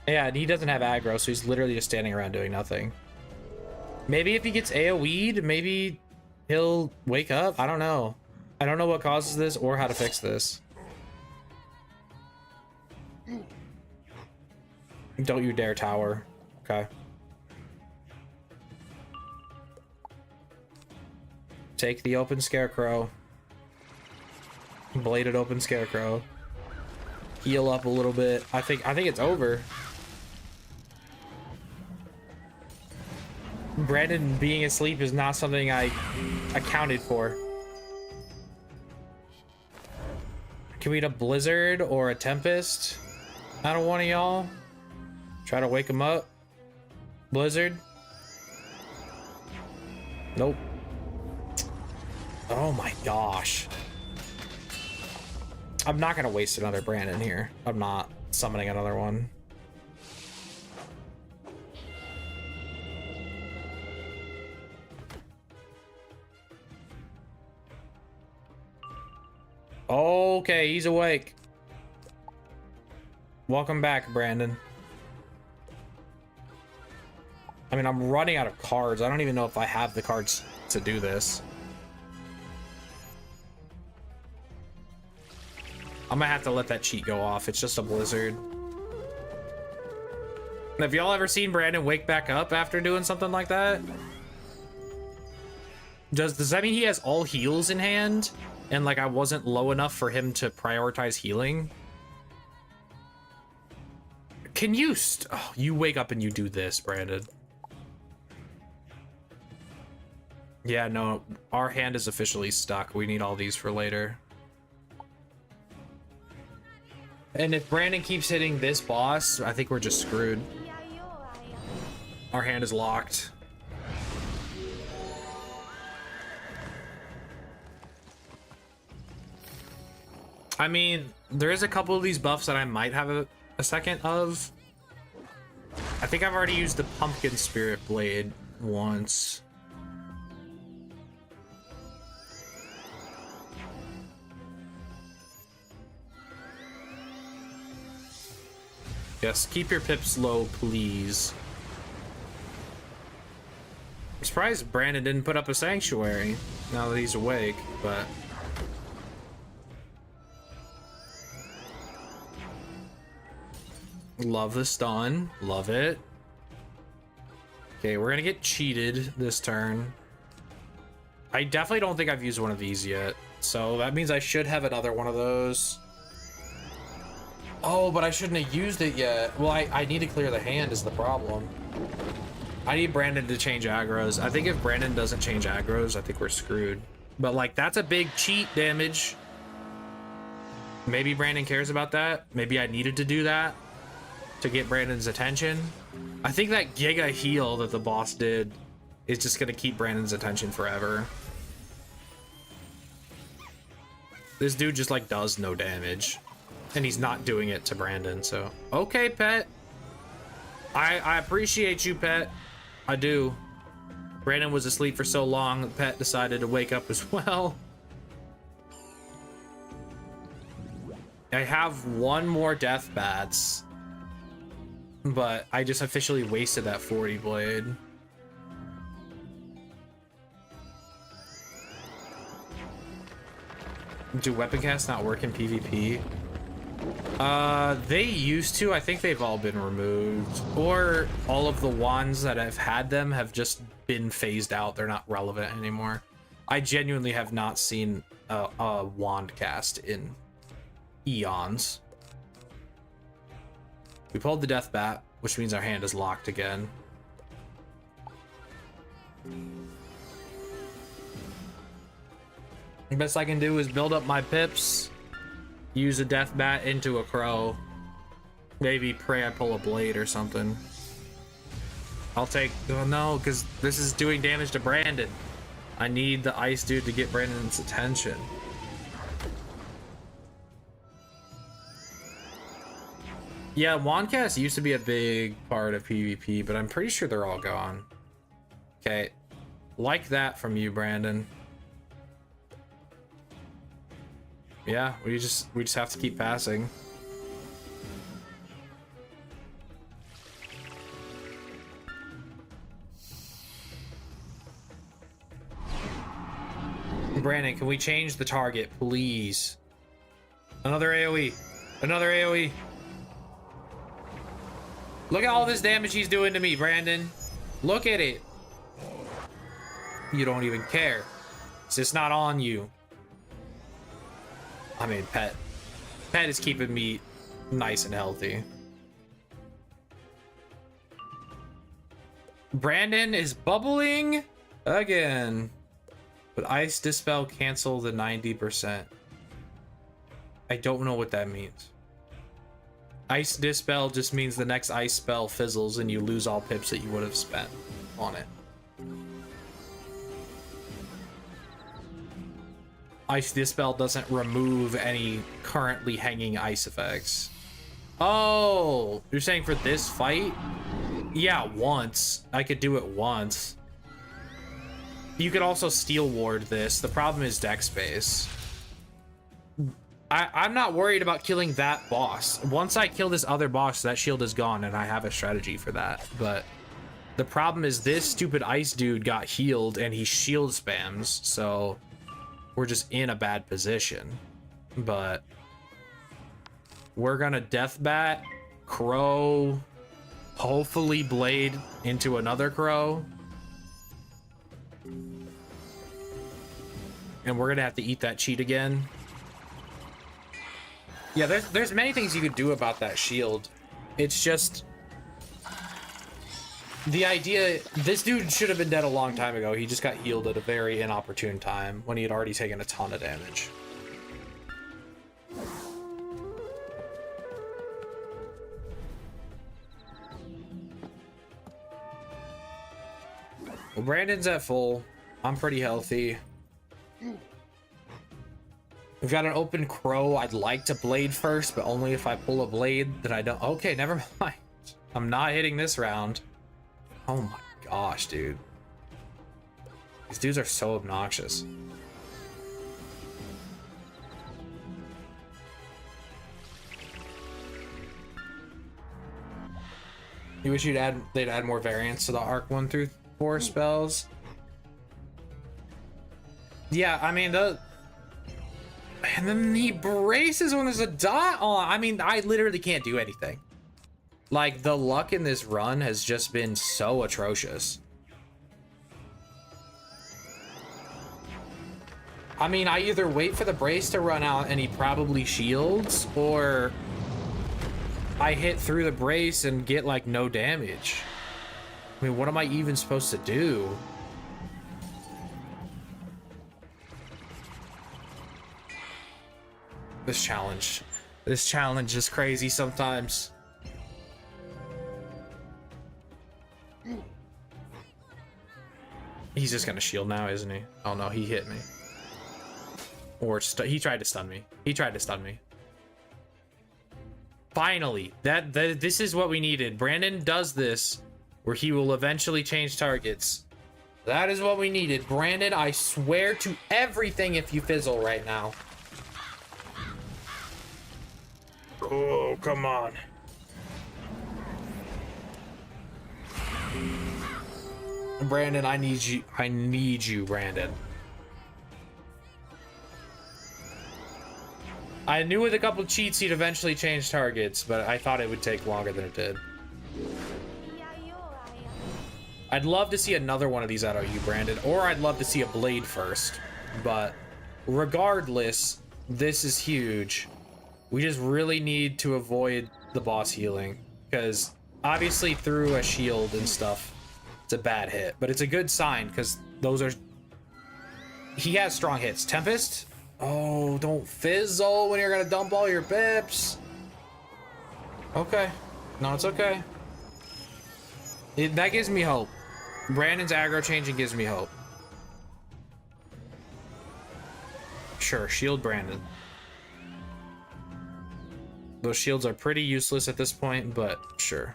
Yeah, and he doesn't have aggro, so he's literally just standing around doing nothing. Maybe if he gets AoE'd, maybe he'll wake up. I don't know. I don't know what causes this or how to fix this. Don't you dare tower. Okay. Take the open scarecrow. Bladed open scarecrow. Heal up a little bit. I think it's over. Brandon being asleep is not something I accounted for. Can we get a blizzard or a tempest out of one of y'all? Try to wake him up. Blizzard. Nope. Oh my gosh. I'm not gonna waste another Brandon here. I'm not summoning another one. Okay, he's awake. Welcome back, Brandon. I mean, I'm running out of cards. I don't even know if I have the cards to do this. I'm gonna have to let that cheat go off. It's just a blizzard. Have y'all ever seen Brandon wake back up after doing something like that? Does that mean he has all heals in hand? And like I wasn't low enough for him to prioritize healing? Can you oh, you wake up and you do this, Brandon. Yeah, no, our hand is officially stuck. We need all these for later. And if Brandon keeps hitting this boss, I think we're just screwed. Our hand is locked. I mean, there is a couple of these buffs that I might have a second of. I think I've already used the Pumpkin Spirit Blade once. Yes, keep your pips low, please. I'm surprised Brandon didn't put up a sanctuary now that he's awake, but... Love the stun. Love it. Okay, we're gonna get cheated this turn. I definitely don't think I've used one of these yet, so that means I should have another one of those. Oh, but I shouldn't have used it yet. Well, I need to clear the hand is the problem. I need Brandon to change aggros. I think if Brandon doesn't change aggros, I think we're screwed. But like, that's a big cheat damage. Maybe Brandon cares about that. Maybe I needed to do that to get Brandon's attention. I think that Giga heal that the boss did is just gonna keep Brandon's attention forever. This dude just like does no damage. And he's not doing it to Brandon, so. Okay, pet. I appreciate you, pet. I do. Brandon was asleep for so long, the pet decided to wake up as well. I have one more death bats, but I just officially wasted that 40 blade. Do weapon casts not work in PvP? They used to. I think they've all been removed, or all of the wands that have had them have just been phased out. They're not relevant anymore. I genuinely have not seen a wand cast in eons. We pulled the death bat, which means our hand is locked again. The best I can do is build up my pips, use a death bat into a crow, maybe pray I pull a blade or something. I'll take, oh no, because this is doing damage to Brandon. I need the ice dude to get Brandon's attention. Yeah, wand cast used to be a big part of PvP, but I'm pretty sure they're all gone. Okay, like that from you, Brandon. Yeah, we just have to keep passing. Brandon, can we change the target, please? Another AoE. Another AoE. Look at all this damage he's doing to me, Brandon. Look at it. You don't even care. It's just not on you. I mean, Pet is keeping me nice and healthy. Brandon is bubbling again. But Ice Dispel cancel the 90%. I don't know what that means. Ice Dispel just means the next ice spell fizzles and you lose all pips that you would have spent on it. Ice Dispel doesn't remove any currently hanging ice effects. Oh, you're saying for this fight? Yeah, once. I could do it once. You could also Steel Ward this. The problem is deck space. I'm not worried about killing that boss. Once I kill this other boss, that shield is gone, and I have a strategy for that. But the problem is this stupid ice dude got healed, and he shield spams, so we're just in a bad position. But we're gonna Death Bat, Crow, hopefully Blade into another Crow. And we're gonna have to eat that cheat again. Yeah, there's many things you could do about that shield. It's just the idea, this dude should have been dead a long time ago. He just got healed at a very inopportune time when he had already taken a ton of damage. Well, Brandon's at full. I'm pretty healthy. We've got an open crow. I'd like to blade first, but only if I pull a blade that I don't. Okay, never mind. I'm not hitting this round. Oh my gosh, dude. These dudes are so obnoxious. You wish they'd add more variants to the arc 1 through 4 spells. Yeah, I mean, and then he braces when there's a dot on. I mean, I literally can't do anything. Like, the luck in this run has just been so atrocious. I mean, I either wait for the brace to run out and he probably shields, or I hit through the brace and get, like, no damage. I mean, what am I even supposed to do? This challenge is crazy sometimes. He's just gonna shield now, isn't he? Oh no, he hit me. Or he tried to stun me. He tried to stun me. Finally, this is what we needed. Brandon does this where he will eventually change targets. That is what we needed. Brandon, I swear to everything if you fizzle right now. Oh, come on. Brandon, I need you. I need you, Brandon. I knew with a couple cheats he'd eventually change targets, but I thought it would take longer than it did. I'd love to see another one of these out of you, Brandon, or I'd love to see a blade first. But regardless, this is huge. We just really need to avoid the boss healing, because obviously through a shield and stuff, it's a bad hit, but it's a good sign because those are... He has strong hits. Tempest? Oh, don't fizzle when you're gonna dump all your pips. Okay. No, it's okay. That gives me hope. Brandon's aggro changing gives me hope. Sure, shield Brandon. Those shields are pretty useless at this point, but sure.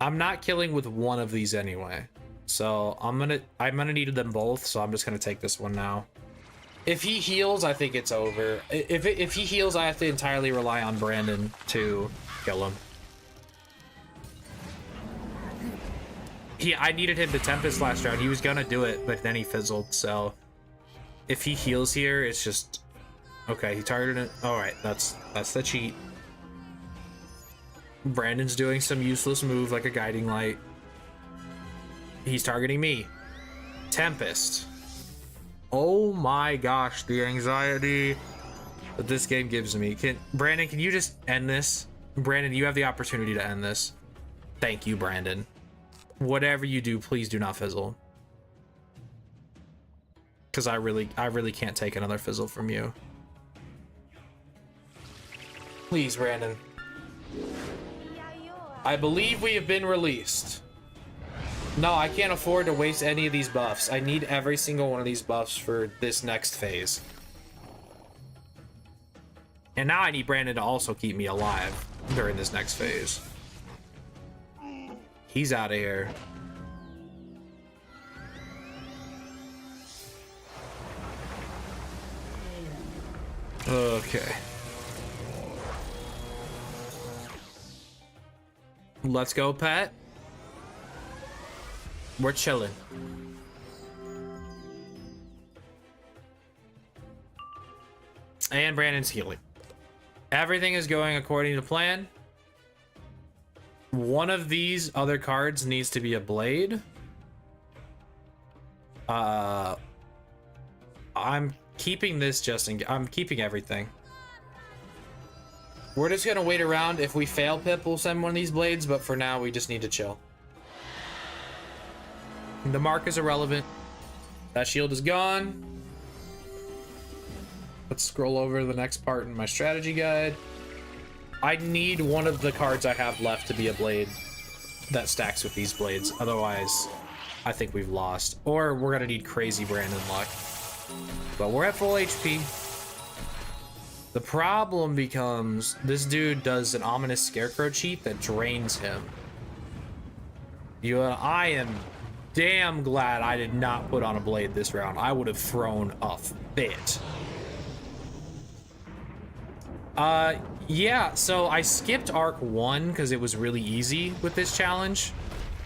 I'm not killing with one of these anyway. So I'm gonna need them both, so I'm just gonna take this one now. If he heals, I think it's over. If he heals, I have to entirely rely on Brandon to kill him. I needed him to Tempest last round. He was gonna do it, but then he fizzled. So if he heals here, it's just okay. He targeted it. All right, that's the cheat. Brandon's doing some useless move like a guiding light. He's targeting me. Tempest. Oh my gosh, the anxiety that this game gives me. Brandon, can you just end this? Brandon, you have the opportunity to end this. Thank you, Brandon. Whatever you do, please do not fizzle. Because I really can't take another fizzle from you. Please, Brandon. I believe we have been released. No, I can't afford to waste any of these buffs. I need every single one of these buffs for this next phase. And now I need Brandon to also keep me alive during this next phase. He's out of here. Okay. Let's go, Pat. We're chilling. And Brandon's healing. Everything is going according to plan. One of these other cards needs to be a blade. I'm keeping this I'm keeping everything. We're just gonna wait around. If we fail Pip, we'll send one of these blades, but for now we just need to chill. The mark is irrelevant. That shield is gone. Let's scroll over to the next part in my strategy guide. I need one of the cards I have left to be a blade that stacks with these blades. Otherwise, I think we've lost. Or we're gonna need crazy Brandon luck. But we're at full HP. The problem becomes this dude does an ominous scarecrow cheat that drains him. I am damn glad I did not put on a blade this round. I would have thrown a fit. Yeah, so I skipped Arc 1 because it was really easy with this challenge.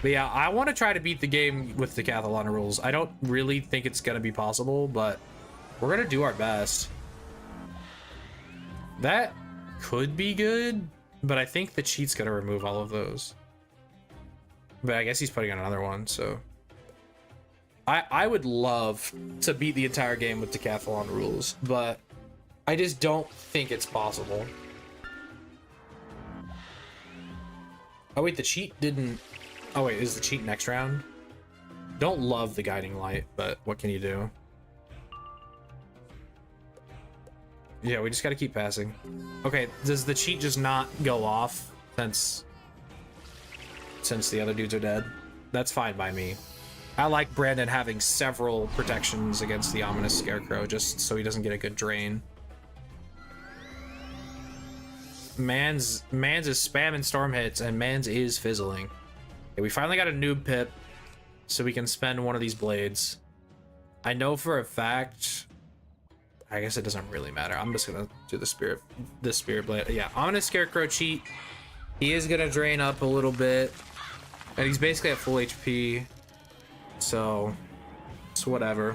But yeah, I want to try to beat the game with the Decathalon rules. I don't really think it's going to be possible, but we're going to do our best. That could be good, but I think the cheat's going to remove all of those. But I guess he's putting on another one, so... I would love to beat the entire game with Decathalon rules, but I just don't think it's possible. Oh wait, the cheat didn't... Oh wait, is the cheat next round? Don't love the guiding light, but what can you do? Yeah, we just gotta keep passing. Okay, does the cheat just not go off since the other dudes are dead? That's fine by me. I like Brandon having several protections against the ominous scarecrow just so he doesn't get a good drain. Mans is spamming storm hits and Mans is fizzling. Okay, we finally got a noob pip so we can spend one of these blades. I know for a fact, I guess it doesn't really matter. I'm just gonna do the spirit blade. Yeah, ominous scarecrow cheat. He is gonna drain up a little bit and he's basically at full HP. So it's whatever.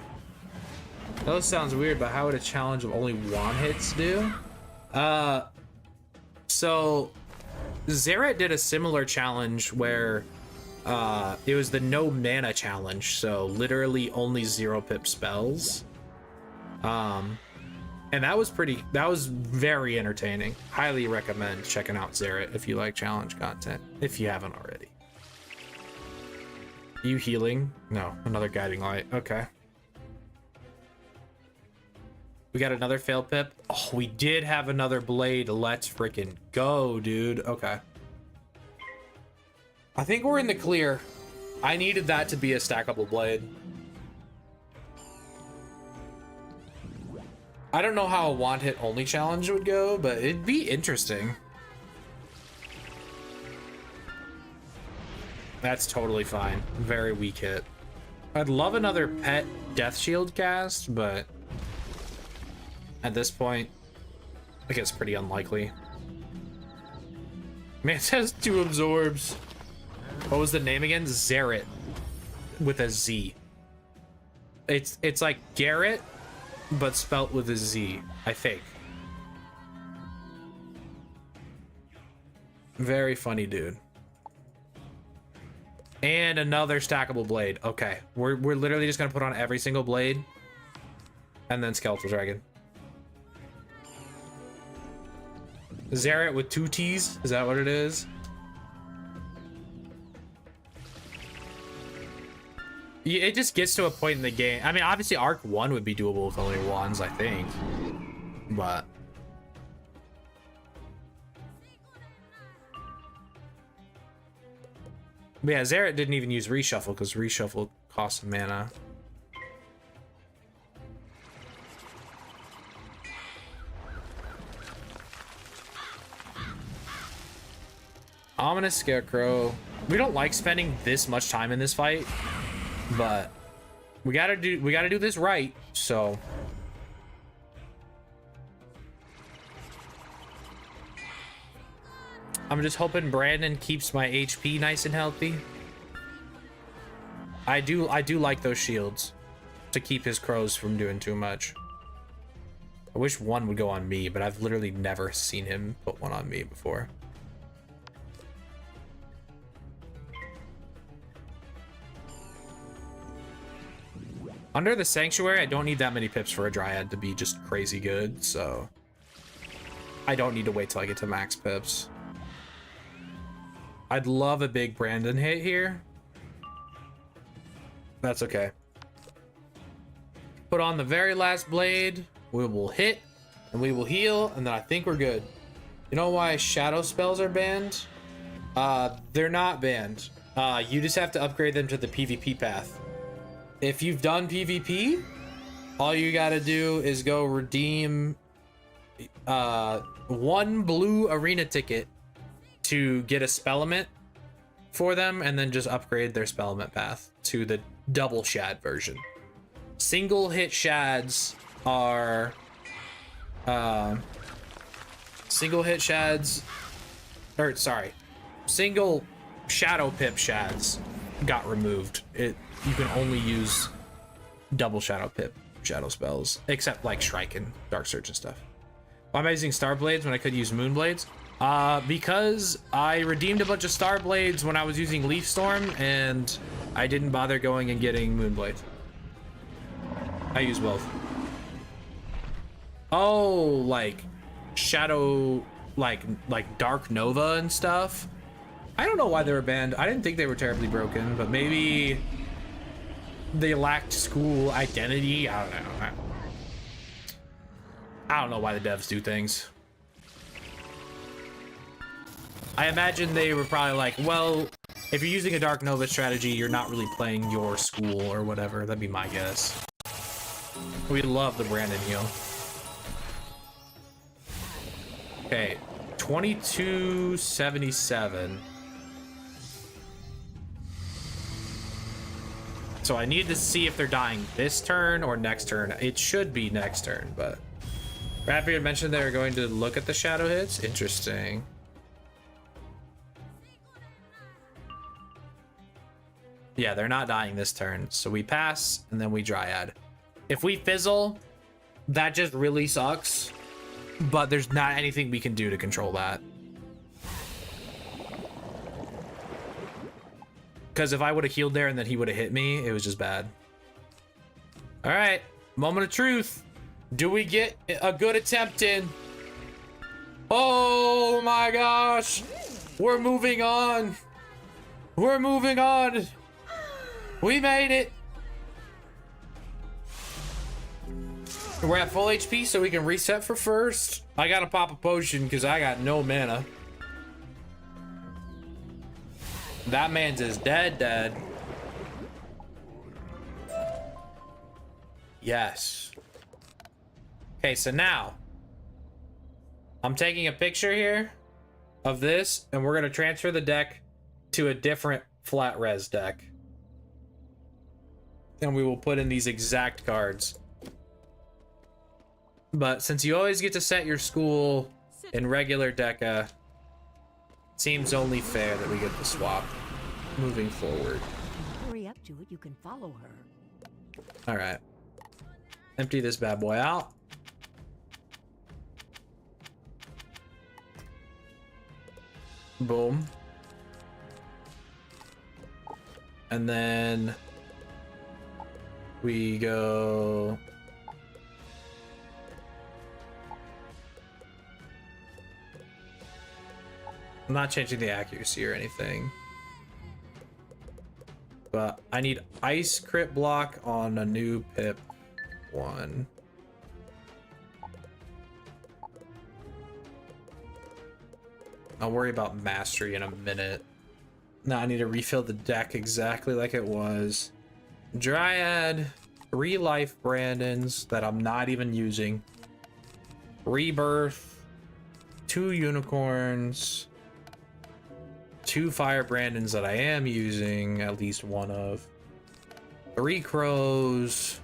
That sounds weird, but how would a challenge of only one hits do? So Zeret did a similar challenge where it was the no mana challenge, so literally only 0 pip spells. And that was very entertaining. Highly recommend checking out Zeret if you like challenge content, if you haven't already. You healing? No, another guiding light. Okay. We got another failed pip. Oh, we did have another blade. Let's freaking go, dude. Okay. I think we're in the clear. I needed that to be a stackable blade. I don't know how a one hit only challenge would go, but it'd be interesting. That's totally fine. Very weak hit. I'd love another pet death shield cast, but at this point, I guess pretty unlikely. Man, it has 2 absorbs. What was the name again? Zeret with a Z. It's like Garrett, but spelt with a Z, I think. Very funny dude. And another stackable blade. Okay, we're literally just gonna put on every single blade, and then Skeletal Dragon. Zeret with 2 T's. Is that what it is? Yeah, it just gets to a point in the game. I mean, obviously, Arc 1 would be doable with only ones, I think. But yeah, Zeret didn't even use reshuffle because reshuffle costs mana. Ominous Scarecrow. We don't like spending this much time in this fight, but we gotta do this right. So I'm just hoping Brandon keeps my HP nice and healthy. I do like those shields to keep his crows from doing too much. I wish one would go on me, but I've literally never seen him put one on me before. Under the Sanctuary, I don't need that many pips for a Dryad to be just crazy good, so I don't need to wait till I get to max pips. I'd love a big Brandon hit here. That's okay. Put on the very last blade. We will hit, and we will heal, and then I think we're good. You know why shadow spells are banned? They're not banned. You just have to upgrade them to the PvP path. If you've done PvP, all you gotta do is go redeem one blue arena ticket to get a spellament for them, and then just upgrade their spellament path to the double shad version. Single hit shads are single shadow pip shads got removed. You can only use double shadow pip shadow spells, except like Shrike and Dark Surge and stuff. Why am I using Star Blades when I could use Moon Blades? Because I redeemed a bunch of Star Blades when I was using Leaf Storm, and I didn't bother going and getting Moon Blade. I use both. Oh, like Shadow, like Dark Nova and stuff. I don't know why they were banned. I didn't think they were terribly broken, but maybe they lacked school identity. I don't know. I don't know why the devs do things. I imagine they were probably like, well, if you're using a Dark Nova strategy, you're not really playing your school or whatever. That'd be my guess. We love the Brandon heal. Okay, 2277. So I need to see if they're dying this turn or next turn. It should be next turn, but Rappy had mentioned they were going to look at the shadow hits. Interesting. Yeah, they're not dying this turn. So we pass and then we Dryad. If we fizzle, that just really sucks. But there's not anything we can do to control that. Because if I would have healed there and then he would have hit me, it was just bad. All right, moment of truth. Do we get a good attempt in? Oh my gosh. We're moving on. We're moving on. We made it. We're at full HP, so we can reset for first. I gotta pop a potion because I got no mana. That man's is dead. Yes. Okay, so now I'm taking a picture here of this, and we're gonna transfer the deck to a different flat res deck. And we will put in these exact cards. But since you always get to set your school in regular Decka, it seems only fair that we get the swap moving forward. Hurry up to it, you can follow her. All right. Empty this bad boy out. Boom. And then we go... I'm not changing the accuracy or anything. But I need ice crit block on a new pip one. I'll worry about mastery in a minute. Now I need to refill the deck exactly like it was. Dryad, 3 life Brandons that I'm not even using. Rebirth, 2 unicorns. 2 fire Brandons that I am using, at least one of. 3 crows.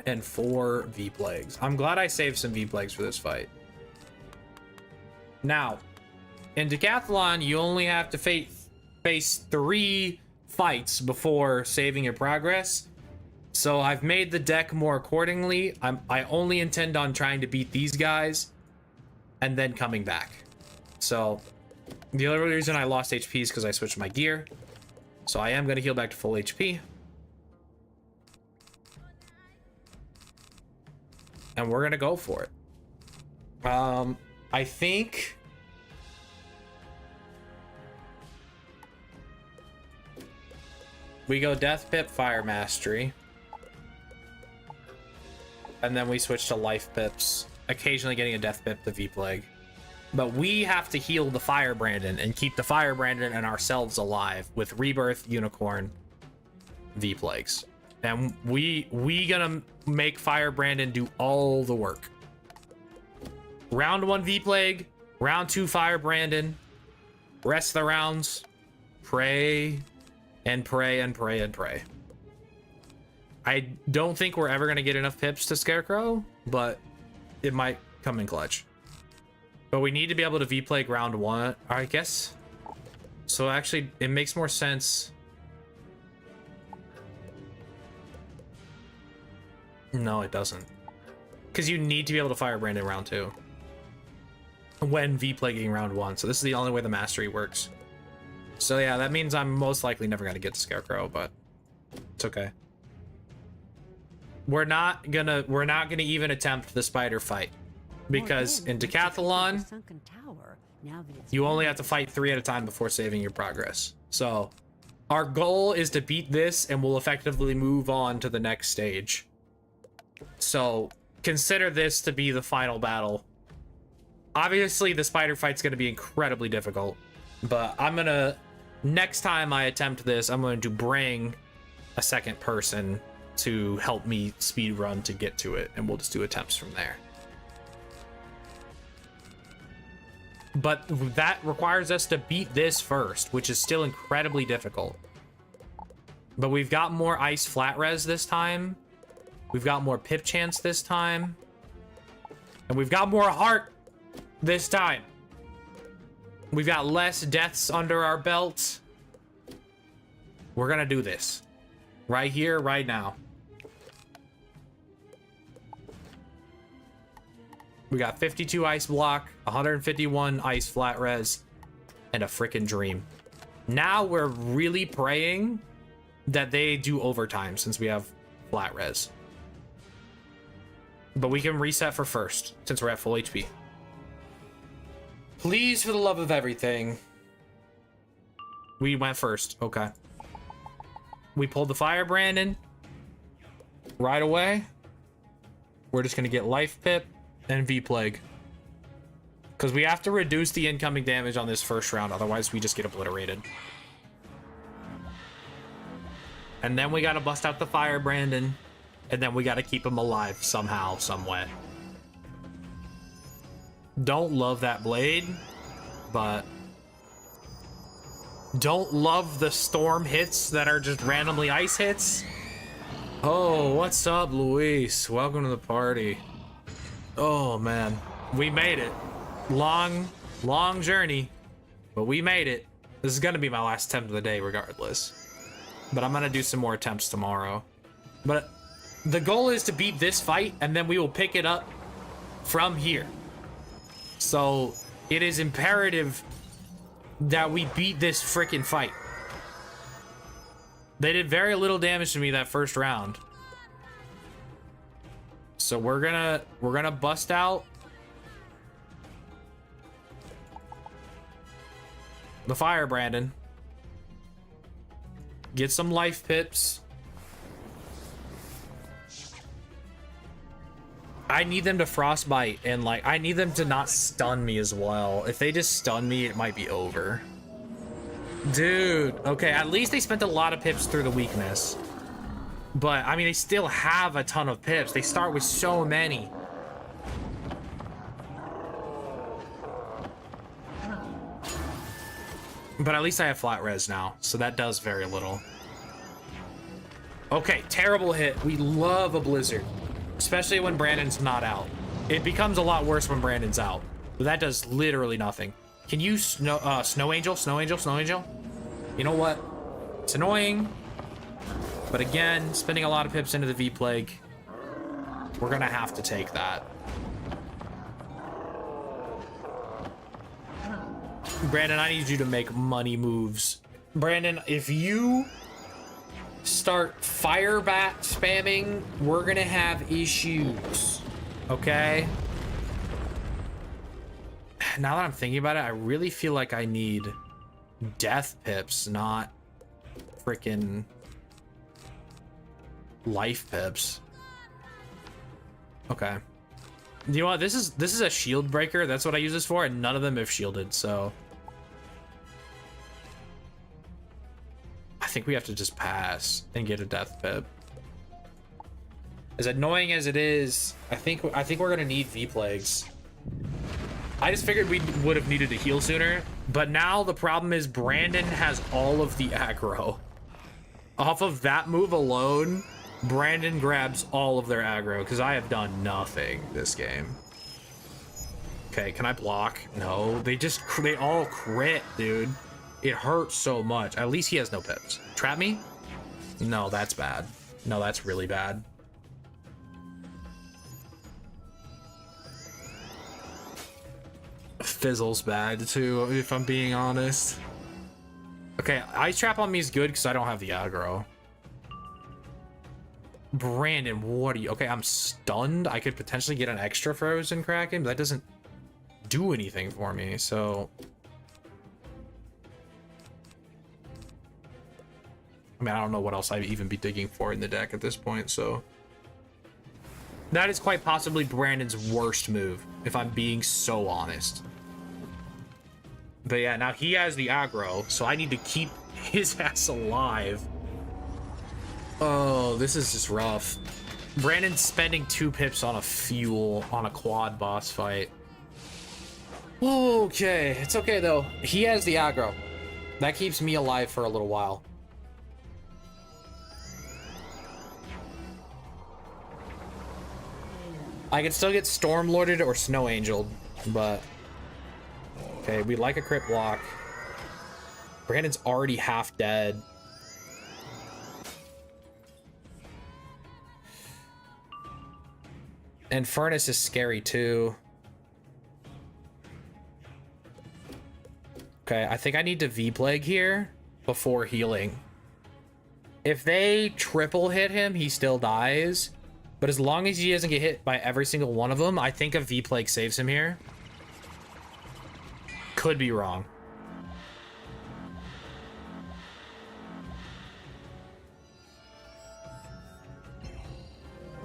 And 4 V-Plagues. I'm glad I saved some V-Plagues for this fight. Now, in Decathalon, you only have to face 3 fights before saving your progress. So I've made the deck more accordingly. I only intend on trying to beat these guys and then coming back. So the other reason I lost HP is because I switched my gear. So I am going to heal back to full HP. And we're going to go for it. I think we go Death Pip, Fire Mastery. And then we switch to Life Pips occasionally getting a death pip to V-Plague. But we have to heal the Fire Brandon and keep the Fire Brandon and ourselves alive with Rebirth, Unicorn, V-Plagues. And we gonna make Fire Brandon do all the work. Round 1 V-Plague, round 2 Fire Brandon, rest of the rounds, pray and pray and pray and pray. I don't think we're ever gonna get enough pips to Scarecrow, but it might come in clutch. But we need to be able to V-Plague round 1, I guess. So actually, it makes more sense. No, it doesn't. Because you need to be able to Fire Brand in round 2. When V-Plaguing round 1. So this is the only way the mastery works. So yeah, that means I'm most likely never going to get the Scarecrow, but it's okay. We're not gonna even attempt the spider fight. Because in Decathalon, you only have to fight 3 at a time before saving your progress. So our goal is to beat this and we'll effectively move on to the next stage. So consider this to be the final battle. Obviously the spider fight's going to be incredibly difficult, but next time I attempt this, I'm going to bring a second person to help me speed run to get to it, and we'll just do attempts from there. But that requires us to beat this first, which is still incredibly difficult. But we've got more ice flat res this time. We've got more pip chance this time. And we've got more heart this time. We've got less deaths under our belt. We're gonna do this. Right here, right now. We got 52 ice block, 151 ice flat res, and a freaking dream. Now we're really praying that they do overtime since we have flat res. But we can reset for first since we're at full HP. Please, for the love of everything. We went first. Okay. We pulled the Fire Brandon right away. We're just going to get Life Pip and V-Plague. Because we have to reduce the incoming damage on this first round. Otherwise, we just get obliterated. And then we got to bust out the Fire Brandon. And then we got to keep him alive somehow, someway. Don't love that blade, but don't love the storm hits that are just randomly ice hits. Oh, what's up, Luis? Welcome to the party. Oh, man. We made it. Long journey, but we made it. This is going to be my last attempt of the day regardless. But I'm going to do some more attempts tomorrow. But the goal is to beat this fight, and then we will pick it up from here. So it is imperative that we beat this freaking fight. They did very little damage to me that first round. So we're gonna bust out the Fire Brandon. Get some life pips. I need them to frostbite, and like I need them to not stun me as well. If they just stun me, it might be over. Dude, okay, at least they spent a lot of pips through the weakness. But I mean, they still have a ton of pips. They start with so many. But at least I have flat res now, so that does very little. Okay, terrible hit. We love a blizzard. Especially when Brandon's not out. It becomes a lot worse when Brandon's out. But that does literally nothing. Can you snow angel? Snow angel? Snow angel? You know what? It's annoying. But again, spending a lot of pips into the V-Plague. We're gonna have to take that. Brandon, I need you to make money moves. Brandon, if you start fire bat spamming, we're gonna have issues. Okay? Now that I'm thinking about it, I really feel like I need death pips, not freaking life pips. Okay. You know what? This is a shield breaker. That's what I use this for, and none of them have shielded, so I think we have to just pass and get a death pip. As annoying as it is, I think we're gonna need V-plagues. I just figured we would have needed to heal sooner, but now the problem is Brandon has all of the aggro. Off of that move alone, Brandon grabs all of their aggro because I have done nothing this game. Okay, can I block? No, they all crit, dude. It hurts so much. At least he has no pips. Trap me? No, that's bad. No, that's really bad. Fizzle's bad too, if I'm being honest. Okay, ice trap on me is good because I don't have the aggro. Brandon, what are you? Okay, I'm stunned. I could potentially get an extra frozen kraken, but that doesn't do anything for me, so I mean, I don't know what else I'd even be digging for in the deck at this point, so that is quite possibly Brandon's worst move, if I'm being so honest. But yeah, now he has the aggro, so I need to keep his ass alive. Oh, this is just rough. Brandon's spending 2 pips on a quad boss fight. Okay, it's okay though. He has the aggro. That keeps me alive for a little while. I can still get Stormlorded or Snow Angeled, but okay, we like a crit block. Brandon's already half dead. And Furnace is scary too. Okay, I think I need to V-Plague here before healing. If they triple hit him, he still dies. But as long as he doesn't get hit by every single one of them, I think a V-Plague saves him here. Could be wrong.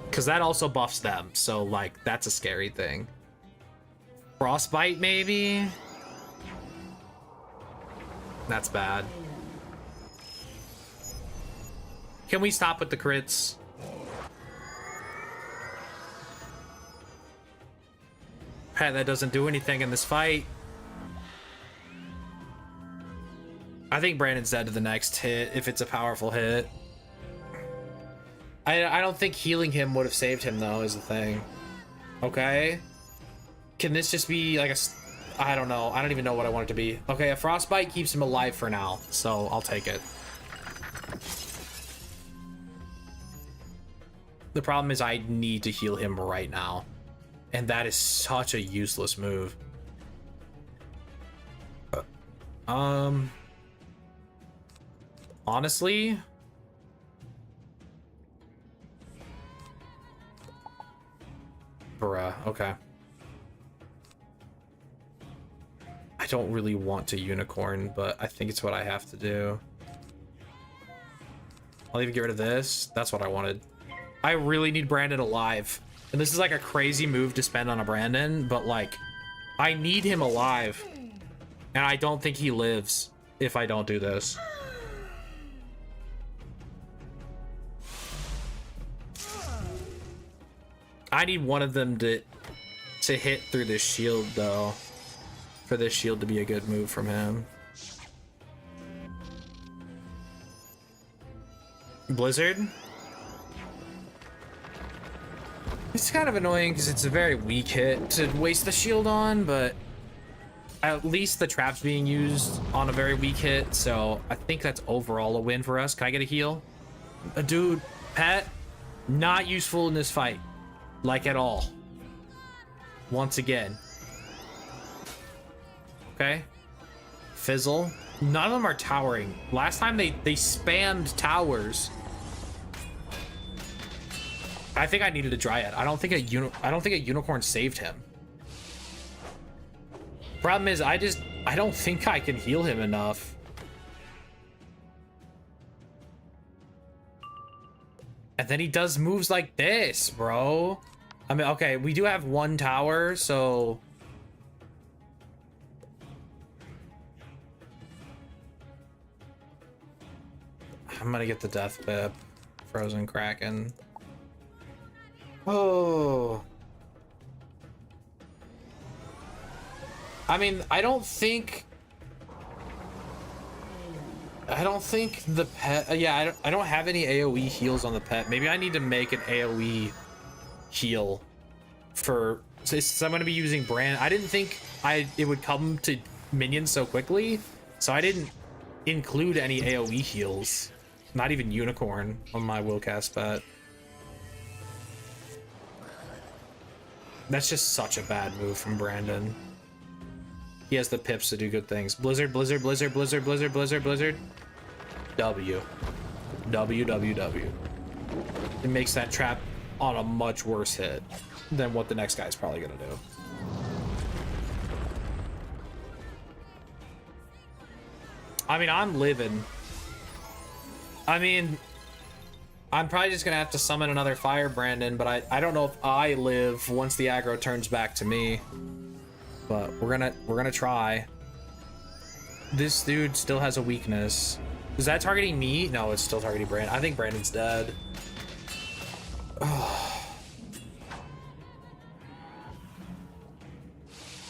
Because that also buffs them, so like that's a scary thing. Frostbite maybe? That's bad. Can we stop with the crits? Pet, that doesn't do anything in this fight. I think Brandon's dead to the next hit if it's a powerful hit. I don't think healing him would have saved him though, is the thing. Okay. Can this just be like a... I don't know. I don't even know what I want it to be. Okay, a frostbite keeps him alive for now, so I'll take it. The problem is I need to heal him right now. And that is such a useless move. Honestly... Bruh, okay. I don't really want to unicorn, but I think it's what I have to do. I'll even get rid of this. That's what I wanted. I really need Brandon alive. And this is like a crazy move to spend on a Brandon, but like, I need him alive. And I don't think he lives if I don't do this. I need one of them to hit through this shield though, for this shield to be a good move from him. Blizzard? It's kind of annoying because it's a very weak hit to waste the shield on, but at least the trap's being used on a very weak hit, so I think that's overall a win for us. Can I get a heal? Dude, Pet, not useful in this fight. Like at all. Once again. Okay. Fizzle. None of them are towering. Last time they spammed towers. I think I needed a Dryad. I don't think a unicorn saved him. Problem is I don't think I can heal him enough. And then he does moves like this, bro. I mean, okay, we do have one tower, so... I'm gonna get the death pip. Frozen Kraken. Oh. I mean, I don't think the pet... yeah, I don't have any AoE heals on the pet. Maybe I need to make an AoE heal for... So I'm going to be using Brand. I didn't think it would come to minions so quickly, so I didn't include any AoE heals. Not even Unicorn on my Willcast pet. That's just such a bad move from Brandon. He has the pips to do good things. Blizzard, Blizzard, Blizzard, Blizzard, Blizzard, Blizzard, Blizzard. W. W, W, W. It makes that trap on a much worse hit than what the next guy's probably gonna do. I mean, I'm living. I mean, I'm probably just gonna have to summon another Fire Brandon, but I don't know if I live once the aggro turns back to me. But we're gonna try. This dude still has a weakness. Is that targeting me? No, it's still targeting Brandon. I think Brandon's dead.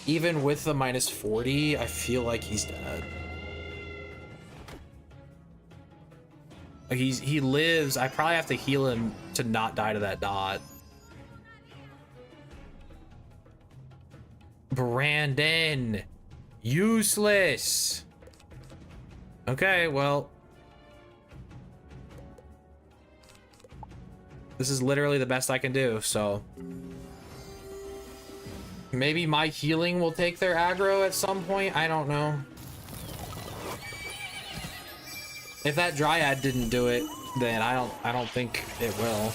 Even with the minus 40, I feel like he's dead. Like he lives. I probably have to heal him to not die to that dot. Brandon, useless. Okay, well, this is literally the best I can do, so maybe my healing will take their aggro at some point. I don't know. If that Dryad didn't do it, then I don't think it will.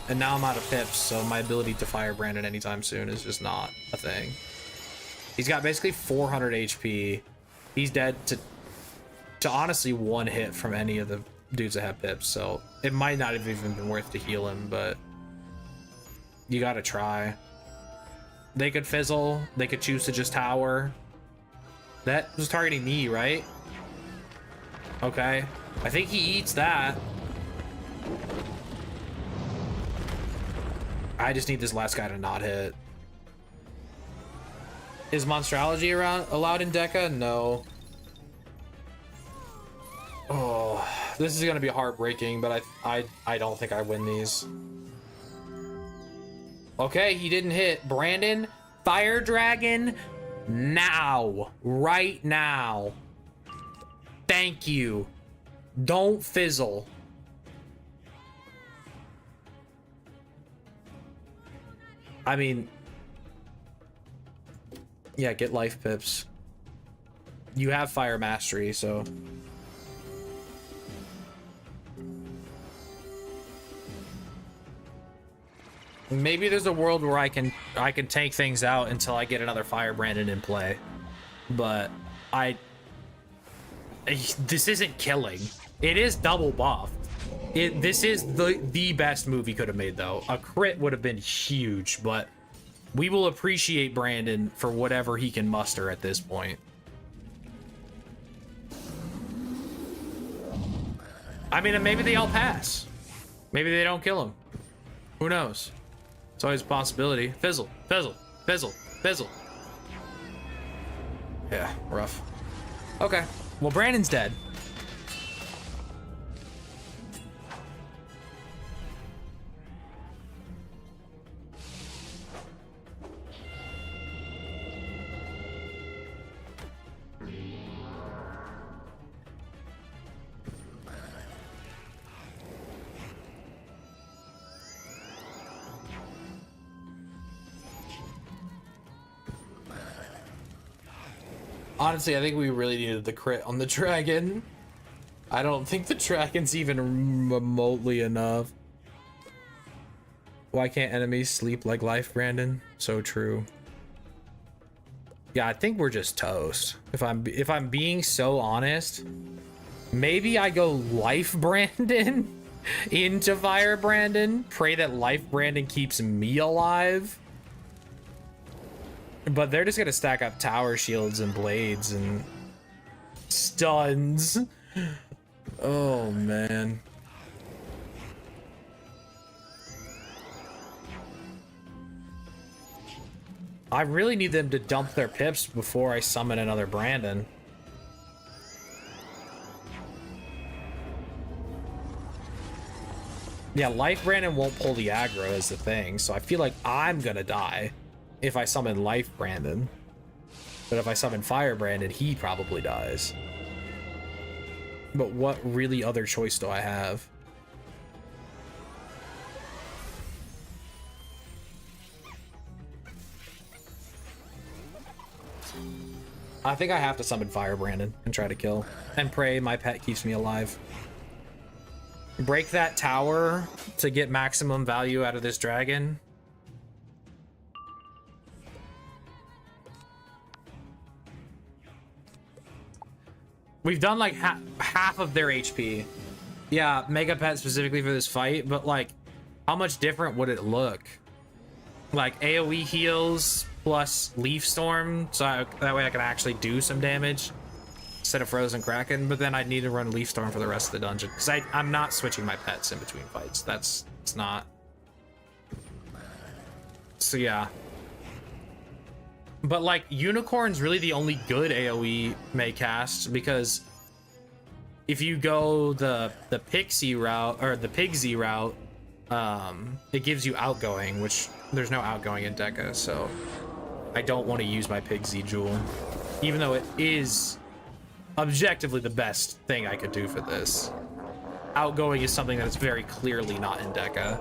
And now I'm out of pips, so my ability to fire Brandon anytime soon is just not a thing. He's got basically 400 HP. He's dead to honestly one hit from any of the dudes that have pips, so it might not have even been worth to heal him, but you gotta try. They could fizzle. They could choose to just tower. That was targeting me, right? Okay. I think he eats that. I just need this last guy to not hit. Is Monstrology allowed in Decka? No. Oh, this is gonna be heartbreaking, but I don't think I win these. Okay, he didn't hit. Brandon, Fire Dragon, now. Right now. Thank you. Don't fizzle. I mean, yeah, get life pips. You have Fire Mastery, so... Maybe there's a world where I can take things out until I get another Fire Brandon in play. But this isn't killing. It is double buff. This is the best move he could have made, though. A crit would have been huge, but we will appreciate Brandon for whatever he can muster at this point. I mean, maybe they all pass. Maybe they don't kill him. Who knows? It's always a possibility. Fizzle, fizzle, fizzle, fizzle. Yeah, rough. Okay, well, Brandon's dead. Honestly, I think we really needed the crit on the dragon. I don't think the dragon's even remotely enough. Why can't enemies sleep like life, Brandon? So true. Yeah, I think we're just toast. If I'm being so honest, maybe I go life Brandon into Fire Brandon. Pray that Life Brandon keeps me alive. But they're just gonna stack up tower shields and blades and stuns. Oh man. I really need them to dump their pips before I summon another Brandon. Yeah, Life Brandon won't pull the aggro is the thing, so I feel like I'm gonna die if I summon Life Brandon. But if I summon Fire Brandon, he probably dies. But what really other choice do I have? I think I have to summon Fire Brandon and try to kill. And pray my pet keeps me alive. Break that tower to get maximum value out of this dragon. We've done like half of their HP. Yeah, Mega Pet specifically for this fight, but like, how much different would it look? Like AoE heals plus Leaf Storm, so that way I can actually do some damage instead of Frozen Kraken, but then I'd need to run Leaf Storm for the rest of the dungeon, because I'm not switching my pets in between fights. It's not. So yeah. But like, Unicorn's really the only good AoE may cast, because if you go the Pixie route, or the Pigsy route, it gives you outgoing, which there's no outgoing in Decka, so I don't want to use my Pigsy Jewel, even though it is objectively the best thing I could do for this. Outgoing is something that is very clearly not in Decka,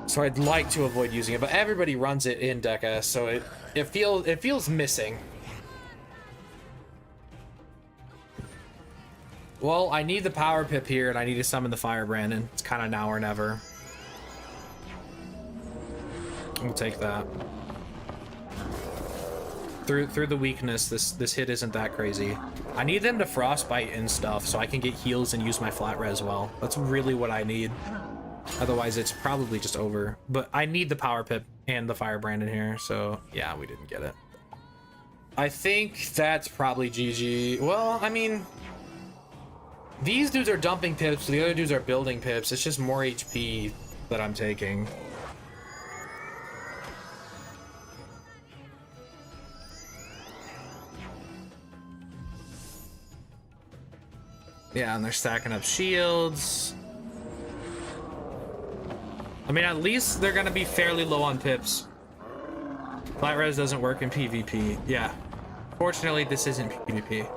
so I'd like to avoid using it, but everybody runs it in Decka, so it feels missing. Well, I need the power pip here, and I need to summon the Fire Brandon. It's kind of now or never. We'll take that. Through the weakness, this hit isn't that crazy. I need them to frostbite and stuff so I can get heals and use my flat res well. That's really what I need. Otherwise, it's probably just over. But I need the power pip and the Fire Brandon here, so yeah, we didn't get it. I think that's probably GG. Well, I mean, these dudes are dumping pips, the other dudes are building pips. It's just more HP that I'm taking. Yeah, and they're stacking up shields. I mean, at least they're gonna be fairly low on pips. Flat res doesn't work in PvP. Yeah. Fortunately, this isn't PvP.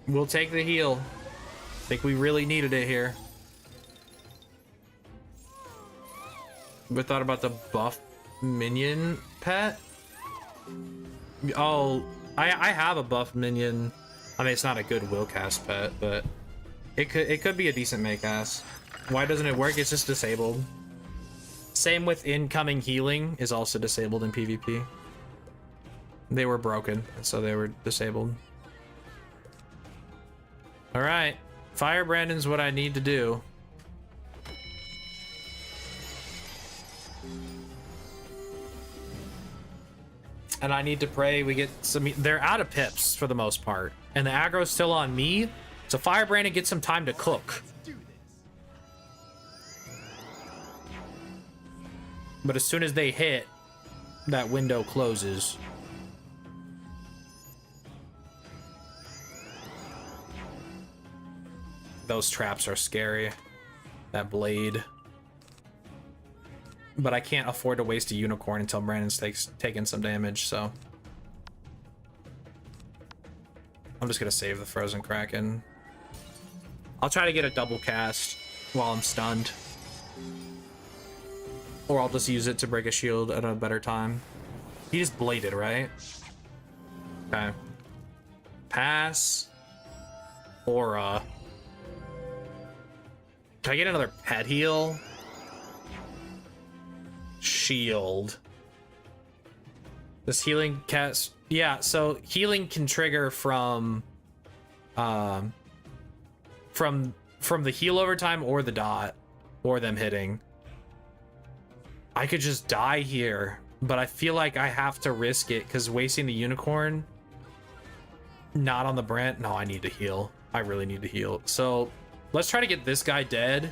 We'll take the heal. I think we really needed it here. We thought about the buff minion pet. Oh, I have a buff minion. I mean, it's not a good will cast pet, but it could be a decent make cast. Why doesn't it work? It's just disabled. Same with incoming healing is also disabled in PvP. They were broken, so they were disabled. All right, Fire Brandon's what I need to do. And I need to pray we get some. They're out of pips for the most part, and the aggro's still on me. So Fire Brandon gets some time to cook. But as soon as they hit, that window closes. Those traps are scary. That blade. But I can't afford to waste a unicorn until Brandon's taken some damage, so I'm just gonna save the Frozen Kraken. I'll try to get a double cast while I'm stunned. Or I'll just use it to break a shield at a better time. He just bladed, right? Okay. Pass. Aura. Can I get another pet heal? Shield. This healing cast. Yeah, so healing can trigger from from the heal overtime or the dot or them hitting. I could just die here, but I feel like I have to risk it because wasting the unicorn not on the Brent. No, I need to heal. I really need to heal. So let's try to get this guy dead.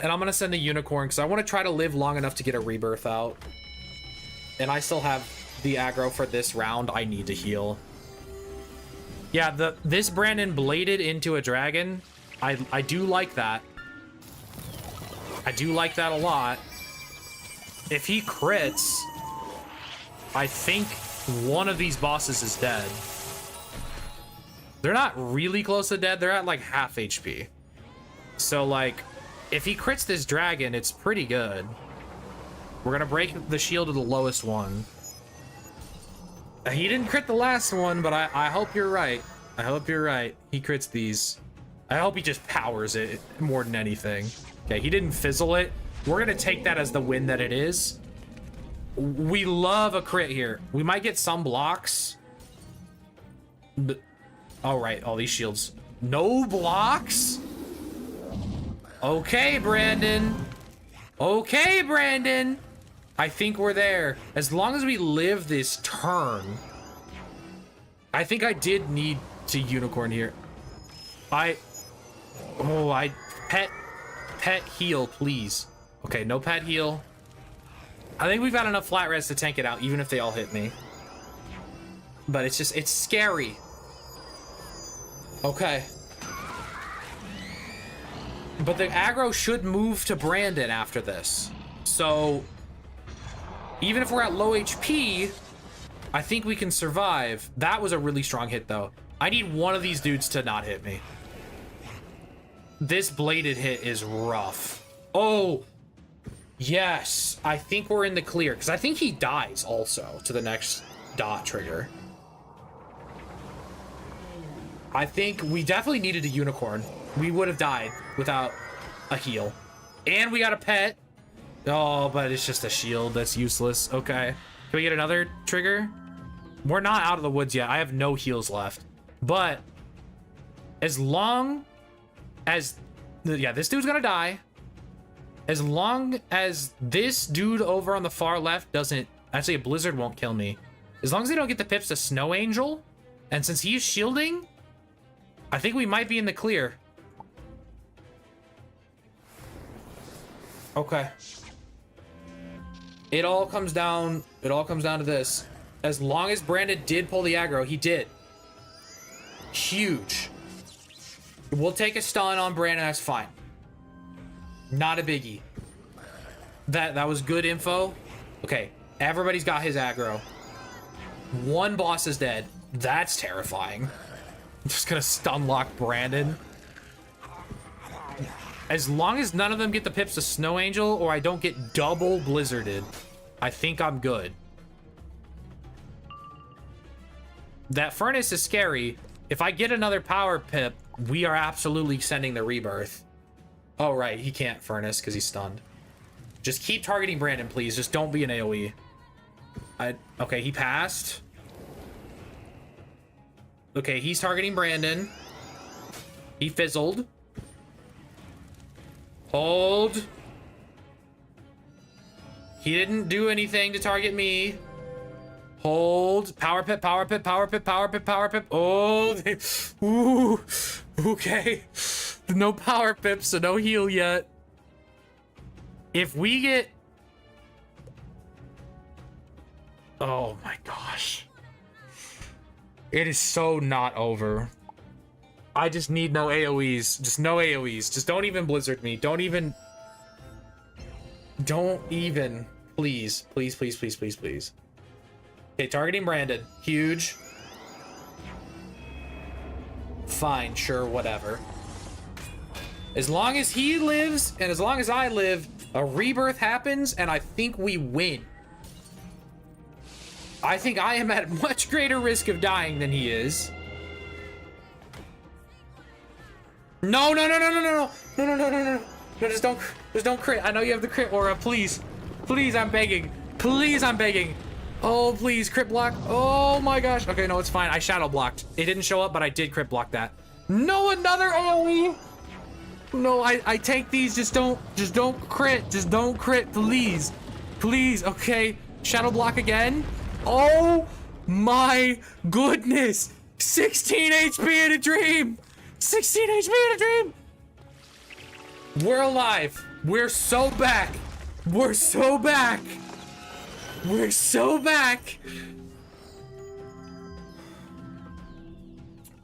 And I'm gonna send the unicorn because I want to try to live long enough to get a rebirth out. And I still have the aggro for this round. I need to heal. Yeah, this Brandon bladed into a dragon. I do like that. I do like that a lot. If he crits, I think one of these bosses is dead. They're not really close to dead. They're at like half HP. So like, if he crits this dragon, it's pretty good. We're gonna break the shield of the lowest one. He didn't crit the last one, but I hope you're right. I hope you're right. He crits these. I hope he just powers it more than anything. Okay, he didn't fizzle it. We're gonna take that as the win that it is. We love a crit here. We might get some blocks. But, all right, all these shields. No blocks? Okay, Brandon. Okay, Brandon. I think we're there. As long as we live this turn. I think I did need to unicorn here. Pet heal, please. Okay, no pet heal. I think we've got enough flat res to tank it out, even if they all hit me. But it's just, it's scary. Okay. But the aggro should move to Brandon after this. So, even if we're at low HP, I think we can survive. That was a really strong hit, though. I need one of these dudes to not hit me. This bladed hit is rough. Oh, yes. I think we're in the clear, because I think he dies also to the next dot trigger. I think we definitely needed a unicorn. We would have died without a heal. And we got a pet. Oh, but it's just a shield. That's useless. Okay. Can we get another trigger? We're not out of the woods yet. I have no heals left. But as long as... Yeah, this dude's gonna die. As long as this dude over on the far left doesn't... Actually, a blizzard won't kill me. As long as they don't get the pips to Snow Angel. And since he's shielding, I think we might be in the clear. Okay. It all comes down to this. As long as Brandon did pull the aggro, he did. Huge. We'll take a stun on Brandon, that's fine. Not a biggie. That was good info. Okay, everybody's got his aggro. One boss is dead. That's terrifying. I'm just gonna stun lock Brandon. As long as none of them get the pips to Snow Angel or I don't get double blizzarded, I think I'm good. That furnace is scary. If I get another power pip, we are absolutely sending the rebirth. Oh, right. He can't furnace because he's stunned. Just keep targeting Brandon, please. Just don't be an AoE. Okay, he passed. Okay, he's targeting Brandon. He fizzled. Hold. He didn't do anything to target me. Hold. Power pip, power pip, power pip, power pip, power pip. Oh, ooh. Okay. No power pip, so no heal yet. If we get... Oh my gosh. It is so not over. I just need no AoEs. Just no AoEs. Just don't even blizzard me. Don't even. Please. Please, please, please, please, please. Okay, targeting Brandon. Huge. Fine, sure, whatever. As long as he lives, and as long as I live, a rebirth happens, and I think we win. I think I am at much greater risk of dying than he is. No, no, no, no, no, no, no, no, no, no, no, no, just don't crit. I know you have the crit aura, please. Please, I'm begging. Please, I'm begging. Oh, please, crit block. Oh my gosh. Okay, no, it's fine. I shadow blocked. It didn't show up, but I did crit block that. No, another AoE. No, I take these. Just don't crit. Just don't crit, please. Please, okay. Shadow block again. Oh my goodness. 16 HP in a dream. 16 HP in a dream. We're alive. We're so back. We're so back. We're so back.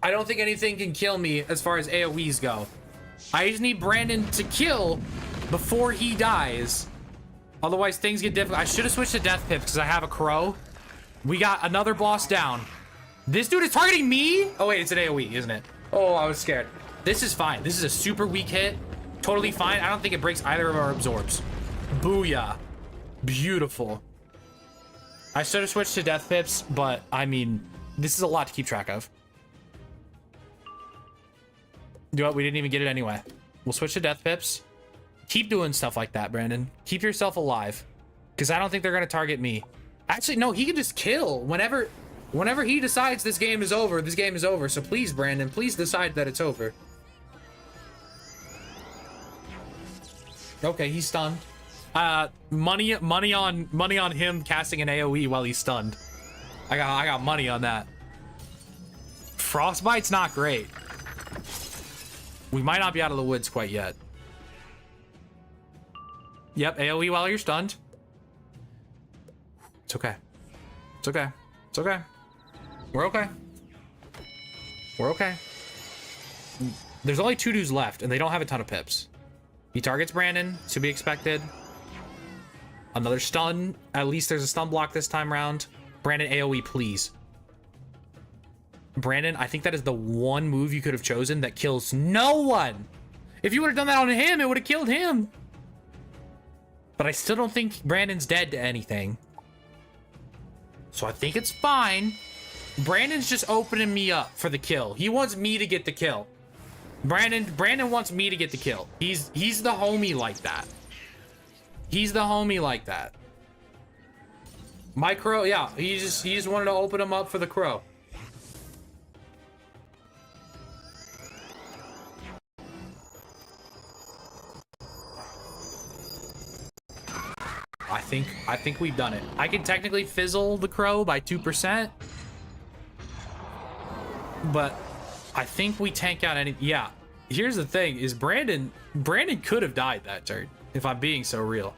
I don't think anything can kill me as far as AoEs go. I just need Brandon to kill before he dies. Otherwise, things get difficult. I should have switched to Death Pips because I have a crow. We got another boss down. This dude is targeting me? Oh, wait, it's an AoE, isn't it? Oh, I was scared. This is fine. This is a super weak hit. Totally fine. I don't think it breaks either of our absorbs. Booyah. Beautiful. I should have switched to Death Pips, but I mean, this is a lot to keep track of. Do what? We didn't even get it anyway. We'll switch to Death Pips. Keep doing stuff like that, Brandon. Keep yourself alive. Because I don't think they're going to target me. Actually, no, he can just kill. Whenever he decides this game is over, this game is over. So please, Brandon, please decide that it's over. Okay, he's stunned. Money on him casting an AoE while he's stunned. I got money on that. Frostbite's not great. We might not be out of the woods quite yet. Yep, AoE while you're stunned. It's okay. It's okay. It's okay. We're okay. We're okay. There's only 2 dudes left, and they don't have a ton of pips. He targets Brandon, to be expected. Another stun. At least there's a stun block this time around. Brandon, AoE, please. Brandon, I think that is the one move you could have chosen that kills no one. If you would have done that on him, it would have killed him. But I still don't think Brandon's dead to anything. So I think it's fine. Brandon's just opening me up for the kill. He wants me to get the kill. Brandon wants me to get the kill. He's the homie like that. He's the homie like that. My crow, yeah, he just wanted to open him up for the crow. I think we've done it. I can technically fizzle the crow by 2%. But I think we tank out any. Yeah. Here's the thing is Brandon could have died that turn, if I'm being so real.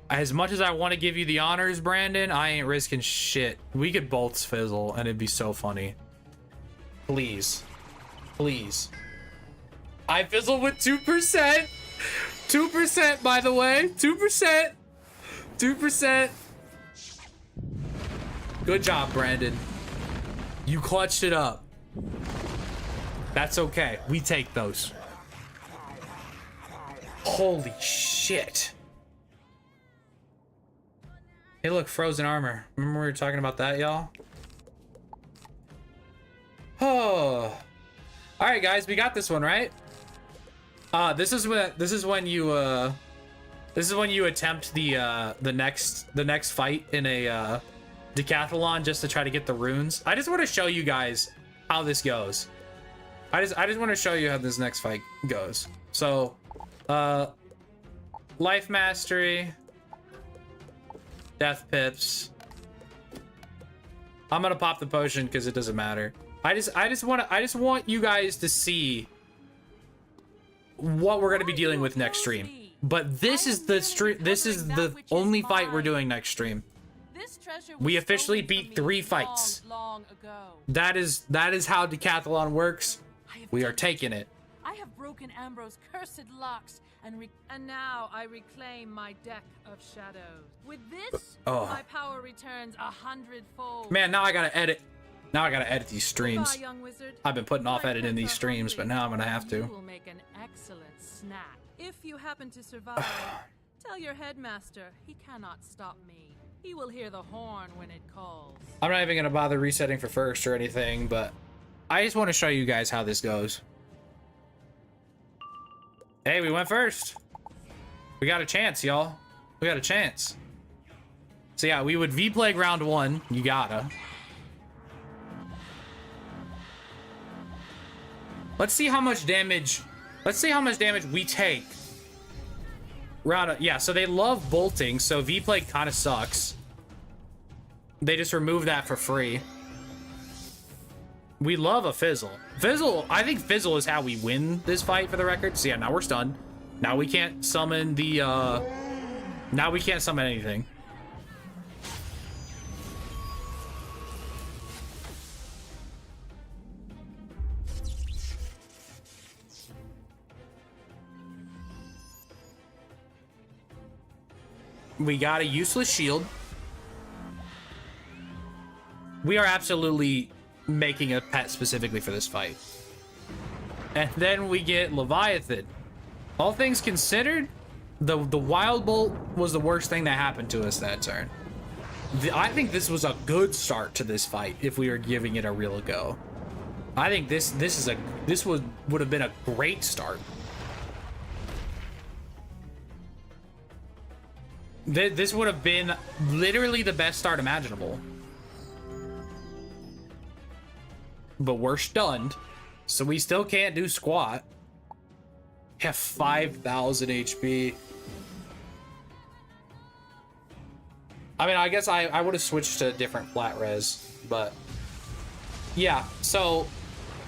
As much as I want to give you the honors, Brandon, I ain't risking shit. We could both fizzle and it'd be so funny. Please. Please. I fizzle with 2%. 2%, by the way. 2%. 2%. Good job, Brandon. You clutched it up. That's okay. We take those. Holy shit. Hey, look, frozen armor. Remember we were talking about that, y'all? Oh. All right, guys, we got this one, right? This is when you attempt the next fight in a decathlon just to try to get the runes. I just want to show you guys how this goes. I just want to show you how this next fight goes. So, life mastery, death pips. I'm gonna pop the potion because it doesn't matter. I just want you guys to see what we're gonna be dealing with next stream. But this is the stream. This is the only fight we're doing next stream. We officially beat 3 fights. That is how Decathalon works. We are taking it. I have broken Ambrose's cursed locks, and now I reclaim my deck of shadows. With this, my power returns 100-fold. Man, now I gotta edit. Now I gotta edit these streams. Goodbye, young wizard. I've been putting off editing these streams, but now I'm gonna have to. You will make an excellent snack. If you happen to survive, tell your headmaster he cannot stop me. He will hear the horn when it calls. I'm not even gonna bother resetting for first or anything, but I just want to show you guys how this goes. Hey, we went first. We got a chance, y'all. We got a chance. So yeah, we would V-Plague round 1. You gotta. Let's see how much damage. Let's see how much damage we take. Yeah, so they love bolting, so V-Plague kind of sucks. They just remove that for free. We love a fizzle. Fizzle, I think fizzle is how we win this fight, for the record. So yeah, now we're stunned. Now we can't summon the, now we can't summon anything. We got a useless shield. We are absolutely making a pet specifically for this fight. And then we get Leviathan. All things considered, the Wild Bolt was the worst thing that happened to us that turn. I think this was a good start to this fight if we were giving it a real go. I think this would have been a great start. This would have been literally the best start imaginable. But we're stunned, so we still can't do squat. Have 5,000 HP. I mean, I guess I would have switched to a different flat res, but yeah. So,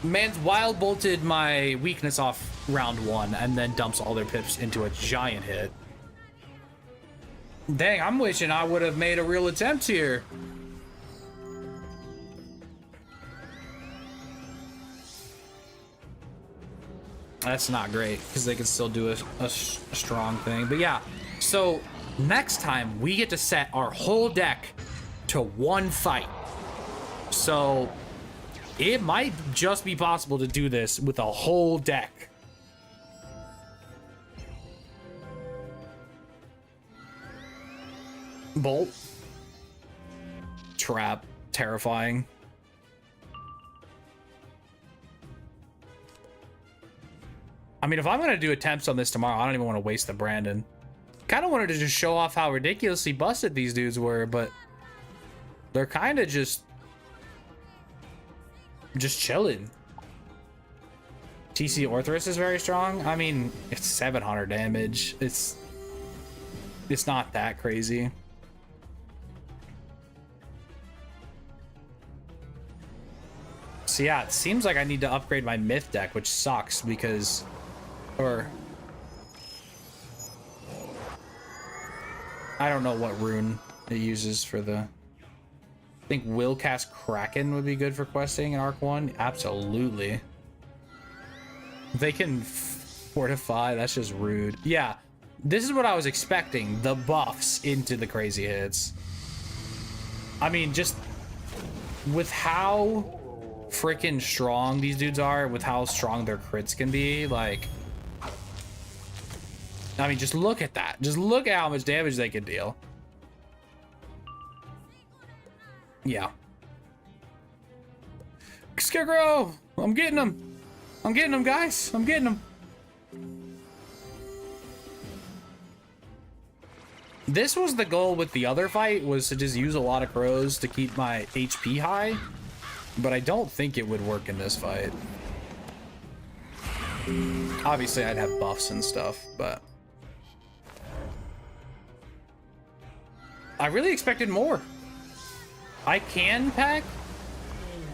man's wild bolted my weakness off round 1 and then dumps all their pips into a giant hit. Dang, I'm wishing I would have made a real attempt here. That's not great, because they can still do a strong thing. But yeah, so next time we get to set our whole deck to one fight. So it might just be possible to do this with a whole deck. Bolt. Trap. Terrifying. I mean, if I'm going to do attempts on this tomorrow, I don't even want to waste the Brandon. Kind of wanted to just show off how ridiculously busted these dudes were, but they're kind of just chilling. TC Orthrus is very strong. I mean, it's 700 damage. It's not that crazy. So yeah, it seems like I need to upgrade my myth deck, which sucks because... Or I don't know what rune it uses for the... I think will cast Kraken would be good for questing in Arc 1. Absolutely. They can fortify. That's just rude. Yeah, this is what I was expecting. The buffs into the crazy hits. I mean, just with how freaking strong these dudes are, with how strong their crits can be, like... I mean, just look at that. Just look at how much damage they can deal. Yeah. Scarecrow! I'm getting them. I'm getting them, guys. I'm getting them. This was the goal with the other fight, was to just use a lot of crows to keep my HP high. But I don't think it would work in this fight. Obviously, I'd have buffs and stuff, but... I really expected more. I can pack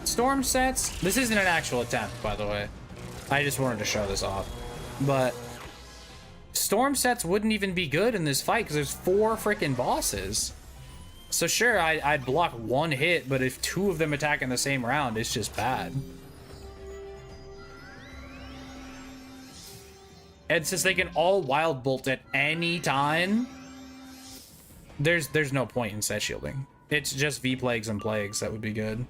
storm sets. This isn't an actual attempt, by the way. I just wanted to show this off. But storm sets wouldn't even be good in this fight because there's 4 freaking bosses. So sure, I'd block 1 hit, but if 2 of them attack in the same round, it's just bad. And since they can all wild bolt at any time, there's no point in set shielding. It's just V-Plagues and Plagues that would be good.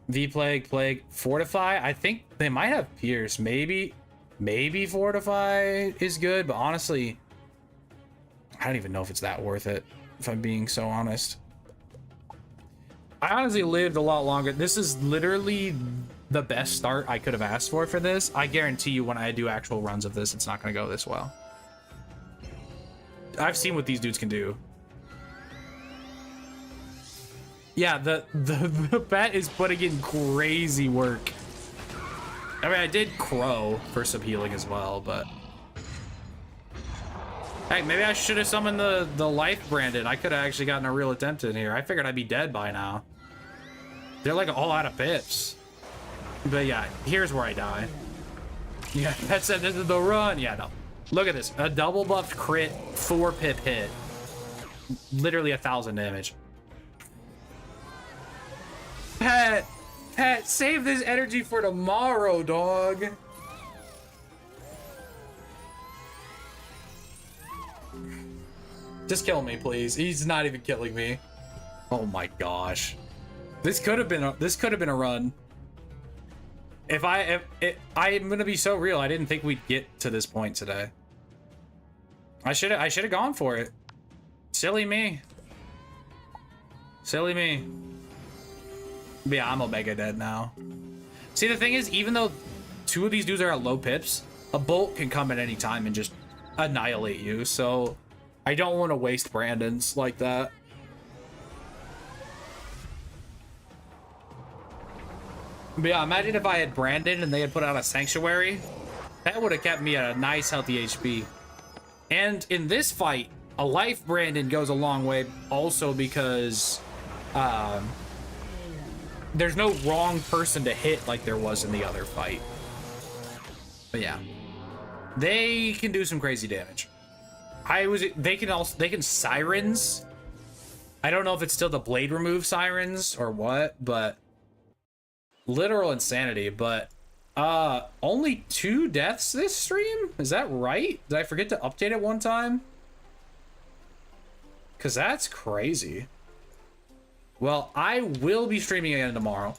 V-Plague, Plague, Fortify. I think they might have Pierce. Maybe Fortify is good, but honestly, I don't even know if it's that worth it, if I'm being so honest. I honestly lived a lot longer. This is literally the best start I could have asked for this. I guarantee you when I do actual runs of this, it's not going to go this well. I've seen what these dudes can do. Yeah, the bet is putting in crazy work. I mean, I did crow for some healing as well, but... Hey, maybe I should have summoned the life Brandon. I could have actually gotten a real attempt in here. I figured I'd be dead by now. They're like all out of pips. But yeah, here's where I die. Yeah, that said, this is the run. Yeah, no. Look at this. A double buffed crit, 4 pip hit. Literally 1,000 damage. Pat, save this energy for tomorrow, dog. Just kill me, please. He's not even killing me. Oh my gosh. This could have been a run. I'm gonna be so real. I didn't think we'd get to this point today. I should have gone for it. Silly me. Silly me. But yeah, I'm Omega dead now. See, the thing is, even though 2 of these dudes are at low pips, a bolt can come at any time and just annihilate you. So I don't want to waste Brandons like that. But yeah, imagine if I had Brandon and they had put out a Sanctuary. That would have kept me at a nice, healthy HP. And in this fight, a life Brandon goes a long way also because there's no wrong person to hit like there was in the other fight. But yeah, they can do some crazy damage. They can sirens. I don't know if it's still the blade remove sirens or what, but literal insanity. But only 2 deaths this stream? Is that right? Did I forget to update it one time? Because that's crazy. Well, I will be streaming again tomorrow.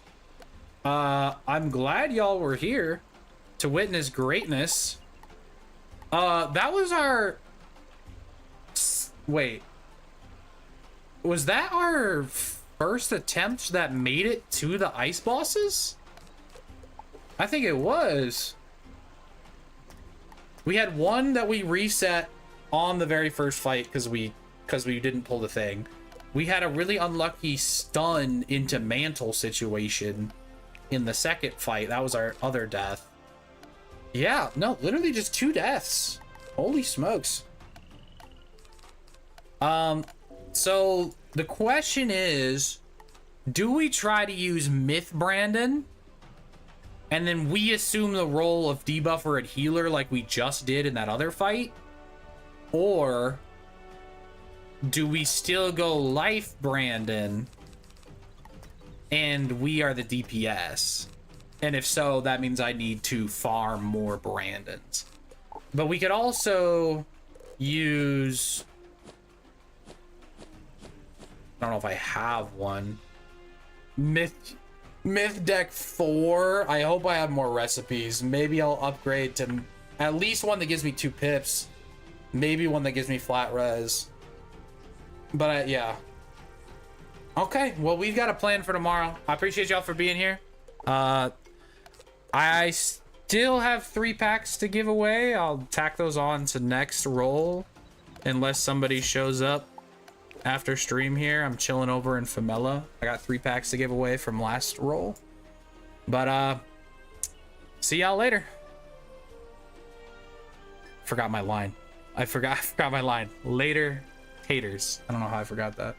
I'm glad y'all were here to witness greatness. That was our... Wait. Was that our first attempt that made it to the ice bosses? I think it was. We had one that we reset on the very first fight because we didn't pull the thing. We had a really unlucky stun into mantle situation in the second fight. That was our other death. Yeah, no, literally just 2 deaths. Holy smokes. So the question is, do we try to use Myth Brandon and then we assume the role of debuffer and healer like we just did in that other fight? Or do we still go life Brandon and we are the DPS? And if so, that means I need to farm more Brandons. But we could also use... I don't know if I have one. Myth deck 4. I hope I have more recipes. Maybe I'll upgrade to at least one that gives me 2 pips. Maybe one that gives me flat res. But yeah. Okay, well, we've got a plan for tomorrow. I appreciate y'all for being here. I still have 3 packs to give away. I'll tack those on to next roll unless somebody shows up after stream here. I'm chilling over in Famella. I got 3 packs to give away from last roll. But see y'all later. Forgot my line. I forgot my line. Later, haters. I don't know how I forgot that.